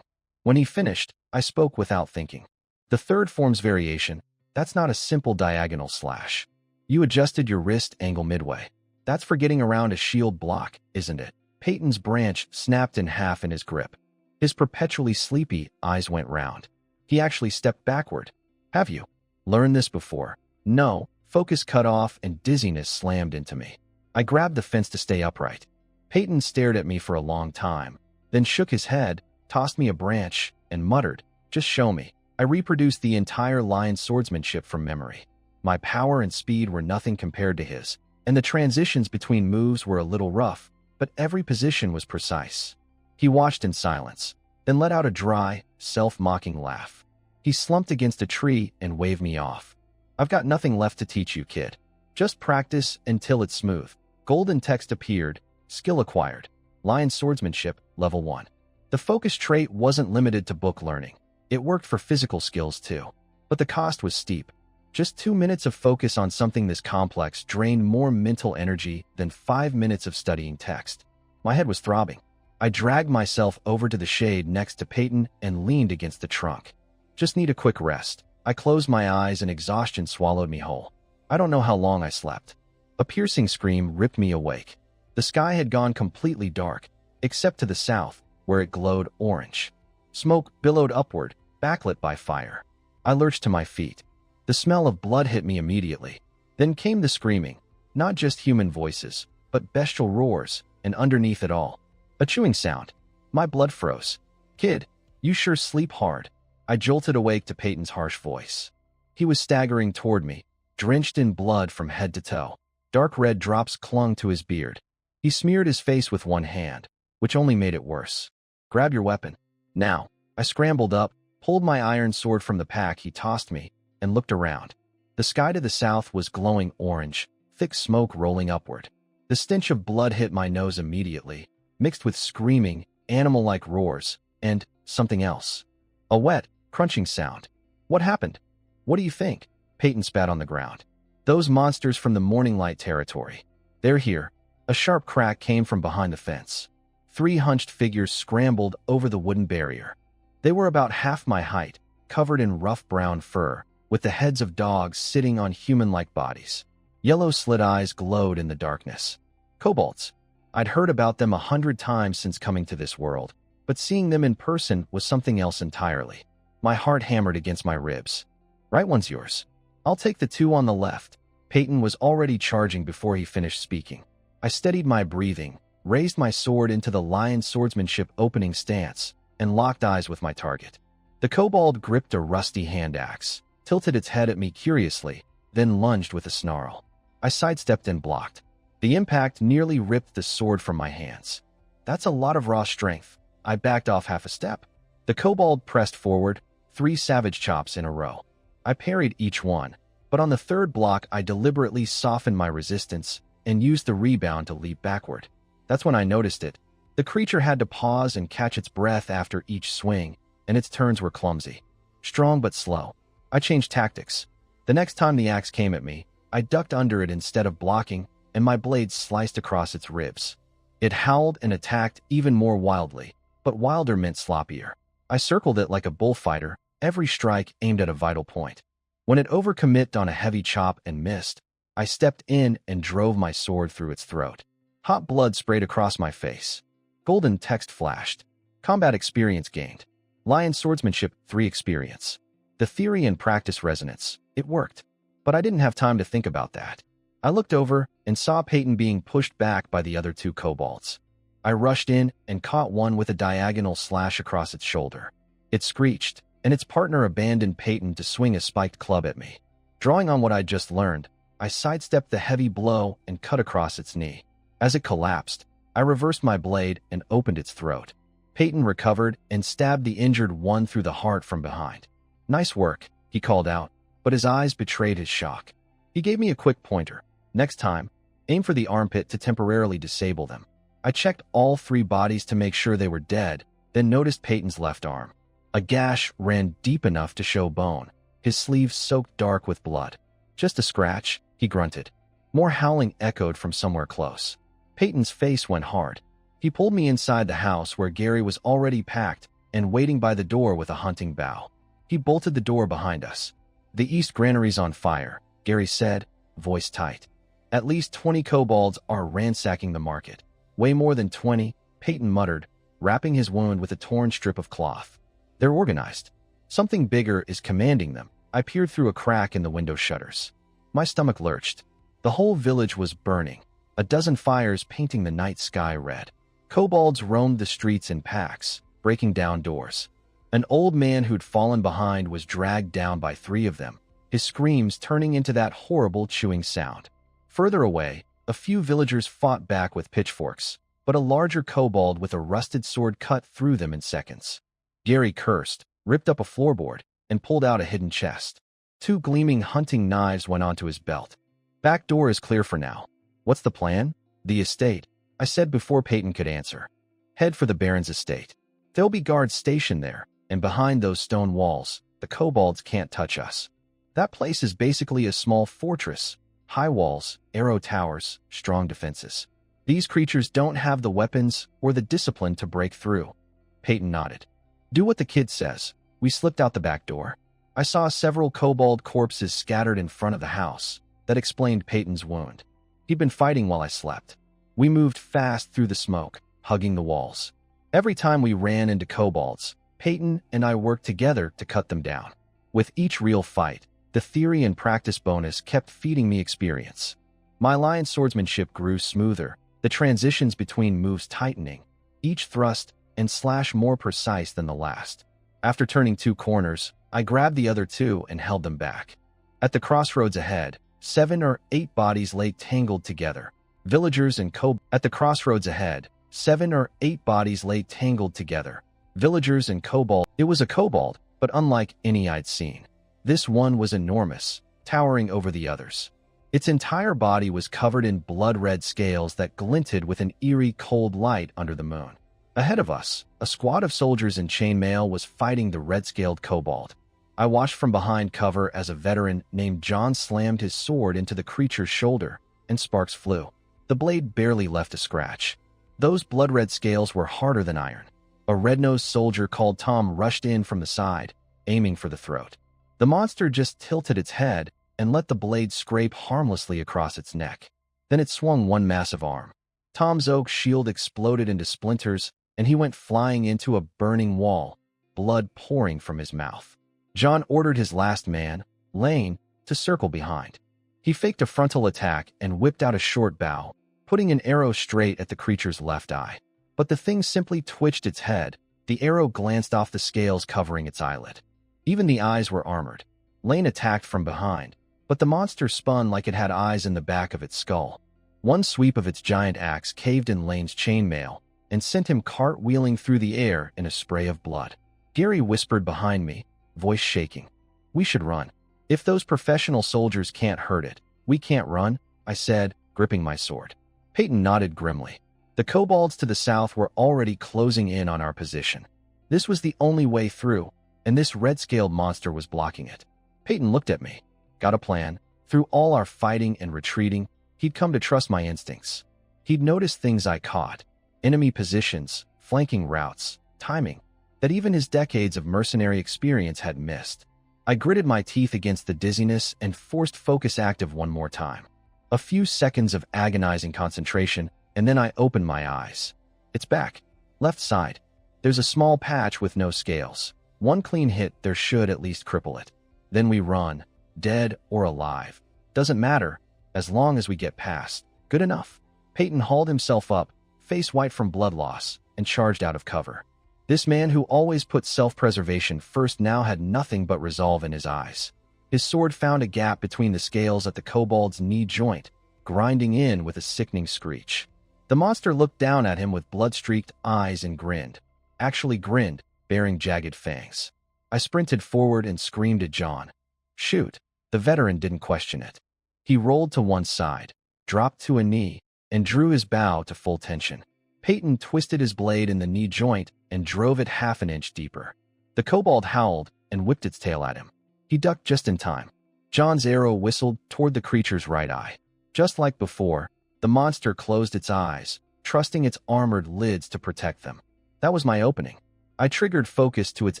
When he finished, I spoke without thinking. The third form's variation, that's not a simple diagonal slash. You adjusted your wrist angle midway. That's for getting around a shield block, isn't it? Peyton's branch snapped in half in his grip. His perpetually sleepy eyes went round. He actually stepped backward. Have you learned this before? No. Focus cut off and dizziness slammed into me. I grabbed the fence to stay upright. Peyton stared at me for a long time, then shook his head, tossed me a branch, and muttered, "Just show me." I reproduced the entire lion swordsmanship from memory. My power and speed were nothing compared to his, and the transitions between moves were a little rough, but every position was precise. He watched in silence, then let out a dry, self-mocking laugh. He slumped against a tree and waved me off. "I've got nothing left to teach you, kid. Just practice until it's smooth." Golden text appeared, skill acquired. Lion swordsmanship, level 1. The focus trait wasn't limited to book learning. It worked for physical skills too. But the cost was steep. Just 2 minutes of focus on something this complex drained more mental energy than 5 minutes of studying text. My head was throbbing. I dragged myself over to the shade next to Peyton and leaned against the trunk. Just need a quick rest. I closed my eyes and exhaustion swallowed me whole. I don't know how long I slept. A piercing scream ripped me awake. The sky had gone completely dark, except to the south, where it glowed orange. Smoke billowed upward, backlit by fire. I lurched to my feet. The smell of blood hit me immediately. Then came the screaming, not just human voices, but bestial roars, and underneath it all, a chewing sound. My blood froze. "Kid, you sure sleep hard." I jolted awake to Peyton's harsh voice. He was staggering toward me, drenched in blood from head to toe. Dark red drops clung to his beard. He smeared his face with one hand, which only made it worse. "Grab your weapon. Now." I scrambled up, pulled my iron sword from the pack he tossed me, and looked around. The sky to the south was glowing orange, thick smoke rolling upward. The stench of blood hit my nose immediately, mixed with screaming, animal-like roars, and something else. A wet, crunching sound. "What happened? What do you think?" Peyton spat on the ground. "Those monsters from the Morning Light territory. They're here." A sharp crack came from behind the fence. 3 hunched figures scrambled over the wooden barrier. They were about half my height, covered in rough brown fur, with the heads of dogs sitting on human-like bodies. Yellow slit eyes glowed in the darkness. Kobolds. I'd heard about them 100 times since coming to this world, but seeing them in person was something else entirely. My heart hammered against my ribs. "Right one's yours. I'll take the 2 on the left." Peyton was already charging before he finished speaking. I steadied my breathing, raised my sword into the lion swordsmanship opening stance, and locked eyes with my target. The kobold gripped a rusty hand axe, tilted its head at me curiously, then lunged with a snarl. I sidestepped and blocked. The impact nearly ripped the sword from my hands. "That's a lot of raw strength." I backed off half a step. The kobold pressed forward, 3 savage chops in a row. I parried each one, but on the third block I deliberately softened my resistance and used the rebound to leap backward. That's when I noticed it. The creature had to pause and catch its breath after each swing, and its turns were clumsy. Strong but slow. I changed tactics. The next time the axe came at me, I ducked under it instead of blocking, and my blade sliced across its ribs. It howled and attacked even more wildly, but wilder meant sloppier. I circled it like a bullfighter, every strike aimed at a vital point. When it overcommitted on a heavy chop and missed, I stepped in and drove my sword through its throat. Hot blood sprayed across my face. Golden text flashed. Combat experience gained. Lion swordsmanship 3 experience. The theory and practice resonance. It worked. But I didn't have time to think about that. I looked over and saw Peyton being pushed back by the other 2 kobolds. I rushed in and caught one with a diagonal slash across its shoulder. It screeched, and its partner abandoned Peyton to swing a spiked club at me. Drawing on what I'd just learned, I sidestepped the heavy blow and cut across its knee. As it collapsed, I reversed my blade and opened its throat. Peyton recovered and stabbed the injured one through the heart from behind. "Nice work," he called out, but his eyes betrayed his shock. He gave me a quick pointer. "Next time, aim for the armpit to temporarily disable them." I checked all 3 bodies to make sure they were dead, then noticed Peyton's left arm. A gash ran deep enough to show bone, his sleeve soaked dark with blood. "Just a scratch," he grunted. More howling echoed from somewhere close. Peyton's face went hard. He pulled me inside the house where Gary was already packed, and waiting by the door with a hunting bow. He bolted the door behind us. "The east granary's on fire," Gary said, voice tight. "At least 20 kobolds are ransacking the market." "Way more than 20, Peyton muttered, wrapping his wound with a torn strip of cloth. "They're organized. Something bigger is commanding them." I peered through a crack in the window shutters. My stomach lurched. The whole village was burning, a dozen fires painting the night sky red. Kobolds roamed the streets in packs, breaking down doors. An old man who'd fallen behind was dragged down by 3 of them, his screams turning into that horrible chewing sound. Further away, a few villagers fought back with pitchforks, but a larger kobold with a rusted sword cut through them in seconds. Gary cursed, ripped up a floorboard, and pulled out a hidden chest. 2 gleaming hunting knives went onto his belt. "Back door is clear for now. What's the plan?" "The estate," I said before Peyton could answer. "Head for the Baron's estate. There'll be guards stationed there, and behind those stone walls, the kobolds can't touch us. That place is basically a small fortress. High walls, arrow towers, strong defenses. These creatures don't have the weapons or the discipline to break through." Peyton nodded. "Do what the kid says." We slipped out the back door. I saw several kobold corpses scattered in front of the house. That explained Peyton's wound. He'd been fighting while I slept. We moved fast through the smoke, hugging the walls. Every time we ran into kobolds, Peyton and I worked together to cut them down. With each real fight, the theory and practice bonus kept feeding me experience. My lion swordsmanship grew smoother, the transitions between moves tightening, each thrust and slash more precise than the last. After turning 2 corners, I grabbed the other 2 and held them back. At the crossroads ahead, 7 or 8 bodies lay tangled together. Villagers and At the crossroads ahead, 7 or 8 bodies lay tangled together. Villagers and kobold. It was a kobold, but unlike any I'd seen. This one was enormous, towering over the others. Its entire body was covered in blood-red scales that glinted with an eerie cold light under the moon. Ahead of us, a squad of soldiers in chainmail was fighting the red-scaled kobold. I watched from behind cover as a veteran named John slammed his sword into the creature's shoulder, and sparks flew. The blade barely left a scratch. Those blood-red scales were harder than iron. A red-nosed soldier called Tom rushed in from the side, aiming for the throat. The monster just tilted its head and let the blade scrape harmlessly across its neck. Then it swung one massive arm. Tom's oak shield exploded into splinters, and he went flying into a burning wall, blood pouring from his mouth. John ordered his last man, Lane, to circle behind. He faked a frontal attack and whipped out a short bow, putting an arrow straight at the creature's left eye. But the thing simply twitched its head. The arrow glanced off the scales covering its eyelid. Even the eyes were armored. Lane attacked from behind, but the monster spun like it had eyes in the back of its skull. One sweep of its giant axe caved in Lane's chainmail and sent him cartwheeling through the air in a spray of blood. Gary whispered behind me, voice shaking. "We should run. If those professional soldiers can't hurt it, we can't run," I said, gripping my sword. Peyton nodded grimly. The kobolds to the south were already closing in on our position. This was the only way through, and this red-scaled monster was blocking it. Peyton looked at me. Got a plan. Through all our fighting and retreating, he'd come to trust my instincts. He'd noticed things I caught. Enemy positions, flanking routes, timing, that even his decades of mercenary experience had missed. I gritted my teeth against the dizziness and forced focus active one more time. A few seconds of agonizing concentration, and then I opened my eyes. It's back. Left side. There's a small patch with no scales. One clean hit there should at least cripple it. Then we run, dead or alive. Doesn't matter, as long as we get past. Good enough. Peyton hauled himself up, face white from blood loss, and charged out of cover. This man who always put self-preservation first now had nothing but resolve in his eyes. His sword found a gap between the scales at the kobold's knee joint, grinding in with a sickening screech. The monster looked down at him with blood-streaked eyes and grinned. Actually grinned, bearing jagged fangs. I sprinted forward and screamed at John. "Shoot!" The veteran didn't question it. He rolled to one side, dropped to a knee, and drew his bow to full tension. Peyton twisted his blade in the knee joint and drove it half an inch deeper. The kobold howled and whipped its tail at him. He ducked just in time. John's arrow whistled toward the creature's right eye. Just like before, the monster closed its eyes, trusting its armored lids to protect them. That was my opening. I triggered focus to its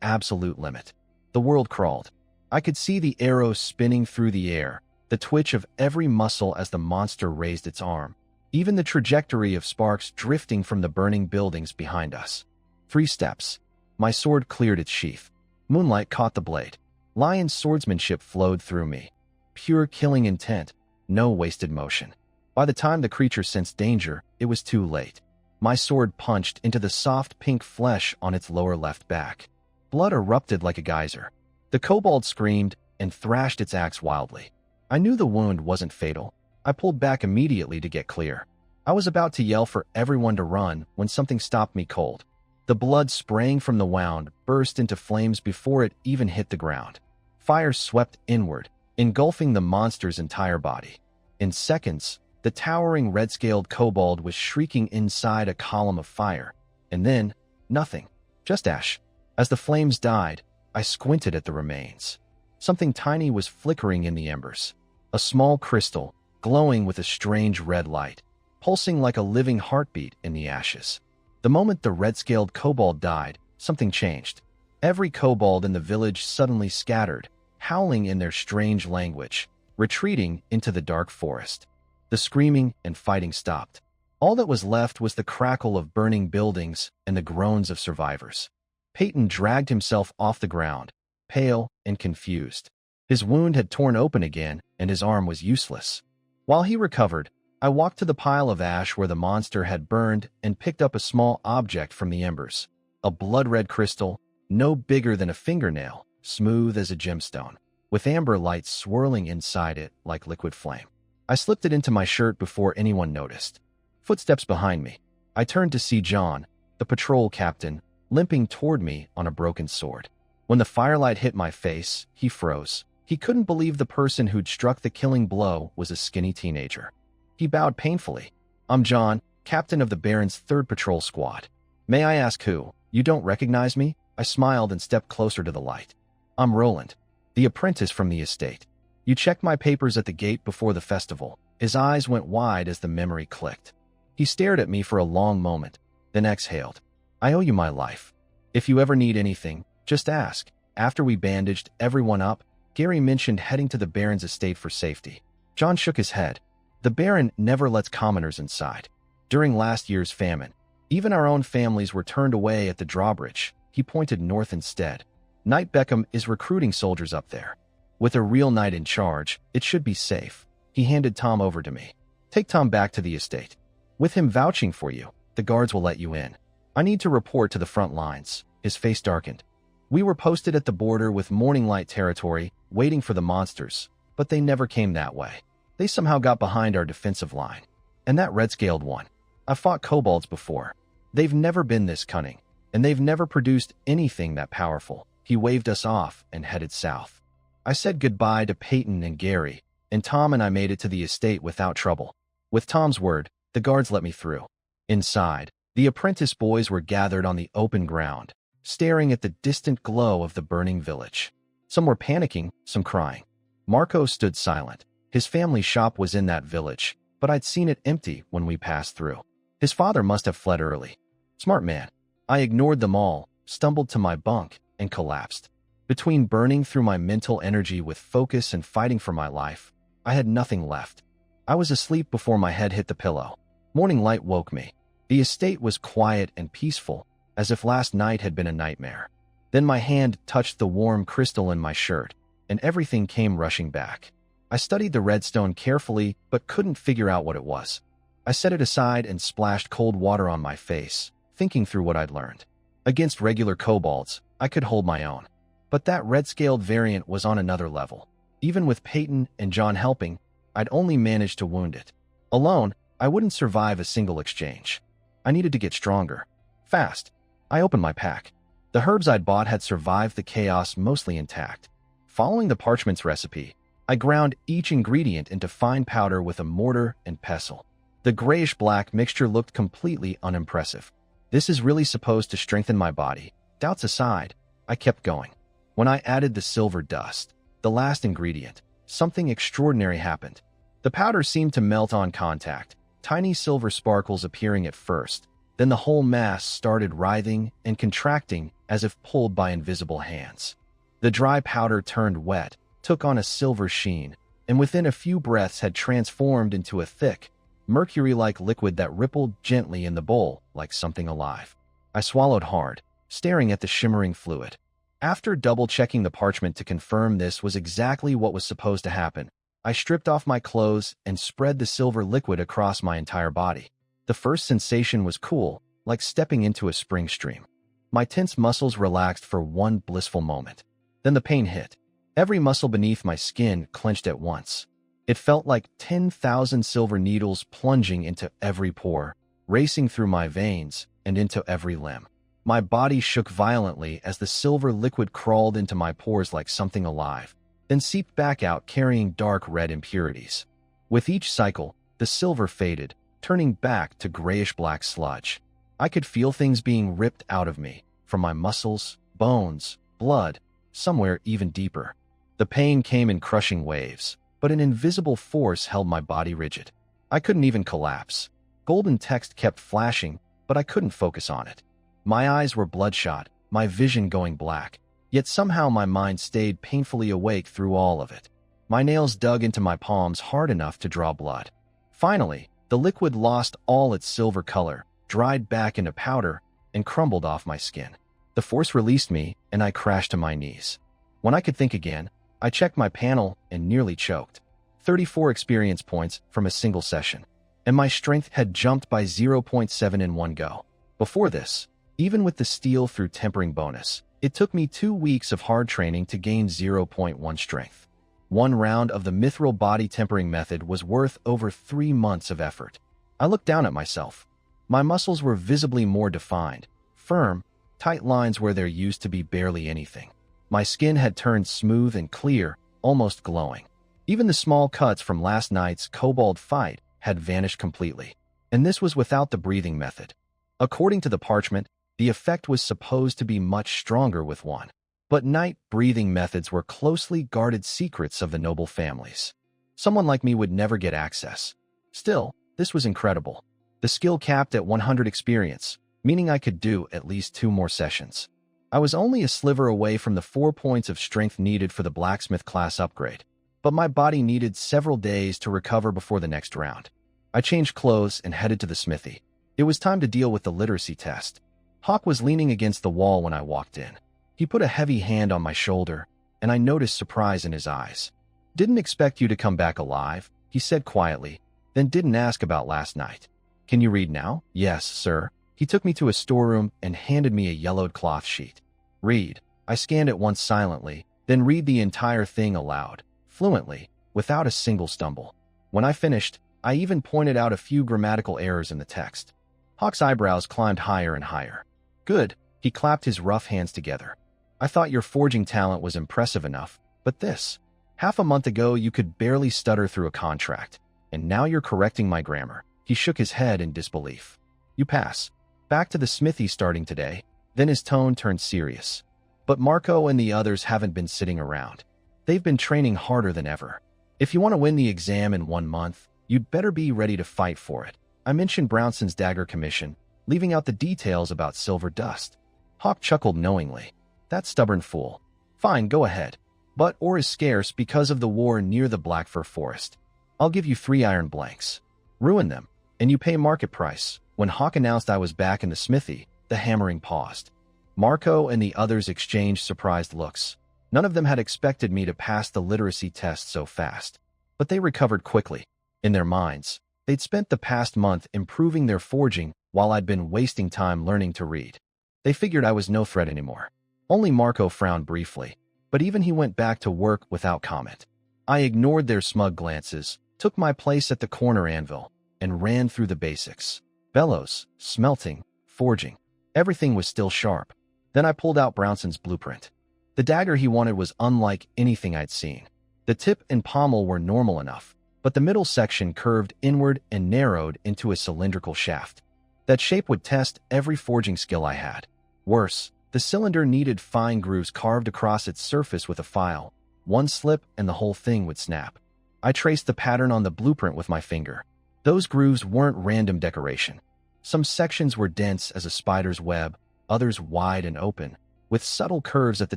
absolute limit. The world crawled. I could see the arrows spinning through the air, the twitch of every muscle as the monster raised its arm, even the trajectory of sparks drifting from the burning buildings behind us. 3 steps. My sword cleared its sheath. Moonlight caught the blade. Lion swordsmanship flowed through me. Pure killing intent, no wasted motion. By the time the creature sensed danger, it was too late. My sword punched into the soft pink flesh on its lower left back. Blood erupted like a geyser. The kobold screamed and thrashed its axe wildly. I knew the wound wasn't fatal. I pulled back immediately to get clear. I was about to yell for everyone to run when something stopped me cold. The blood spraying from the wound burst into flames before it even hit the ground. Fire swept inward, engulfing the monster's entire body. In seconds, the towering red-scaled kobold was shrieking inside a column of fire. And then, nothing. Just ash. As the flames died, I squinted at the remains. Something tiny was flickering in the embers. A small crystal, glowing with a strange red light, pulsing like a living heartbeat in the ashes. The moment the red-scaled kobold died, something changed. Every kobold in the village suddenly scattered, howling in their strange language, retreating into the dark forest. The screaming and fighting stopped. All that was left was the crackle of burning buildings and the groans of survivors. Peyton dragged himself off the ground, pale and confused. His wound had torn open again, and his arm was useless. While he recovered, I walked to the pile of ash where the monster had burned and picked up a small object from the embers. A blood-red crystal, no bigger than a fingernail, smooth as a gemstone, with amber lights swirling inside it like liquid flame. I slipped it into my shirt before anyone noticed. Footsteps behind me. I turned to see John, the patrol captain, limping toward me on a broken sword. When the firelight hit my face, he froze. He couldn't believe the person who'd struck the killing blow was a skinny teenager. He bowed painfully. "I'm John, captain of the Baron's 3rd Patrol Squad. May I ask who? You don't recognize me?" I smiled and stepped closer to the light. "I'm Roland, the apprentice from the estate. You checked my papers at the gate before the festival." His eyes went wide as the memory clicked. He stared at me for a long moment, then exhaled. "I owe you my life. If you ever need anything, just ask." After we bandaged everyone up, Gary mentioned heading to the Baron's estate for safety. John shook his head. "The Baron never lets commoners inside. During last year's famine, even our own families were turned away at the drawbridge." He pointed north instead. "Knight Beckham is recruiting soldiers up there. With a real knight in charge, it should be safe." He handed Tom over to me. "Take Tom back to the estate. With him vouching for you, the guards will let you in. I need to report to the front lines." His face darkened. "We were posted at the border with Morning Light territory, waiting for the monsters, but they never came that way. They somehow got behind our defensive line. And that red-scaled one. I've fought kobolds before. They've never been this cunning, and they've never produced anything that powerful." He waved us off and headed south. I said goodbye to Peyton and Gary, and Tom and I made it to the estate without trouble. With Tom's word, the guards let me through. Inside, the apprentice boys were gathered on the open ground, staring at the distant glow of the burning village. Some were panicking, some crying. Marco stood silent. His family shop was in that village, but I'd seen it empty when we passed through. His father must have fled early. Smart man. I ignored them all, stumbled to my bunk, and collapsed. Between burning through my mental energy with focus and fighting for my life, I had nothing left. I was asleep before my head hit the pillow. Morning light woke me. The estate was quiet and peaceful, as if last night had been a nightmare. Then my hand touched the warm crystal in my shirt, and everything came rushing back. I studied the redstone carefully, but couldn't figure out what it was. I set it aside and splashed cold water on my face, thinking through what I'd learned. Against regular kobolds, I could hold my own. But that red-scaled variant was on another level. Even with Peyton and John helping, I'd only managed to wound it. Alone, I wouldn't survive a single exchange. I needed to get stronger. Fast. I opened my pack. The herbs I'd bought had survived the chaos mostly intact. Following the parchment's recipe, I ground each ingredient into fine powder with a mortar and pestle. The grayish-black mixture looked completely unimpressive. This is really supposed to strengthen my body. Doubts aside, I kept going. When I added the silver dust, the last ingredient, something extraordinary happened. The powder seemed to melt on contact, tiny silver sparkles appearing at first, Then the whole mass started writhing and contracting as if pulled by invisible hands. The dry powder turned wet, took on a silver sheen, and within a few breaths had transformed into a thick, mercury-like liquid that rippled gently in the bowl like something alive. I swallowed hard, staring at the shimmering fluid. After double-checking the parchment to confirm this was exactly what was supposed to happen, I stripped off my clothes and spread the silver liquid across my entire body. The first sensation was cool, like stepping into a spring stream. My tense muscles relaxed for one blissful moment. Then the pain hit. Every muscle beneath my skin clenched at once. It felt like 10,000 silver needles plunging into every pore, racing through my veins and into every limb. My body shook violently as the silver liquid crawled into my pores like something alive, then seeped back out carrying dark red impurities. With each cycle, the silver faded, turning back to grayish-black sludge. I could feel things being ripped out of me, from my muscles, bones, blood, somewhere even deeper. The pain came in crushing waves, but an invisible force held my body rigid. I couldn't even collapse. Golden text kept flashing, but I couldn't focus on it. My eyes were bloodshot, my vision going black, yet somehow my mind stayed painfully awake through all of it. My nails dug into my palms hard enough to draw blood. Finally, the liquid lost all its silver color, dried back into powder, and crumbled off my skin. The force released me, and I crashed to my knees. When I could think again, I checked my panel and nearly choked. 34 experience points from a single session, and my strength had jumped by 0.7 in one go. Before this, even with the steal through tempering bonus, it took me 2 weeks of hard training to gain 0.1 strength. One round of the mithril body tempering method was worth over 3 months of effort. I looked down at myself. My muscles were visibly more defined, firm, tight lines where there used to be barely anything. My skin had turned smooth and clear, almost glowing. Even the small cuts from last night's kobold fight had vanished completely. And this was without the breathing method. According to the parchment, the effect was supposed to be much stronger with one. But night breathing methods were closely guarded secrets of the noble families. Someone like me would never get access. Still, this was incredible. The skill capped at 100 experience, meaning I could do at least 2 more sessions. I was only a sliver away from the 4 points of strength needed for the blacksmith class upgrade, but my body needed several days to recover before the next round. I changed clothes and headed to the smithy. It was time to deal with the literacy test. Hawk was leaning against the wall when I walked in. He put a heavy hand on my shoulder, and I noticed surprise in his eyes. "Didn't expect you to come back alive," he said quietly, then didn't ask about last night. "Can you read now?" "Yes, sir." He took me to a storeroom and handed me a yellowed cloth sheet. "Read." I scanned it once silently, then read the entire thing aloud, fluently, without a single stumble. When I finished, I even pointed out a few grammatical errors in the text. Hawk's eyebrows climbed higher and higher. "Good." He clapped his rough hands together. "I thought your forging talent was impressive enough, but this. Half a month ago you could barely stutter through a contract, and now you're correcting my grammar." He shook his head in disbelief. "You pass. Back to the smithy starting today." Then his tone turned serious. "But Marco and the others haven't been sitting around. They've been training harder than ever. If you want to win the exam in 1 month, you'd better be ready to fight for it." I mentioned Brownson's dagger commission, leaving out the details about silver dust. Hawk chuckled knowingly. "That stubborn fool. Fine, go ahead. But ore is scarce because of the war near the Blackfir Forest. I'll give you 3 iron blanks. Ruin them, and you pay market price." When Hawk announced I was back in the smithy, the hammering paused. Marco and the others exchanged surprised looks. None of them had expected me to pass the literacy test so fast. But they recovered quickly. In their minds, they'd spent the past month improving their forging while I'd been wasting time learning to read. They figured I was no threat anymore. Only Marco frowned briefly, but even he went back to work without comment. I ignored their smug glances, took my place at the corner anvil, and ran through the basics. Bellows, smelting, forging. Everything was still sharp. Then I pulled out Brownson's blueprint. The dagger he wanted was unlike anything I'd seen. The tip and pommel were normal enough, but the middle section curved inward and narrowed into a cylindrical shaft. That shape would test every forging skill I had. Worse, the cylinder needed fine grooves carved across its surface with a file. One slip and the whole thing would snap. I traced the pattern on the blueprint with my finger. Those grooves weren't random decoration. Some sections were dense as a spider's web, others wide and open, with subtle curves at the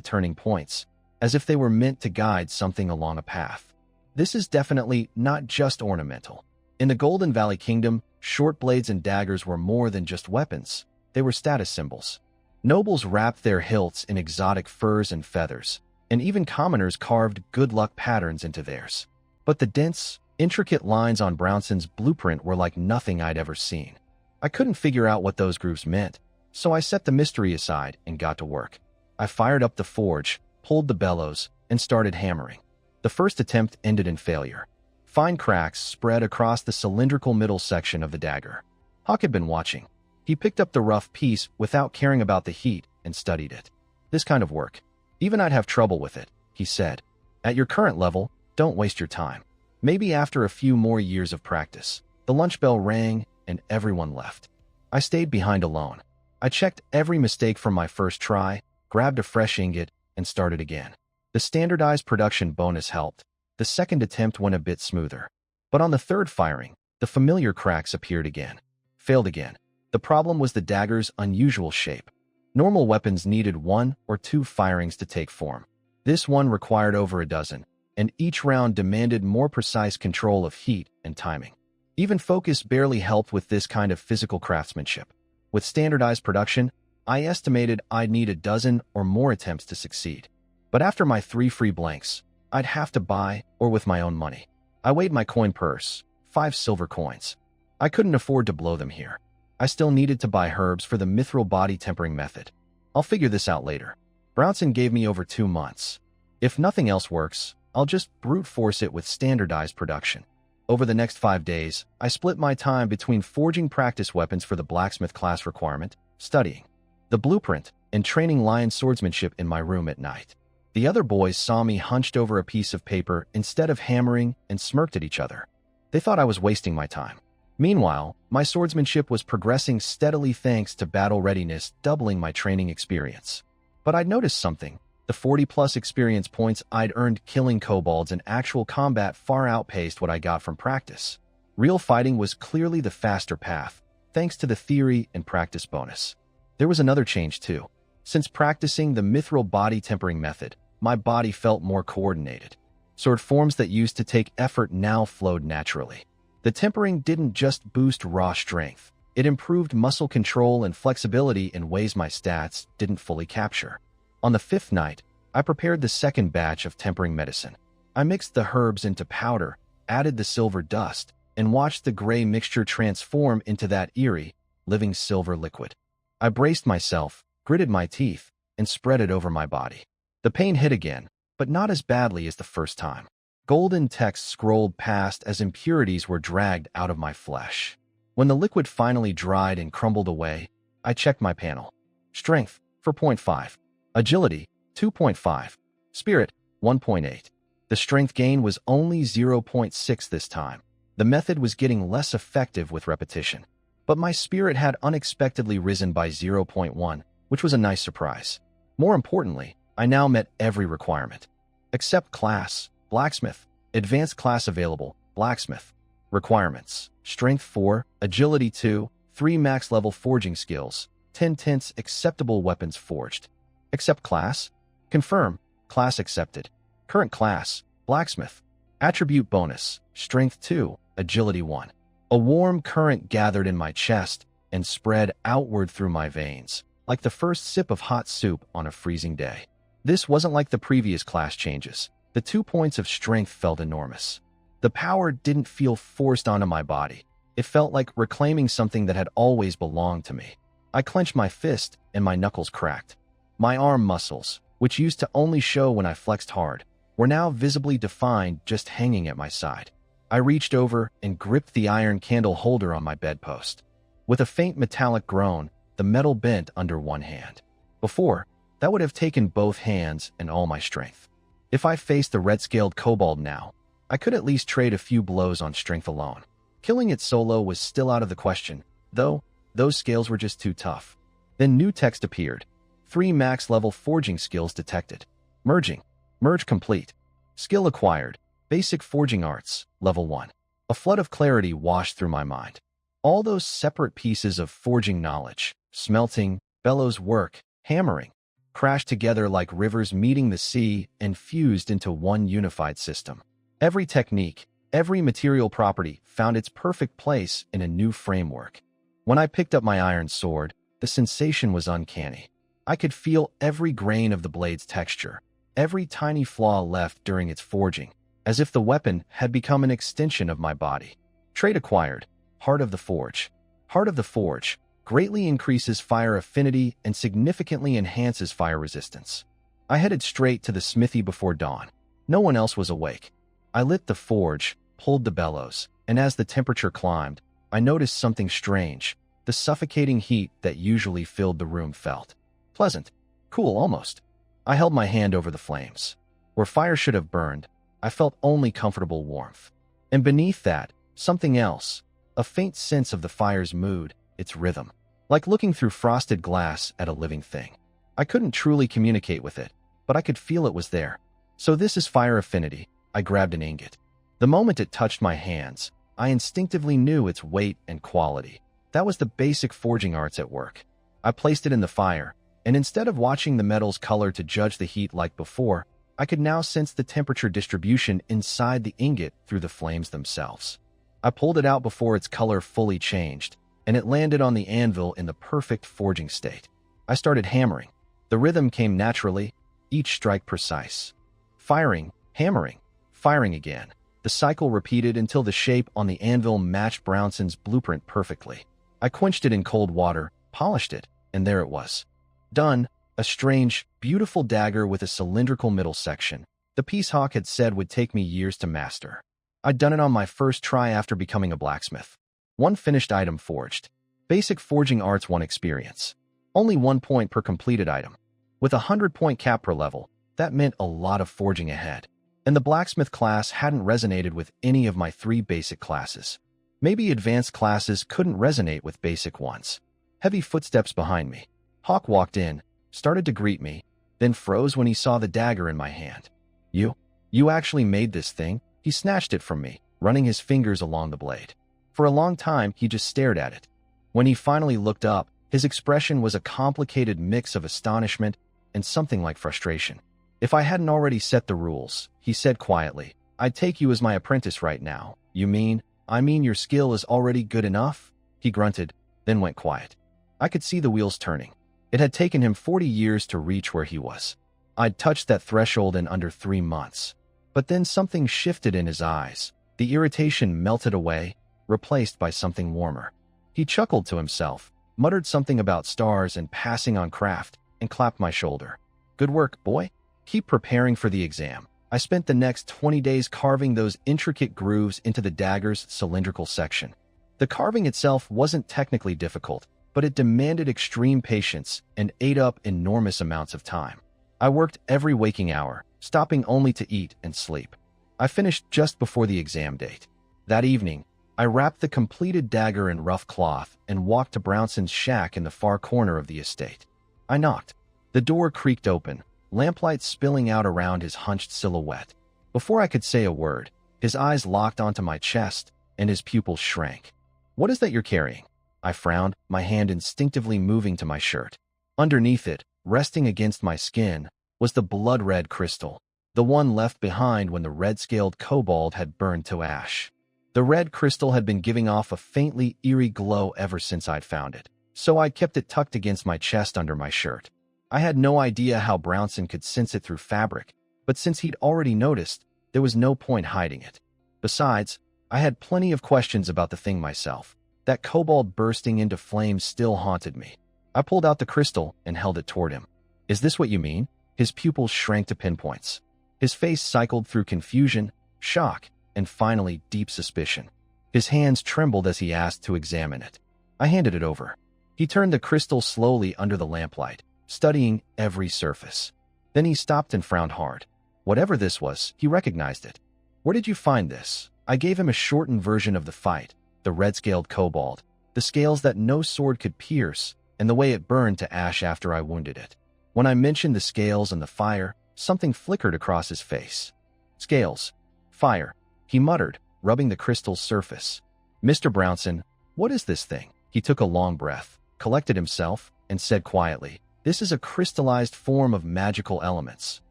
turning points, as if they were meant to guide something along a path. This is definitely not just ornamental. In the Golden Valley Kingdom, short blades and daggers were more than just weapons. They were status symbols. Nobles wrapped their hilts in exotic furs and feathers, and even commoners carved good luck patterns into theirs. But the dense, intricate lines on Brownson's blueprint were like nothing I'd ever seen. I couldn't figure out what those grooves meant, so I set the mystery aside and got to work. I fired up the forge, pulled the bellows, and started hammering. The first attempt ended in failure. Fine cracks spread across the cylindrical middle section of the dagger. Hawk had been watching. He picked up the rough piece without caring about the heat and studied it. This kind of work, even I'd have trouble with it, he said. At your current level, don't waste your time. Maybe after a few more years of practice. The lunch bell rang and everyone left. I stayed behind alone. I checked every mistake from my first try, grabbed a fresh ingot, and started again. The standardized production bonus helped. The second attempt went a bit smoother. But on the third firing, the familiar cracks appeared again. Failed again. The problem was the dagger's unusual shape. Normal weapons needed 1 or 2 firings to take form. This one required over a dozen, and each round demanded more precise control of heat and timing. Even focus barely helped with this kind of physical craftsmanship. With standardized production, I estimated I'd need a dozen or more attempts to succeed. But after my 3 free blanks, I'd have to buy or with my own money. I weighed my coin purse, 5 silver coins. I couldn't afford to blow them here. I still needed to buy herbs for the mithril body tempering method. I'll figure this out later. Brownson gave me over 2 months. If nothing else works, I'll just brute force it with standardized production. Over the next 5 days, I split my time between forging practice weapons for the blacksmith class requirement, studying the blueprint, and training lion swordsmanship in my room at night. The other boys saw me hunched over a piece of paper instead of hammering and smirked at each other. They thought I was wasting my time. Meanwhile, my swordsmanship was progressing steadily thanks to battle readiness doubling my training experience. But I'd noticed something. The 40-plus experience points I'd earned killing kobolds in actual combat far outpaced what I got from practice. Real fighting was clearly the faster path, thanks to the theory and practice bonus. There was another change too. Since practicing the mithril body tempering method, my body felt more coordinated. Sword forms that used to take effort now flowed naturally. The tempering didn't just boost raw strength. It improved muscle control and flexibility in ways my stats didn't fully capture. On the 5th night, I prepared the second batch of tempering medicine. I mixed the herbs into powder, added the silver dust, and watched the gray mixture transform into that eerie, living silver liquid. I braced myself, gritted my teeth, and spread it over my body. The pain hit again, but not as badly as the first time. Golden text scrolled past as impurities were dragged out of my flesh. When the liquid finally dried and crumbled away, I checked my panel. Strength, 4.5. Agility, 2.5. Spirit, 1.8. The strength gain was only 0.6 this time. The method was getting less effective with repetition. But my spirit had unexpectedly risen by 0.1, which was a nice surprise. More importantly, I now met every requirement. Except class, blacksmith, advanced class available, blacksmith. Requirements, strength 4, agility 2, 3 max level forging skills, 10 tenths acceptable weapons forged. Accept class? Confirm, class accepted. Current class, blacksmith. Attribute bonus, strength 2, agility 1. A warm current gathered in my chest and spread outward through my veins, like the first sip of hot soup on a freezing day. This wasn't like the previous class changes. The 2 points of strength felt enormous. The power didn't feel forced onto my body. It felt like reclaiming something that had always belonged to me. I clenched my fist and my knuckles cracked. My arm muscles, which used to only show when I flexed hard, were now visibly defined just hanging at my side. I reached over and gripped the iron candle holder on my bedpost. With a faint metallic groan, the metal bent under one hand. Before, that would have taken both hands and all my strength. If I faced the red-scaled kobold now, I could at least trade a few blows on strength alone. Killing it solo was still out of the question, though those scales were just too tough. Then new text appeared. 3 max-level forging skills detected. Merging. Merge complete. Skill acquired. Basic forging arts, level 1. A flood of clarity washed through my mind. All those separate pieces of forging knowledge, smelting, bellows work, hammering, crashed together like rivers meeting the sea and fused into one unified system. Every technique, every material property found its perfect place in a new framework. When I picked up my iron sword, the sensation was uncanny. I could feel every grain of the blade's texture, every tiny flaw left during its forging, as if the weapon had become an extension of my body. Trait acquired, Heart of the Forge. Heart of the Forge greatly increases fire affinity and significantly enhances fire resistance. I headed straight to the smithy before dawn. No one else was awake. I lit the forge, pulled the bellows, and as the temperature climbed, I noticed something strange. The suffocating heat that usually filled the room felt pleasant, cool almost. I held my hand over the flames. Where fire should have burned, I felt only comfortable warmth. And beneath that, something else, a faint sense of the fire's mood, its rhythm. Like looking through frosted glass at a living thing. I couldn't truly communicate with it, but I could feel it was there. So this is fire affinity. I grabbed an ingot. The moment it touched my hands, I instinctively knew its weight and quality. That was the basic forging arts at work. I placed it in the fire, and instead of watching the metal's color to judge the heat like before, I could now sense the temperature distribution inside the ingot through the flames themselves. I pulled it out before its color fully changed, and it landed on the anvil in the perfect forging state. I started hammering. The rhythm came naturally, each strike precise. Firing, hammering, firing again. The cycle repeated until the shape on the anvil matched Brownson's blueprint perfectly. I quenched it in cold water, polished it, and there it was. Done, a strange, beautiful dagger with a cylindrical middle section. The piece Hawk had said would take me years to master. I'd done it on my first try after becoming a blacksmith. One finished item forged. Basic forging arts 1 experience. Only 1 point per completed item. With a 100-point cap per level, that meant a lot of forging ahead. And the blacksmith class hadn't resonated with any of my 3 basic classes. Maybe advanced classes couldn't resonate with basic ones. Heavy footsteps behind me. Hawk walked in, started to greet me, then froze when he saw the dagger in my hand. You actually made this thing? He snatched it from me, running his fingers along the blade. For a long time, he just stared at it. When he finally looked up, his expression was a complicated mix of astonishment and something like frustration. If I hadn't already set the rules, he said quietly, I'd take you as my apprentice right now. I mean your skill is already good enough? He grunted, then went quiet. I could see the wheels turning. It had taken him 40 years to reach where he was. I'd touched that threshold in under 3 months. But then something shifted in his eyes. The irritation melted away, replaced by something warmer. He chuckled to himself, muttered something about stars and passing on craft, and clapped my shoulder. Good work, boy. Keep preparing for the exam. I spent the next 20 days carving those intricate grooves into the dagger's cylindrical section. The carving itself wasn't technically difficult, but it demanded extreme patience and ate up enormous amounts of time. I worked every waking hour, stopping only to eat and sleep. I finished just before the exam date. That evening, I wrapped the completed dagger in rough cloth and walked to Brownson's shack in the far corner of the estate. I knocked. The door creaked open, lamplight spilling out around his hunched silhouette. Before I could say a word, his eyes locked onto my chest, and his pupils shrank. What is that you're carrying? I frowned, my hand instinctively moving to my shirt. Underneath it, resting against my skin, was the blood-red crystal, the one left behind when the red-scaled kobold had burned to ash. The red crystal had been giving off a faintly eerie glow ever since I'd found it, so I kept it tucked against my chest under my shirt. I had no idea how Brownson could sense it through fabric, but since he'd already noticed, there was no point hiding it. Besides, I had plenty of questions about the thing myself. That kobold bursting into flames still haunted me. I pulled out the crystal and held it toward him. Is this what you mean? His pupils shrank to pinpoints. His face cycled through confusion, shock, and finally deep suspicion. His hands trembled as he asked to examine it. I handed it over. He turned the crystal slowly under the lamplight, studying every surface. Then he stopped and frowned hard. Whatever this was, he recognized it. Where did you find this? I gave him a shortened version of the fight, the red-scaled kobold, the scales that no sword could pierce, and the way it burned to ash after I wounded it. When I mentioned the scales and the fire, something flickered across his face. Scales. Fire. He muttered, rubbing the crystal's surface. Mr. Brownson, What is this thing? He took a long breath, collected himself, and said quietly, "This is a crystallized form of magical elements."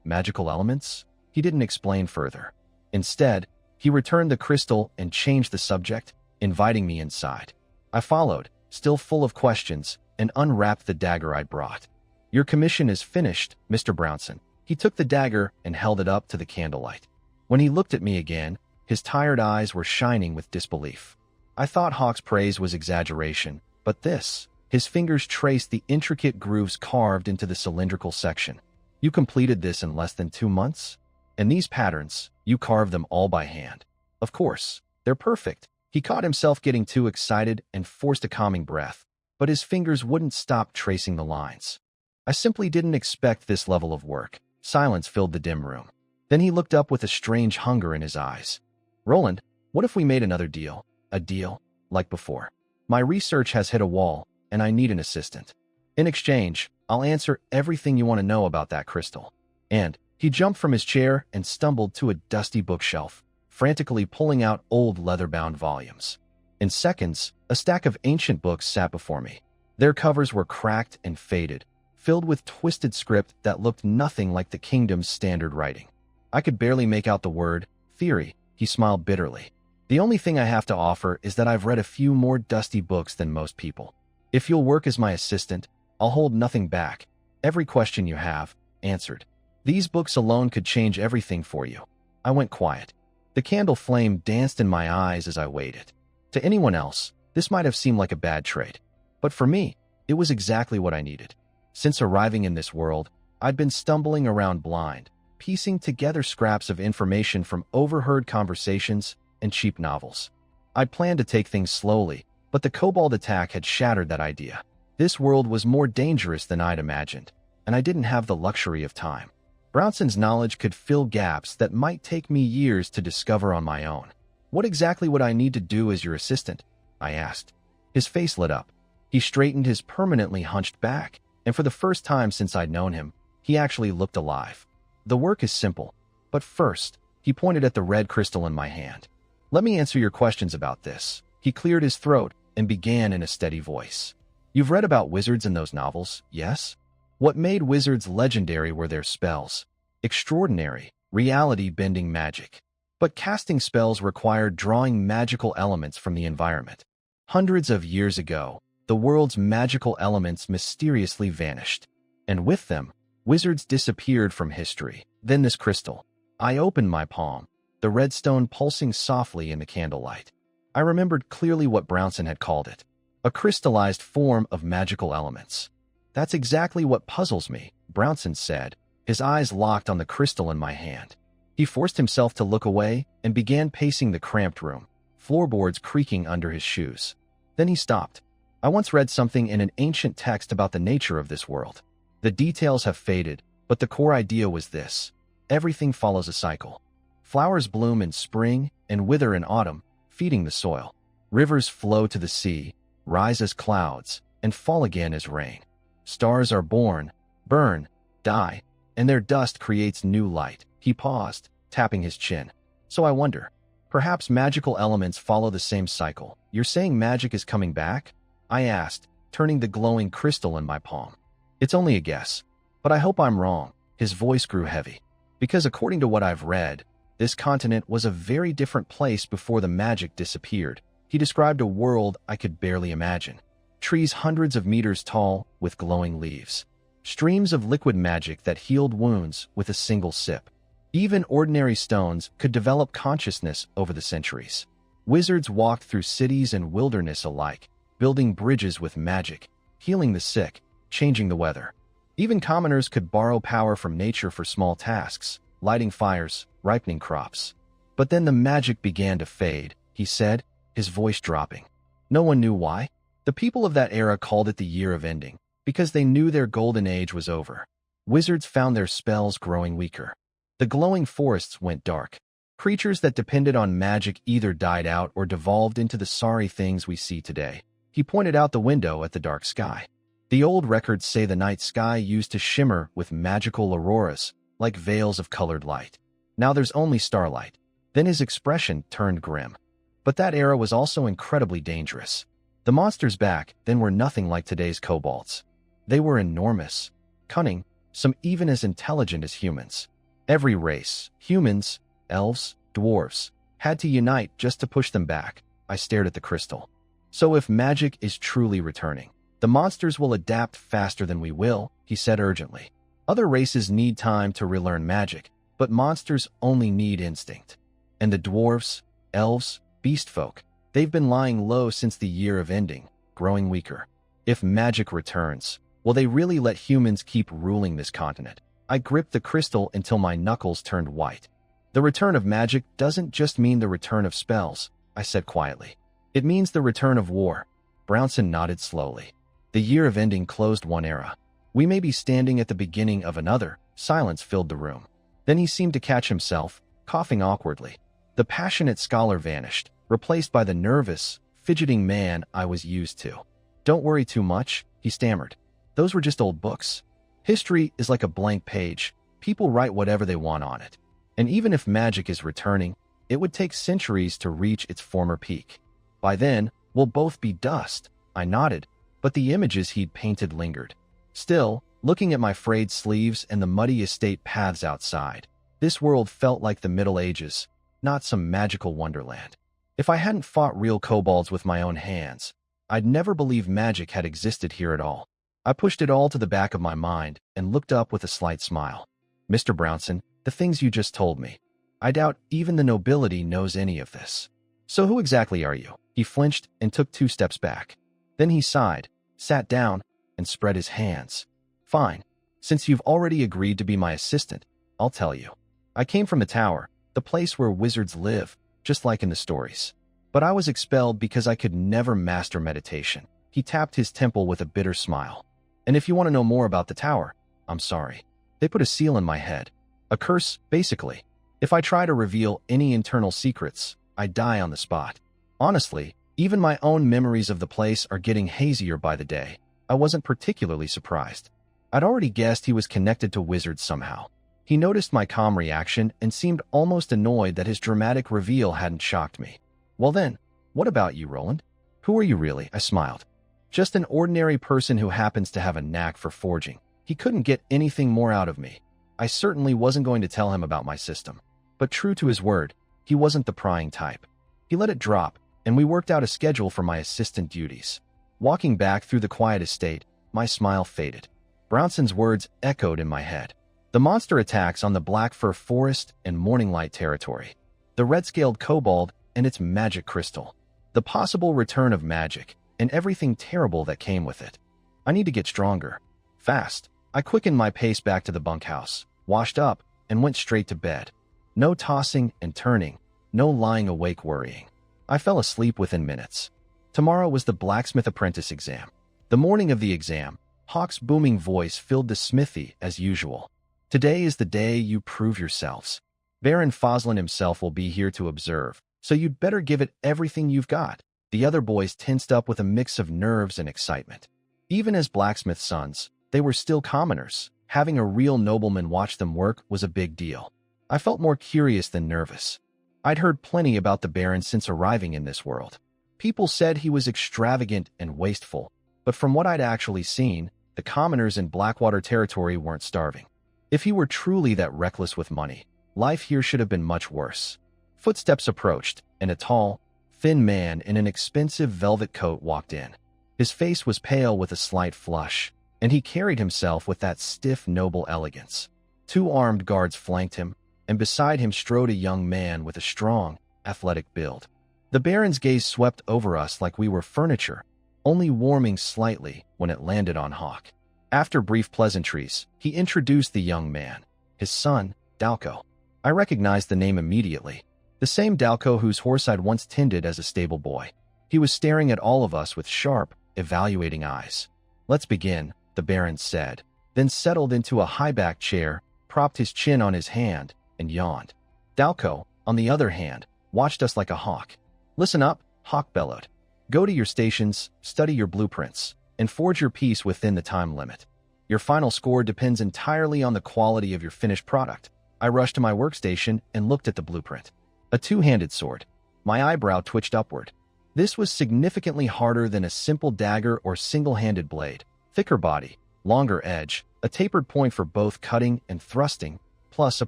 Magical elements? He didn't explain further. Instead, he returned the crystal and changed the subject, inviting me inside. I followed, still full of questions, and unwrapped the dagger I'd brought. "Your commission is finished, Mr. Brownson." He took the dagger and held it up to the candlelight. When he looked at me again, his tired eyes were shining with disbelief. I thought Hawk's praise was exaggeration, but this, his fingers traced the intricate grooves carved into the cylindrical section. "You completed this in less than 2 months? And these patterns, you carved them all by hand. Of course, they're perfect." He caught himself getting too excited and forced a calming breath, but his fingers wouldn't stop tracing the lines. I simply didn't expect this level of work. Silence filled the dim room. Then he looked up with a strange hunger in his eyes. "Roland, what if we made another deal? A deal, like before? My research has hit a wall, and I need an assistant. In exchange, I'll answer everything you want to know about that crystal." And he jumped from his chair and stumbled to a dusty bookshelf, frantically pulling out old leather-bound volumes. In seconds, a stack of ancient books sat before me. Their covers were cracked and faded, filled with twisted script that looked nothing like the kingdom's standard writing. I could barely make out the word theory. He smiled bitterly. "The only thing I have to offer is that I've read a few more dusty books than most people. If you'll work as my assistant, I'll hold nothing back. Every question you have, answered. These books alone could change everything for you." I went quiet. The candle flame danced in my eyes as I waited. To anyone else, this might have seemed like a bad trade. But for me, it was exactly what I needed. Since arriving in this world, I'd been stumbling around blind, piecing together scraps of information from overheard conversations and cheap novels. I'd planned to take things slowly, but the kobold attack had shattered that idea. This world was more dangerous than I'd imagined, and I didn't have the luxury of time. Brownson's knowledge could fill gaps that might take me years to discover on my own. "What exactly would I need to do as your assistant?" I asked. His face lit up. He straightened his permanently hunched back, and for the first time since I'd known him, he actually looked alive. "The work is simple, but first," he pointed at the red crystal in my hand. "Let me answer your questions about this." He cleared his throat and began in a steady voice. "You've read about wizards in those novels, yes? What made wizards legendary were their spells. Extraordinary, reality-bending magic. But casting spells required drawing magical elements from the environment. Hundreds of years ago, the world's magical elements mysteriously vanished. And with them, wizards disappeared from history. Then this crystal." I opened my palm, the red stone pulsing softly in the candlelight. I remembered clearly what Brownson had called it. A crystallized form of magical elements. "That's exactly what puzzles me," Brownson said, his eyes locked on the crystal in my hand. He forced himself to look away and began pacing the cramped room, floorboards creaking under his shoes. Then he stopped. "I once read something in an ancient text about the nature of this world. The details have faded, but the core idea was this. Everything follows a cycle. Flowers bloom in spring and wither in autumn, feeding the soil. Rivers flow to the sea, rise as clouds, and fall again as rain. Stars are born, burn, die, and their dust creates new light." He paused, tapping his chin. "So I wonder, perhaps magical elements follow the same cycle. You're saying magic is coming back?" I asked, turning the glowing crystal in my palm. "It's only a guess, but I hope I'm wrong." His voice grew heavy. "Because according to what I've read, this continent was a very different place before the magic disappeared." He described a world I could barely imagine. Trees hundreds of meters tall with glowing leaves. Streams of liquid magic that healed wounds with a single sip. Even ordinary stones could develop consciousness over the centuries. Wizards walked through cities and wilderness alike, building bridges with magic, healing the sick, changing the weather. Even commoners could borrow power from nature for small tasks, lighting fires, ripening crops. But then the magic began to fade, he said, his voice dropping. No one knew why. The people of that era called it the Year of Ending, because they knew their golden age was over. Wizards found their spells growing weaker. The glowing forests went dark. Creatures that depended on magic either died out or devolved into the sorry things we see today. He pointed out the window at the dark sky. The old records say the night sky used to shimmer with magical auroras, like veils of colored light. Now there's only starlight. Then his expression turned grim. But that era was also incredibly dangerous. The monsters back then were nothing like today's kobolds. They were enormous, cunning, some even as intelligent as humans. Every race, humans, elves, dwarves, had to unite just to push them back. I stared at the crystal. So if magic is truly returning, the monsters will adapt faster than we will, he said urgently. Other races need time to relearn magic, but monsters only need instinct. And the dwarves, elves, beast folk, they've been lying low since the year of ending, growing weaker. If magic returns, will they really let humans keep ruling this continent? I gripped the crystal until my knuckles turned white. The return of magic doesn't just mean the return of spells, I said quietly. It means the return of war. Brownson nodded slowly. The year of ending closed one era. We may be standing at the beginning of another. Silence filled the room. Then he seemed to catch himself, coughing awkwardly. The passionate scholar vanished, replaced by the nervous, fidgeting man I was used to. Don't worry too much, he stammered. Those were just old books. History is like a blank page. People write whatever they want on it. And even if magic is returning, it would take centuries to reach its former peak. By then, we'll both be dust. I nodded, but the images he'd painted lingered. Still, looking at my frayed sleeves and the muddy estate paths outside, this world felt like the Middle Ages, not some magical wonderland. If I hadn't fought real kobolds with my own hands, I'd never believe magic had existed here at all. I pushed it all to the back of my mind and looked up with a slight smile. Mr. Brownson, the things you just told me, I doubt even the nobility knows any of this. So who exactly are you? He flinched and took 2 steps back. Then he sighed, sat down, and spread his hands. Fine. Since you've already agreed to be my assistant, I'll tell you. I came from the tower, the place where wizards live, just like in the stories. But I was expelled because I could never master meditation. He tapped his temple with a bitter smile. And if you want to know more about the tower, I'm sorry. They put a seal in my head. A curse, basically. If I try to reveal any internal secrets, I die on the spot. Honestly, even my own memories of the place are getting hazier by the day. I wasn't particularly surprised. I'd already guessed he was connected to wizards somehow. He noticed my calm reaction and seemed almost annoyed that his dramatic reveal hadn't shocked me. Well then, what about you, Roland? Who are you really? I smiled. Just an ordinary person who happens to have a knack for forging. He couldn't get anything more out of me. I certainly wasn't going to tell him about my system. But true to his word, he wasn't the prying type. He let it drop, and we worked out a schedule for my assistant duties. Walking back through the quiet estate, my smile faded. Brownson's words echoed in my head. The monster attacks on the Black Fir Forest and Morning Light territory. The red-scaled kobold and its magic crystal. The possible return of magic, and everything terrible that came with it. I need to get stronger. Fast. I quickened my pace back to the bunkhouse, washed up, and went straight to bed. No tossing and turning, no lying awake worrying. I fell asleep within minutes. Tomorrow was the blacksmith apprentice exam. The morning of the exam, Hawk's booming voice filled the smithy as usual. Today is the day you prove yourselves. Baron Foslin himself will be here to observe, so you'd better give it everything you've got. The other boys tensed up with a mix of nerves and excitement. Even as blacksmith sons, they were still commoners. Having a real nobleman watch them work was a big deal. I felt more curious than nervous. I'd heard plenty about the Baron since arriving in this world. People said he was extravagant and wasteful, but from what I'd actually seen, the commoners in Blackwater territory weren't starving. If he were truly that reckless with money, life here should have been much worse. Footsteps approached, and a tall, thin man in an expensive velvet coat walked in. His face was pale with a slight flush, and he carried himself with that stiff, noble elegance. 2 armed guards flanked him, and beside him strode a young man with a strong, athletic build. The Baron's gaze swept over us like we were furniture, only warming slightly when it landed on Hawk. After brief pleasantries, he introduced the young man, his son, Dalco. I recognized the name immediately, the same Dalco whose horse I'd once tended as a stable boy. He was staring at all of us with sharp, evaluating eyes. "Let's begin," the Baron said, then settled into a high-backed chair, propped his chin on his hand, and yawned. Dalco, on the other hand, watched us like a hawk. "Listen up," Hawk bellowed. "Go to your stations, study your blueprints, and forge your piece within the time limit. Your final score depends entirely on the quality of your finished product." I rushed to my workstation and looked at the blueprint. A 2-handed sword. My eyebrow twitched upward. This was significantly harder than a simple dagger or single-handed blade. Thicker body, longer edge, a tapered point for both cutting and thrusting, plus a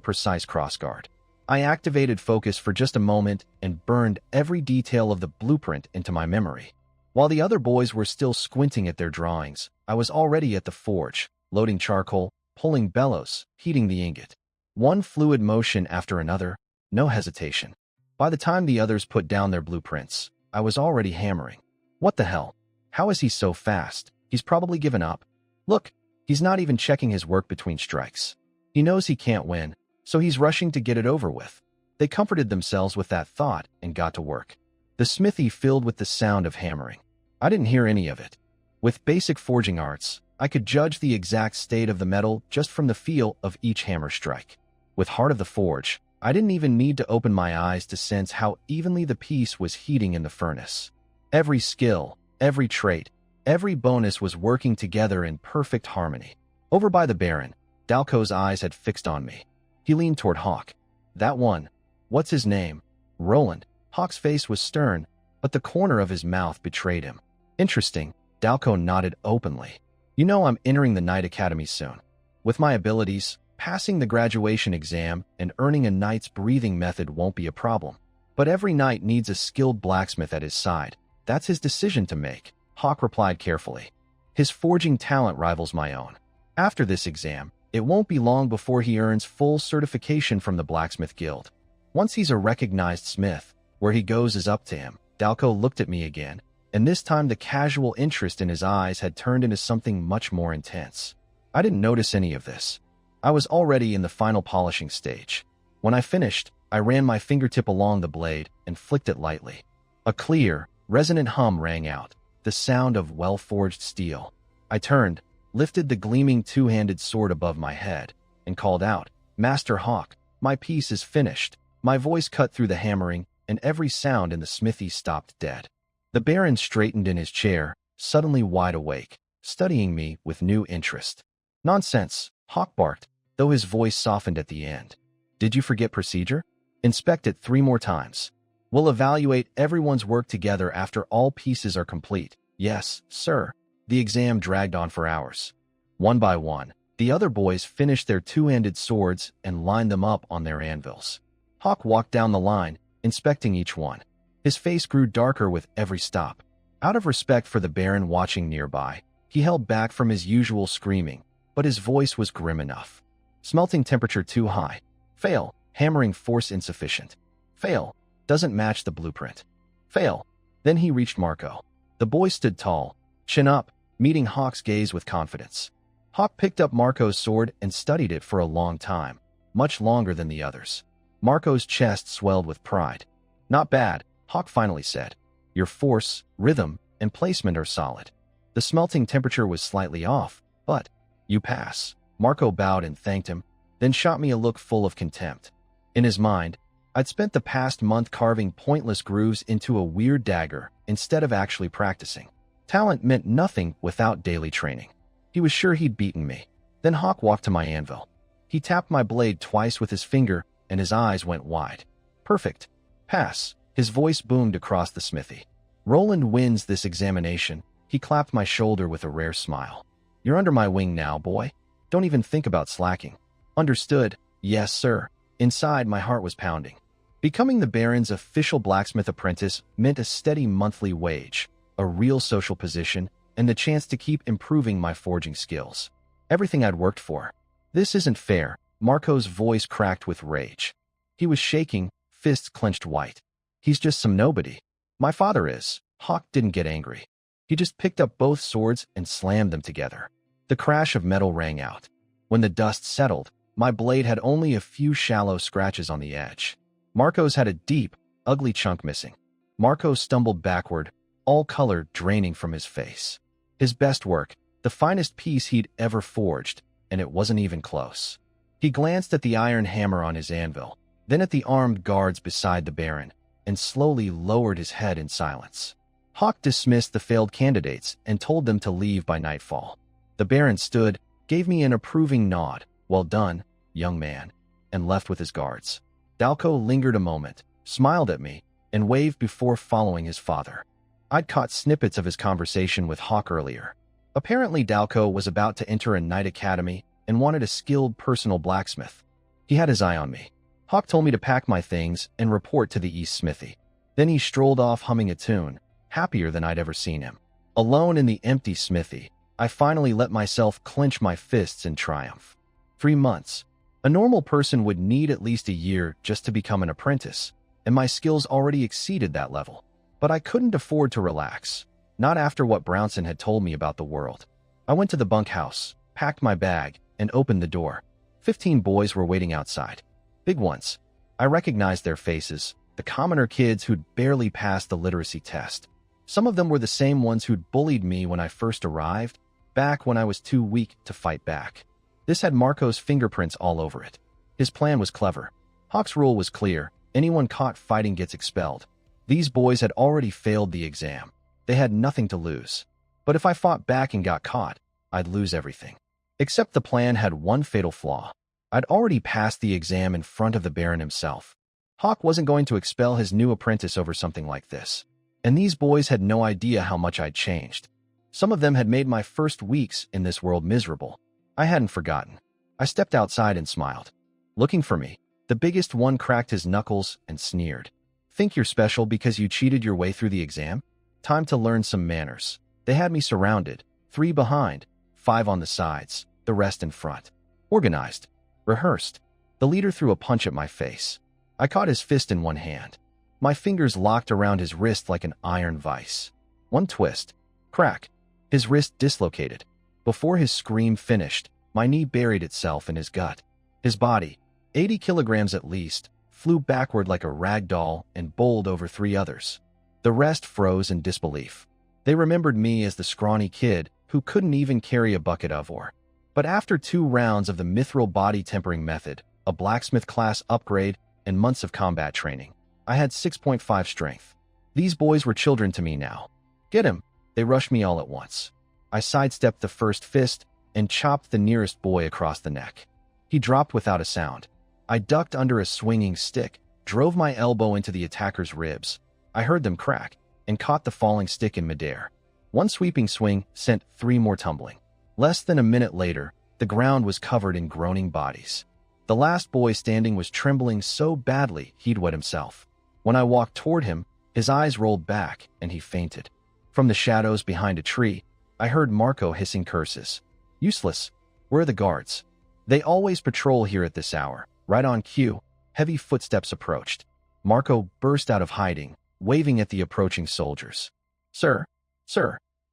precise crossguard. I activated focus for just a moment and burned every detail of the blueprint into my memory. While the other boys were still squinting at their drawings, I was already at the forge, loading charcoal, pulling bellows, heating the ingot. One fluid motion after another, no hesitation. By the time the others put down their blueprints, I was already hammering. What the hell? How is he so fast? He's probably given up. Look, he's not even checking his work between strikes. He knows he can't win, so he's rushing to get it over with. They comforted themselves with that thought and got to work. The smithy filled with the sound of hammering. I didn't hear any of it. With basic forging arts, I could judge the exact state of the metal just from the feel of each hammer strike. With Heart of the Forge, I didn't even need to open my eyes to sense how evenly the piece was heating in the furnace. Every skill, every trait, every bonus was working together in perfect harmony. Over by the Baron, Dalco's eyes had fixed on me. He leaned toward Hawk. That one. What's his name? Roland. Hawk's face was stern, but the corner of his mouth betrayed him. Interesting. Dalco nodded openly. You know I'm entering the Knight Academy soon. With my abilities, passing the graduation exam and earning a knight's breathing method won't be a problem. But every knight needs a skilled blacksmith at his side. That's his decision to make, Hawk replied carefully. His forging talent rivals my own. After this exam, it won't be long before he earns full certification from the Blacksmith Guild. Once he's a recognized smith, where he goes is up to him. Dalco looked at me again, and this time the casual interest in his eyes had turned into something much more intense. I didn't notice any of this. I was already in the final polishing stage. When I finished, I ran my fingertip along the blade and flicked it lightly. A clear, resonant hum rang out, the sound of well-forged steel. I turned, lifted the gleaming two-handed sword above my head, and called out, "Master Hawk, my piece is finished." My voice cut through the hammering, and every sound in the smithy stopped dead. The Baron straightened in his chair, suddenly wide awake, studying me with new interest. "Nonsense," Hawk barked, though his voice softened at the end. "Did you forget procedure? Inspect it 3 more times. We'll evaluate everyone's work together after all pieces are complete." "Yes, sir." The exam dragged on for hours. One by one, the other boys finished their two-handed swords and lined them up on their anvils. Hawk walked down the line, inspecting each one. His face grew darker with every stop. Out of respect for the Baron watching nearby, he held back from his usual screaming, but his voice was grim enough. "Smelting temperature too high. Fail. Hammering force insufficient. Fail. Doesn't match the blueprint. Fail." Then he reached Marco. The boy stood tall, chin up, meeting Hawk's gaze with confidence. Hawk picked up Marco's sword and studied it for a long time, much longer than the others. Marco's chest swelled with pride. "Not bad," Hawk finally said. "Your force, rhythm, and placement are solid. The smelting temperature was slightly off, but you pass." Marco bowed and thanked him, then shot me a look full of contempt. In his mind, I'd spent the past month carving pointless grooves into a weird dagger instead of actually practicing. Talent meant nothing without daily training. He was sure he'd beaten me. Then Hawk walked to my anvil. He tapped my blade twice with his finger, and his eyes went wide. "Perfect. Pass." His voice boomed across the smithy. "Roland wins this examination." He clapped my shoulder with a rare smile. "You're under my wing now, boy. Don't even think about slacking." "Understood." "Yes, sir." Inside, my heart was pounding. Becoming the Baron's official blacksmith apprentice meant a steady monthly wage, a real social position, and the chance to keep improving my forging skills. Everything I'd worked for. "This isn't fair." Marco's voice cracked with rage. He was shaking, fists clenched white. "He's just some nobody." "My father is." Hawk didn't get angry. He just picked up both swords and slammed them together. The crash of metal rang out. When the dust settled, my blade had only a few shallow scratches on the edge. Marco's had a deep, ugly chunk missing. Marco stumbled backward, all color draining from his face. His best work, the finest piece he'd ever forged, and it wasn't even close. He glanced at the iron hammer on his anvil, then at the armed guards beside the Baron, and slowly lowered his head in silence. Hawk dismissed the failed candidates and told them to leave by nightfall. The Baron stood, gave me an approving nod, "Well done, young man," and left with his guards. Dalco lingered a moment, smiled at me, and waved before following his father. I'd caught snippets of his conversation with Hawk earlier. Apparently Dalco was about to enter a knight academy and wanted a skilled personal blacksmith. He had his eye on me. Hawk told me to pack my things and report to the East Smithy. Then he strolled off humming a tune, happier than I'd ever seen him. Alone in the empty smithy, I finally let myself clench my fists in triumph. 3 months. A normal person would need at least a year just to become an apprentice, and my skills already exceeded that level. But I couldn't afford to relax, not after what Brownson had told me about the world. I went to the bunkhouse, packed my bag, and opened the door. 15 boys were waiting outside. Big ones. I recognized their faces, the commoner kids who'd barely passed the literacy test. Some of them were the same ones who'd bullied me when I first arrived, back when I was too weak to fight back. This had Marco's fingerprints all over it. His plan was clever. Hawk's rule was clear: anyone caught fighting gets expelled. These boys had already failed the exam. They had nothing to lose. But if I fought back and got caught, I'd lose everything. Except the plan had one fatal flaw. I'd already passed the exam in front of the Baron himself. Hawk wasn't going to expel his new apprentice over something like this. And these boys had no idea how much I'd changed. Some of them had made my first weeks in this world miserable. I hadn't forgotten. I stepped outside and smiled. Looking for me, the biggest one cracked his knuckles and sneered. Think you're special because you cheated your way through the exam? Time to learn some manners. They had me surrounded, 3 behind, 5 on the sides, the rest in front. Organized. Rehearsed. The leader threw a punch at my face. I caught his fist in one hand. My fingers locked around his wrist like an iron vise. One twist. Crack. His wrist dislocated. Before his scream finished, my knee buried itself in his gut. His body, 80 kilograms at least, flew backward like a rag doll and bowled over 3 others. The rest froze in disbelief. They remembered me as the scrawny kid who couldn't even carry a bucket of ore. But after 2 rounds of the mithril body tempering method, a blacksmith class upgrade, and months of combat training, I had 6.5 strength. These boys were children to me now. Get him! They rushed me all at once. I sidestepped the first fist and chopped the nearest boy across the neck. He dropped without a sound. I ducked under a swinging stick, drove my elbow into the attacker's ribs. I heard them crack, and caught the falling stick in midair. One sweeping swing sent 3 more tumbling. Less than a minute later, the ground was covered in groaning bodies. The last boy standing was trembling so badly he'd wet himself. When I walked toward him, his eyes rolled back and he fainted. From the shadows behind a tree, I heard Marco hissing curses. Useless. Where are the guards? They always patrol here at this hour. Right on cue, heavy footsteps approached. Marco burst out of hiding, waving at the approaching soldiers. Sir,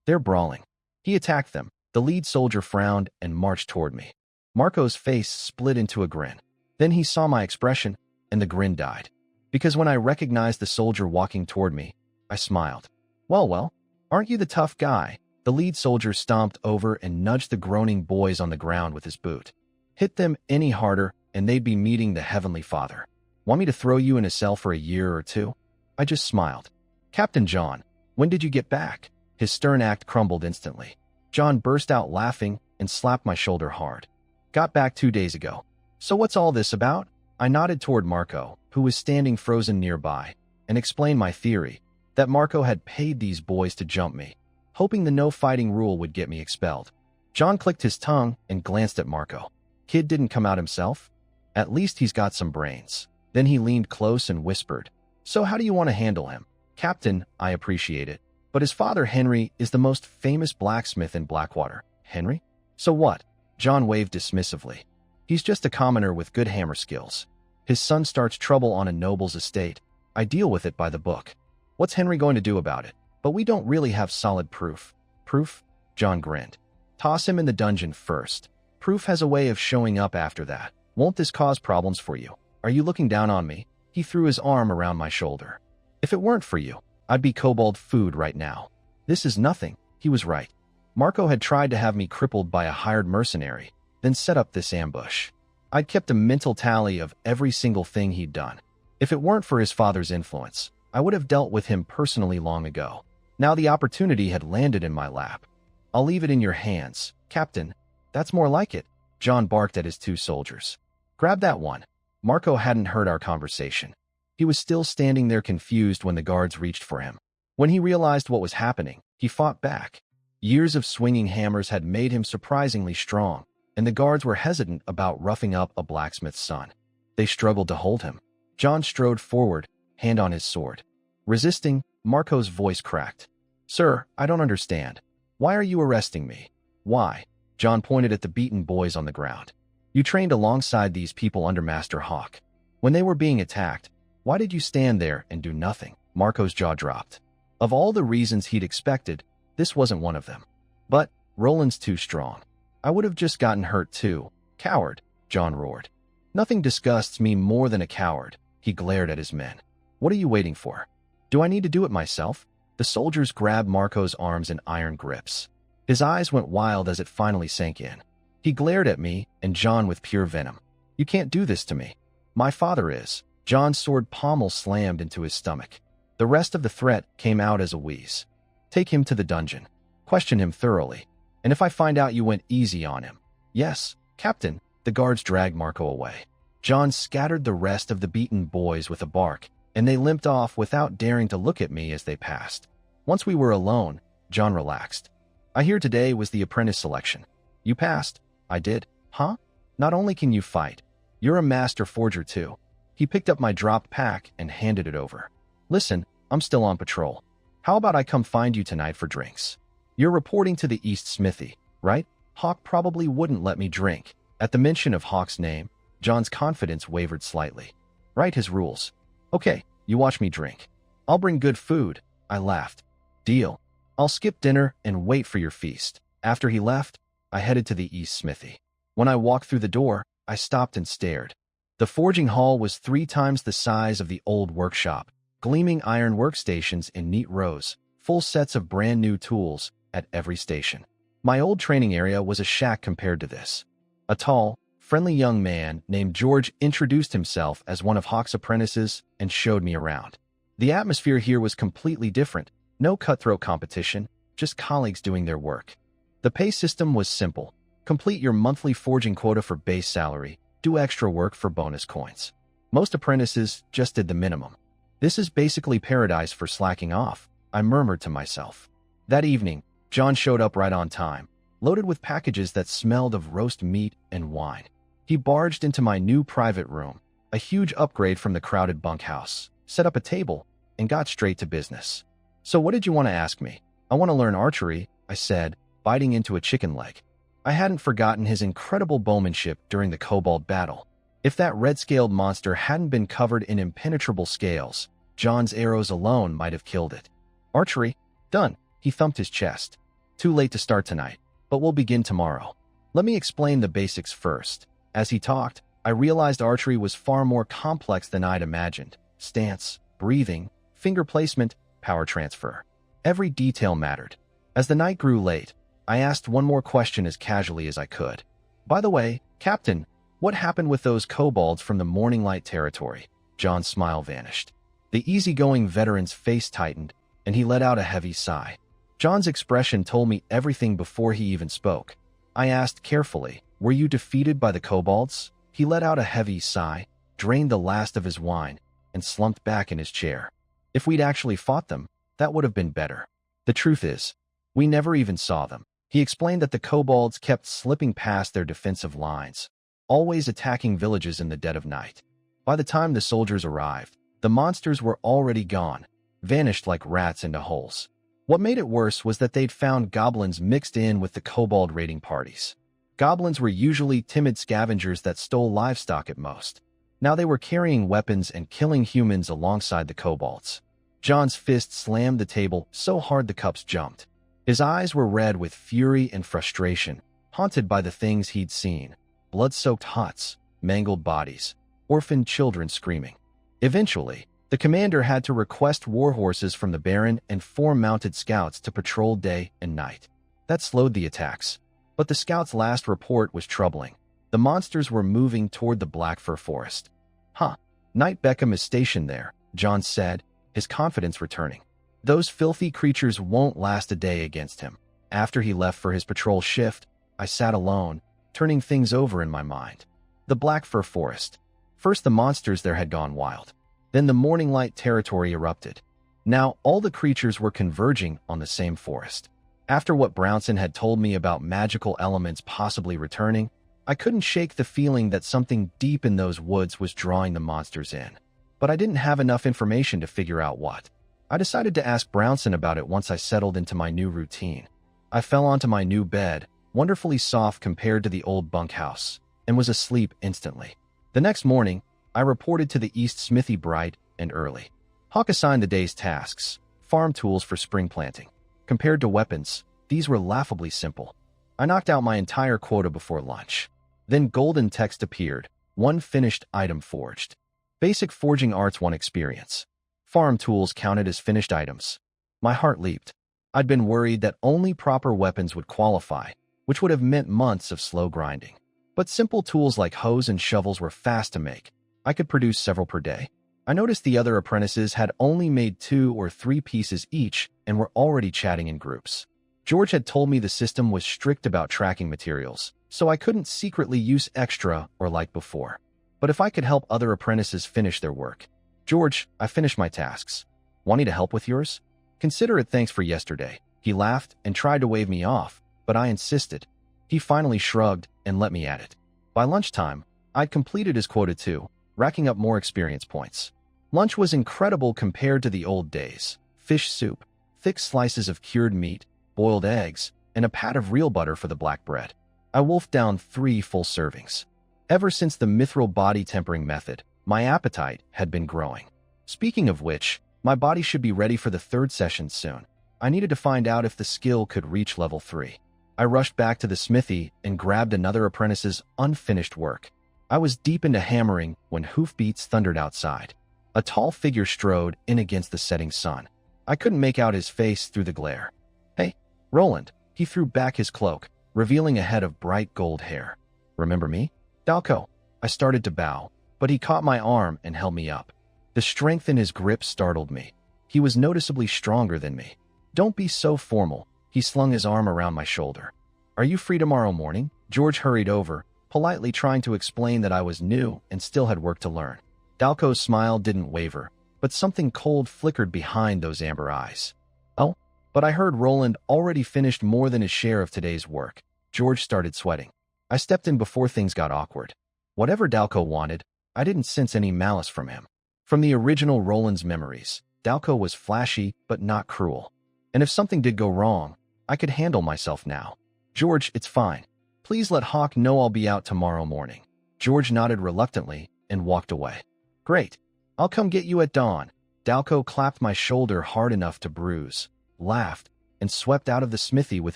they're brawling. He attacked them. The lead soldier frowned and marched toward me. Marco's face split into a grin. Then he saw my expression, and the grin died. Because when I recognized the soldier walking toward me, I smiled. Well, aren't you the tough guy? The lead soldier stomped over and nudged the groaning boys on the ground with his boot. Hit them any harder, and they'd be meeting the Heavenly Father. Want me to throw you in a cell for a year or 2? I just smiled. Captain John, when did you get back? His stern act crumbled instantly. John burst out laughing and slapped my shoulder hard. Got back 2 days ago. So what's all this about? I nodded toward Marco, who was standing frozen nearby, and explained my theory, that Marco had paid these boys to jump me, hoping the no-fighting rule would get me expelled. John clicked his tongue and glanced at Marco. Kid didn't come out himself? At least he's got some brains. Then he leaned close and whispered, So how do you want to handle him? Captain, I appreciate it. But his father, Henry, is the most famous blacksmith in Blackwater. Henry? So what? John waved dismissively. He's just a commoner with good hammer skills. His son starts trouble on a noble's estate. I deal with it by the book. What's Henry going to do about it? But we don't really have solid proof. Proof? John grinned. Toss him in the dungeon first. Proof has a way of showing up after that. Won't this cause problems for you? Are you looking down on me? He threw his arm around my shoulder. If it weren't for you, I'd be kobold food right now. This is nothing. He was right. Marco had tried to have me crippled by a hired mercenary, then set up this ambush. I'd kept a mental tally of every single thing he'd done. If it weren't for his father's influence, I would have dealt with him personally long ago. Now the opportunity had landed in my lap. I'll leave it in your hands, Captain. That's more like it. John barked at his 2 soldiers. Grab that one. Marco hadn't heard our conversation. He was still standing there confused when the guards reached for him. When he realized what was happening, he fought back. Years of swinging hammers had made him surprisingly strong, and the guards were hesitant about roughing up a blacksmith's son. They struggled to hold him. John strode forward, hand on his sword. Resisting, Marco's voice cracked. "Sir, I don't understand. Why are you arresting me?" "Why?" John pointed at the beaten boys on the ground. "You trained alongside these people under Master Hawk. When they were being attacked, why did you stand there and do nothing?" Marco's jaw dropped. Of all the reasons he'd expected, this wasn't one of them. "But Roland's too strong. I would have just gotten hurt too." "Coward," John roared. "Nothing disgusts me more than a coward." He glared at his men. "What are you waiting for? Do I need to do it myself?" The soldiers grabbed Marco's arms in iron grips. His eyes went wild as it finally sank in. He glared at me and John with pure venom. "You can't do this to me. My father is." John's sword pommel slammed into his stomach. The rest of the threat came out as a wheeze. "Take him to the dungeon. Question him thoroughly. And if I find out you went easy on him." "Yes, Captain." The guards dragged Marco away. John scattered the rest of the beaten boys with a bark, and they limped off without daring to look at me as they passed. Once we were alone, John relaxed. "I hear today was the apprentice selection. You passed." "I did." "Huh? Not only can you fight, you're a master forger too." He picked up my dropped pack and handed it over. "Listen, I'm still on patrol. How about I come find you tonight for drinks? You're reporting to the East Smithy, right?" Hawk probably wouldn't let me drink. At the mention of Hawk's name, John's confidence wavered slightly. "Write his rules." "Okay, you watch me drink. I'll bring good food." I laughed. "Deal. I'll skip dinner and wait for your feast." After he left, I headed to the East Smithy. When I walked through the door, I stopped and stared. The forging hall was 3 times the size of the old workshop, gleaming iron workstations in neat rows, full sets of brand new tools at every station. My old training area was a shack compared to this. A tall, friendly young man named George introduced himself as one of Hawk's apprentices and showed me around. The atmosphere here was completely different. No cutthroat competition, just colleagues doing their work. The pay system was simple. Complete your monthly forging quota for base salary, do extra work for bonus coins. Most apprentices just did the minimum. "This is basically paradise for slacking off," I murmured to myself. That evening, John showed up right on time, loaded with packages that smelled of roast meat and wine. He barged into my new private room, a huge upgrade from the crowded bunkhouse, set up a table, and got straight to business. "So what did you want to ask me?" "I want to learn archery," I said, biting into a chicken leg. I hadn't forgotten his incredible bowmanship during the kobold battle. If that red-scaled monster hadn't been covered in impenetrable scales, John's arrows alone might have killed it. "Archery? Done." He thumped his chest. "Too late to start tonight, but we'll begin tomorrow. Let me explain the basics first." As he talked, I realized archery was far more complex than I'd imagined. Stance, breathing, finger placement, power transfer. Every detail mattered. As the night grew late, I asked one more question as casually as I could. "By the way, Captain, what happened with those kobolds from the Morning Light territory?" John's smile vanished. The easygoing veteran's face tightened, and he let out a heavy sigh. John's expression told me everything before he even spoke. I asked carefully, "Were you defeated by the kobolds?" He let out a heavy sigh, drained the last of his wine, and slumped back in his chair. "If we'd actually fought them, that would have been better. The truth is, we never even saw them." He explained that the kobolds kept slipping past their defensive lines, always attacking villages in the dead of night. By the time the soldiers arrived, the monsters were already gone, vanished like rats into holes. What made it worse was that they'd found goblins mixed in with the kobold raiding parties. Goblins were usually timid scavengers that stole livestock at most. Now they were carrying weapons and killing humans alongside the kobolds. John's fist slammed the table so hard the cups jumped. His eyes were red with fury and frustration, haunted by the things he'd seen: blood-soaked huts, mangled bodies, orphaned children screaming. Eventually, the commander had to request war horses from the Baron and 4 mounted scouts to patrol day and night. That slowed the attacks, but the scouts' last report was troubling. The monsters were moving toward the Black Fir Forest. "Huh, Knight Beckham is stationed there," John said, his confidence returning. "Those filthy creatures won't last a day against him." After he left for his patrol shift, I sat alone, turning things over in my mind. The Black Fir Forest. First, the monsters there had gone wild. Then the Morning Light territory erupted. Now, all the creatures were converging on the same forest. After what Brownson had told me about magical elements possibly returning, I couldn't shake the feeling that something deep in those woods was drawing the monsters in. But I didn't have enough information to figure out what. I decided to ask Brownson about it once I settled into my new routine. I fell onto my new bed, wonderfully soft compared to the old bunkhouse, and was asleep instantly. The next morning, I reported to the East Smithy bright and early. Hawk assigned the day's tasks, farm tools for spring planting. Compared to weapons, these were laughably simple. I knocked out my entire quota before lunch. Then golden text appeared, 1 finished item forged. Basic forging arts 1 experience. Farm tools counted as finished items. My heart leaped. I'd been worried that only proper weapons would qualify, which would have meant months of slow grinding. But simple tools like hoes and shovels were fast to make. I could produce several per day. I noticed the other apprentices had only made 2 or 3 pieces each and were already chatting in groups. George had told me the system was strict about tracking materials, so I couldn't secretly use extra or like before. But if I could help other apprentices finish their work. George, I finished my tasks. Want me to help with yours? Consider it thanks for yesterday. He laughed and tried to wave me off, but I insisted. He finally shrugged and let me at it. By lunchtime, I'd completed his quota too, racking up more experience points. Lunch was incredible compared to the old days. Fish soup, thick slices of cured meat, boiled eggs, and a pat of real butter for the black bread. I wolfed down 3 full servings. Ever since the mithril body tempering method, my appetite had been growing. Speaking of which, my body should be ready for the 3rd session soon. I needed to find out if the skill could reach level 3. I rushed back to the smithy and grabbed another apprentice's unfinished work. I was deep into hammering when hoofbeats thundered outside. A tall figure strode in against the setting sun. I couldn't make out his face through the glare. Hey, Roland. He threw back his cloak, revealing a head of bright gold hair. Remember me? Dalco. I started to bow, but he caught my arm and held me up. The strength in his grip startled me. He was noticeably stronger than me. Don't be so formal. He slung his arm around my shoulder. Are you free tomorrow morning? George hurried over, politely trying to explain that I was new and still had work to learn. Dalco's smile didn't waver, but something cold flickered behind those amber eyes. Oh, but I heard Roland already finished more than his share of today's work. George started sweating. I stepped in before things got awkward. Whatever Dalco wanted, I didn't sense any malice from him. From the original Roland's memories, Dalco was flashy but not cruel. And if something did go wrong, I could handle myself now. George, it's fine. Please let Hawk know I'll be out tomorrow morning. George nodded reluctantly and walked away. Great. I'll come get you at dawn. Dalco clapped my shoulder hard enough to bruise, laughed, and swept out of the smithy with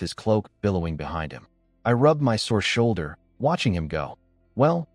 his cloak billowing behind him. I rubbed my sore shoulder, watching him go. Well,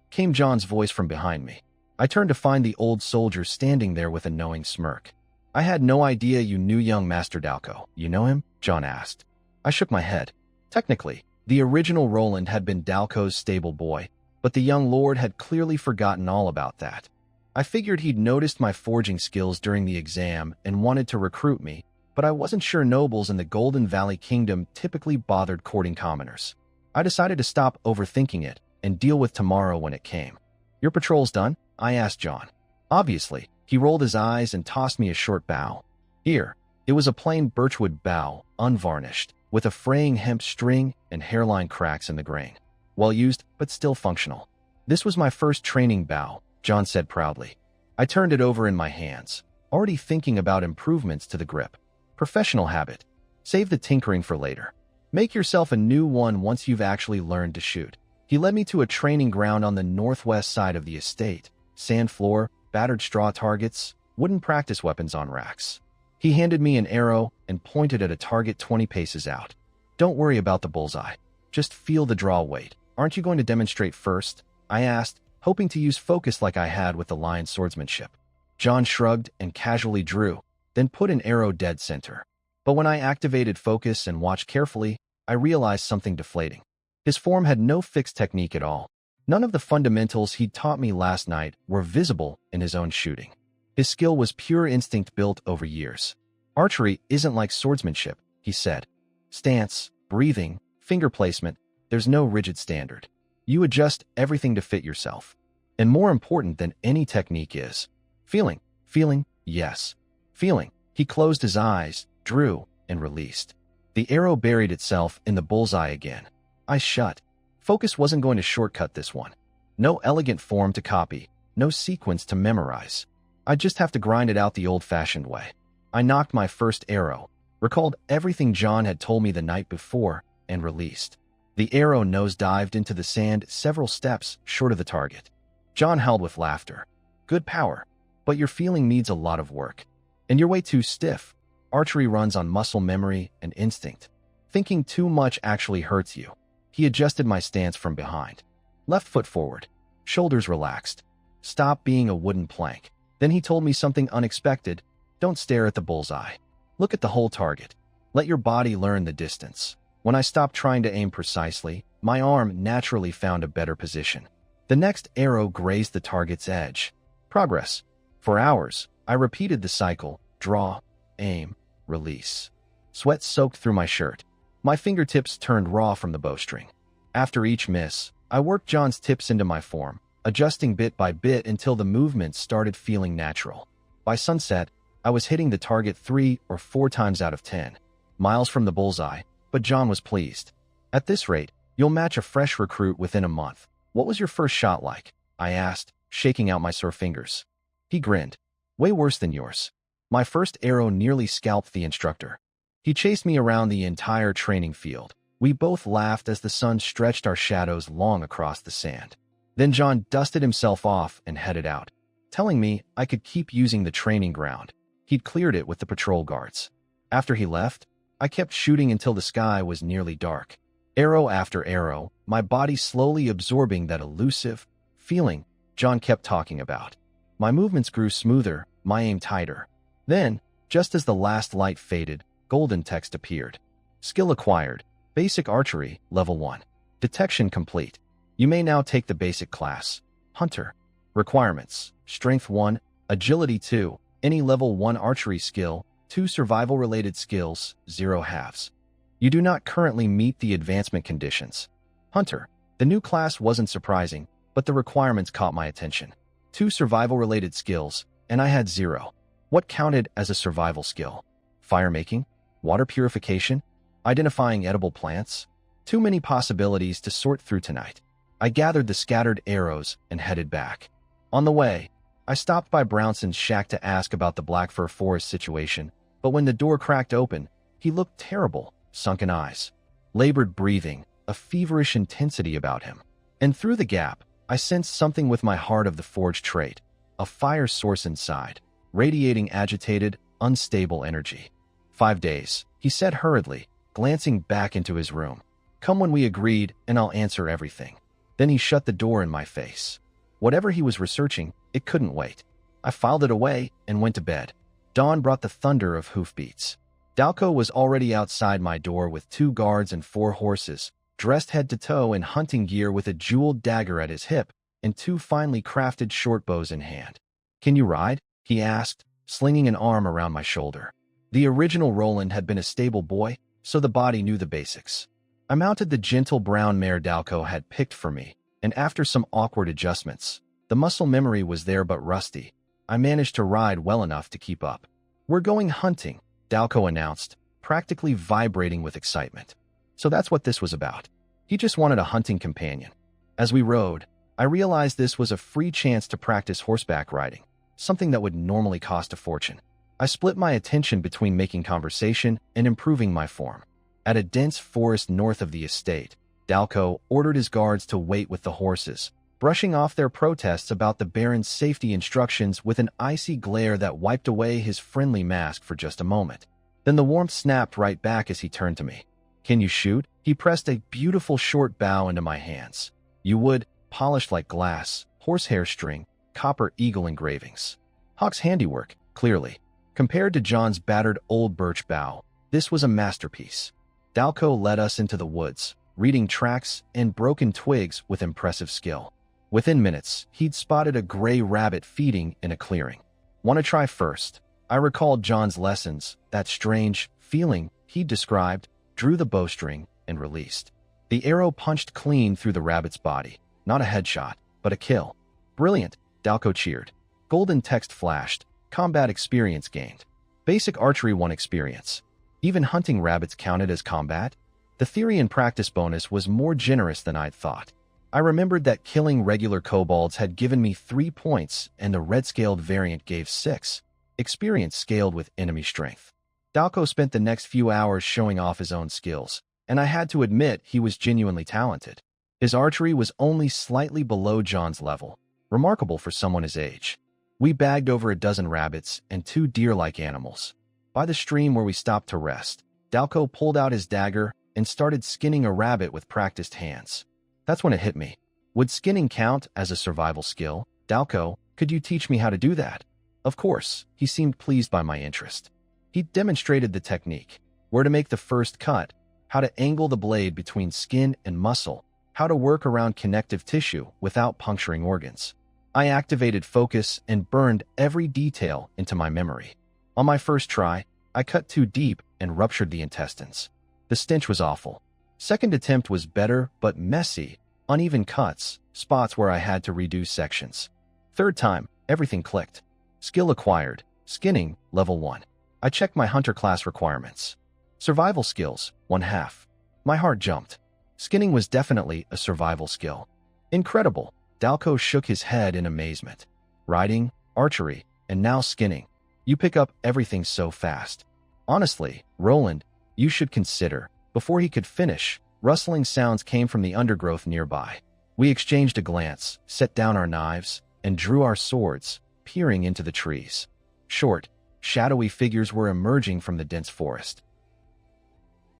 came John's voice from behind me. I turned to find the old soldier standing there with a knowing smirk. I had no idea you knew young Master Dalco. You know him? John asked. I shook my head. Technically, the original Roland had been Dalco's stable boy, but the young lord had clearly forgotten all about that. I figured he'd noticed my forging skills during the exam and wanted to recruit me, but I wasn't sure nobles in the Golden Valley Kingdom typically bothered courting commoners. I decided to stop overthinking it and deal with tomorrow when it came. Your patrol's done? I asked John. Obviously, he rolled his eyes and tossed me a short bow. Here, it was a plain birchwood bow, unvarnished, with a fraying hemp string and hairline cracks in the grain. Well used, but still functional. This was my first training bow, John said proudly. I turned it over in my hands, already thinking about improvements to the grip. Professional habit. Save the tinkering for later. Make yourself a new one once you've actually learned to shoot. He led me to a training ground on the northwest side of the estate. Sand floor, battered straw targets, wooden practice weapons on racks. He handed me an arrow and pointed at a target 20 paces out. Don't worry about the bullseye. Just feel the draw weight. Aren't you going to demonstrate first? I asked, hoping to use focus like I had with the lion swordsmanship. John shrugged and casually drew, then put an arrow dead center. But when I activated focus and watched carefully, I realized something deflating. His form had no fixed technique at all. None of the fundamentals he'd taught me last night were visible in his own shooting. His skill was pure instinct built over years. Archery isn't like swordsmanship, he said. Stance, breathing, finger placement, there's no rigid standard. You adjust everything to fit yourself. And more important than any technique is feeling. Feeling, yes. Feeling. He closed his eyes, drew, and released. The arrow buried itself in the bullseye again. Eyes shut. Focus wasn't going to shortcut this one. No elegant form to copy, no sequence to memorize. I just have to grind it out the old-fashioned way. I knocked my first arrow, recalled everything John had told me the night before, and released. The arrow nose-dived into the sand several steps short of the target. John howled with laughter. Good power, but your feeling needs a lot of work. And you're way too stiff. Archery runs on muscle memory and instinct. Thinking too much actually hurts you. He adjusted my stance from behind. Left foot forward. Shoulders relaxed. Stop being a wooden plank. Then he told me something unexpected. Don't stare at the bullseye. Look at the whole target. Let your body learn the distance. When I stopped trying to aim precisely, my arm naturally found a better position. The next arrow grazed the target's edge. Progress. For hours, I repeated the cycle: draw, aim, release. Sweat soaked through my shirt. My fingertips turned raw from the bowstring. After each miss, I worked John's tips into my form, adjusting bit by bit until the movements started feeling natural. By sunset, I was hitting the target 3 or 4 times out of 10, miles from the bullseye, but John was pleased. At this rate, you'll match a fresh recruit within a month. What was your first shot like? I asked, shaking out my sore fingers. He grinned. Way worse than yours. My first arrow nearly scalped the instructor. He chased me around the entire training field. We both laughed as the sun stretched our shadows long across the sand. Then John dusted himself off and headed out, telling me I could keep using the training ground. He'd cleared it with the patrol guards. After he left, I kept shooting until the sky was nearly dark. Arrow after arrow, my body slowly absorbing that elusive feeling John kept talking about. My movements grew smoother, my aim tighter. Then, just as the last light faded, golden text appeared. Skill acquired. Basic archery, level 1. Detection complete. You may now take the basic class. Hunter. Requirements: Strength 1, Agility 2, any level 1 archery skill, 2 survival-related skills, 0 halves. You do not currently meet the advancement conditions. Hunter. The new class wasn't surprising, but the requirements caught my attention. 2 survival-related skills, and I had 0. What counted as a survival skill? Fire making? Water purification? Identifying edible plants? Too many possibilities to sort through tonight. I gathered the scattered arrows and headed back. On the way, I stopped by Brownson's shack to ask about the Black Fir Forest situation, but when the door cracked open, he looked terrible, sunken eyes, labored breathing, a feverish intensity about him. And through the gap, I sensed something with my heart of the forged trait, a fire source inside, radiating agitated, unstable energy. 5 days, he said hurriedly, glancing back into his room. Come when we agreed, and I'll answer everything. Then he shut the door in my face. Whatever he was researching, it couldn't wait. I filed it away and went to bed. Dawn brought the thunder of hoofbeats. Dalco was already outside my door with 2 guards and 4 horses, dressed head to toe in hunting gear with a jeweled dagger at his hip and 2 finely crafted short bows in hand. Can you ride? He asked, slinging an arm around my shoulder. The original Roland had been a stable boy, so the body knew the basics. I mounted the gentle brown mare Dalco had picked for me, and after some awkward adjustments, the muscle memory was there but rusty. I managed to ride well enough to keep up. We're going hunting, Dalco announced, practically vibrating with excitement. So that's what this was about. He just wanted a hunting companion. As we rode, I realized this was a free chance to practice horseback riding, something that would normally cost a fortune. I split my attention between making conversation and improving my form. At a dense forest north of the estate, Dalco ordered his guards to wait with the horses, brushing off their protests about the Baron's safety instructions with an icy glare that wiped away his friendly mask for just a moment. Then the warmth snapped right back as he turned to me. Can you shoot? He pressed a beautiful short bow into my hands. You would, polished like glass, horsehair string, copper eagle engravings. Hawk's handiwork, clearly. Compared to John's battered old birch bow, this was a masterpiece. Dalco led us into the woods, reading tracks and broken twigs with impressive skill. Within minutes, he'd spotted a gray rabbit feeding in a clearing. Want to try first? I recalled John's lessons, that strange feeling he'd described, drew the bowstring, and released. The arrow punched clean through the rabbit's body. Not a headshot, but a kill. Brilliant, Dalco cheered. Golden text flashed. Combat experience gained. Basic archery 1 experience. Even hunting rabbits counted as combat? The theory and practice bonus was more generous than I'd thought. I remembered that killing regular kobolds had given me 3 points and the red-scaled variant gave 6. Experience scaled with enemy strength. Dalko spent the next few hours showing off his own skills, and I had to admit he was genuinely talented. His archery was only slightly below John's level, remarkable for someone his age. We bagged over a dozen rabbits and 2 deer-like animals. By the stream where we stopped to rest, Dalko pulled out his dagger and started skinning a rabbit with practiced hands. That's when it hit me. Would skinning count as a survival skill? Dalko, could you teach me how to do that? Of course, he seemed pleased by my interest. He demonstrated the technique, where to make the first cut, how to angle the blade between skin and muscle, how to work around connective tissue without puncturing organs. I activated focus and burned every detail into my memory. On my first try, I cut too deep and ruptured the intestines. The stench was awful. Second attempt was better but messy, uneven cuts, spots where I had to redo sections. Third time, everything clicked. Skill acquired, skinning, level 1. I checked my hunter class requirements. Survival skills, 1/2. My heart jumped. Skinning was definitely a survival skill. Incredible. Dalko shook his head in amazement. Riding, archery, and now skinning. You pick up everything so fast. Honestly, Roland, you should consider. Before he could finish, rustling sounds came from the undergrowth nearby. We exchanged a glance, set down our knives, and drew our swords, peering into the trees. Short, shadowy figures were emerging from the dense forest.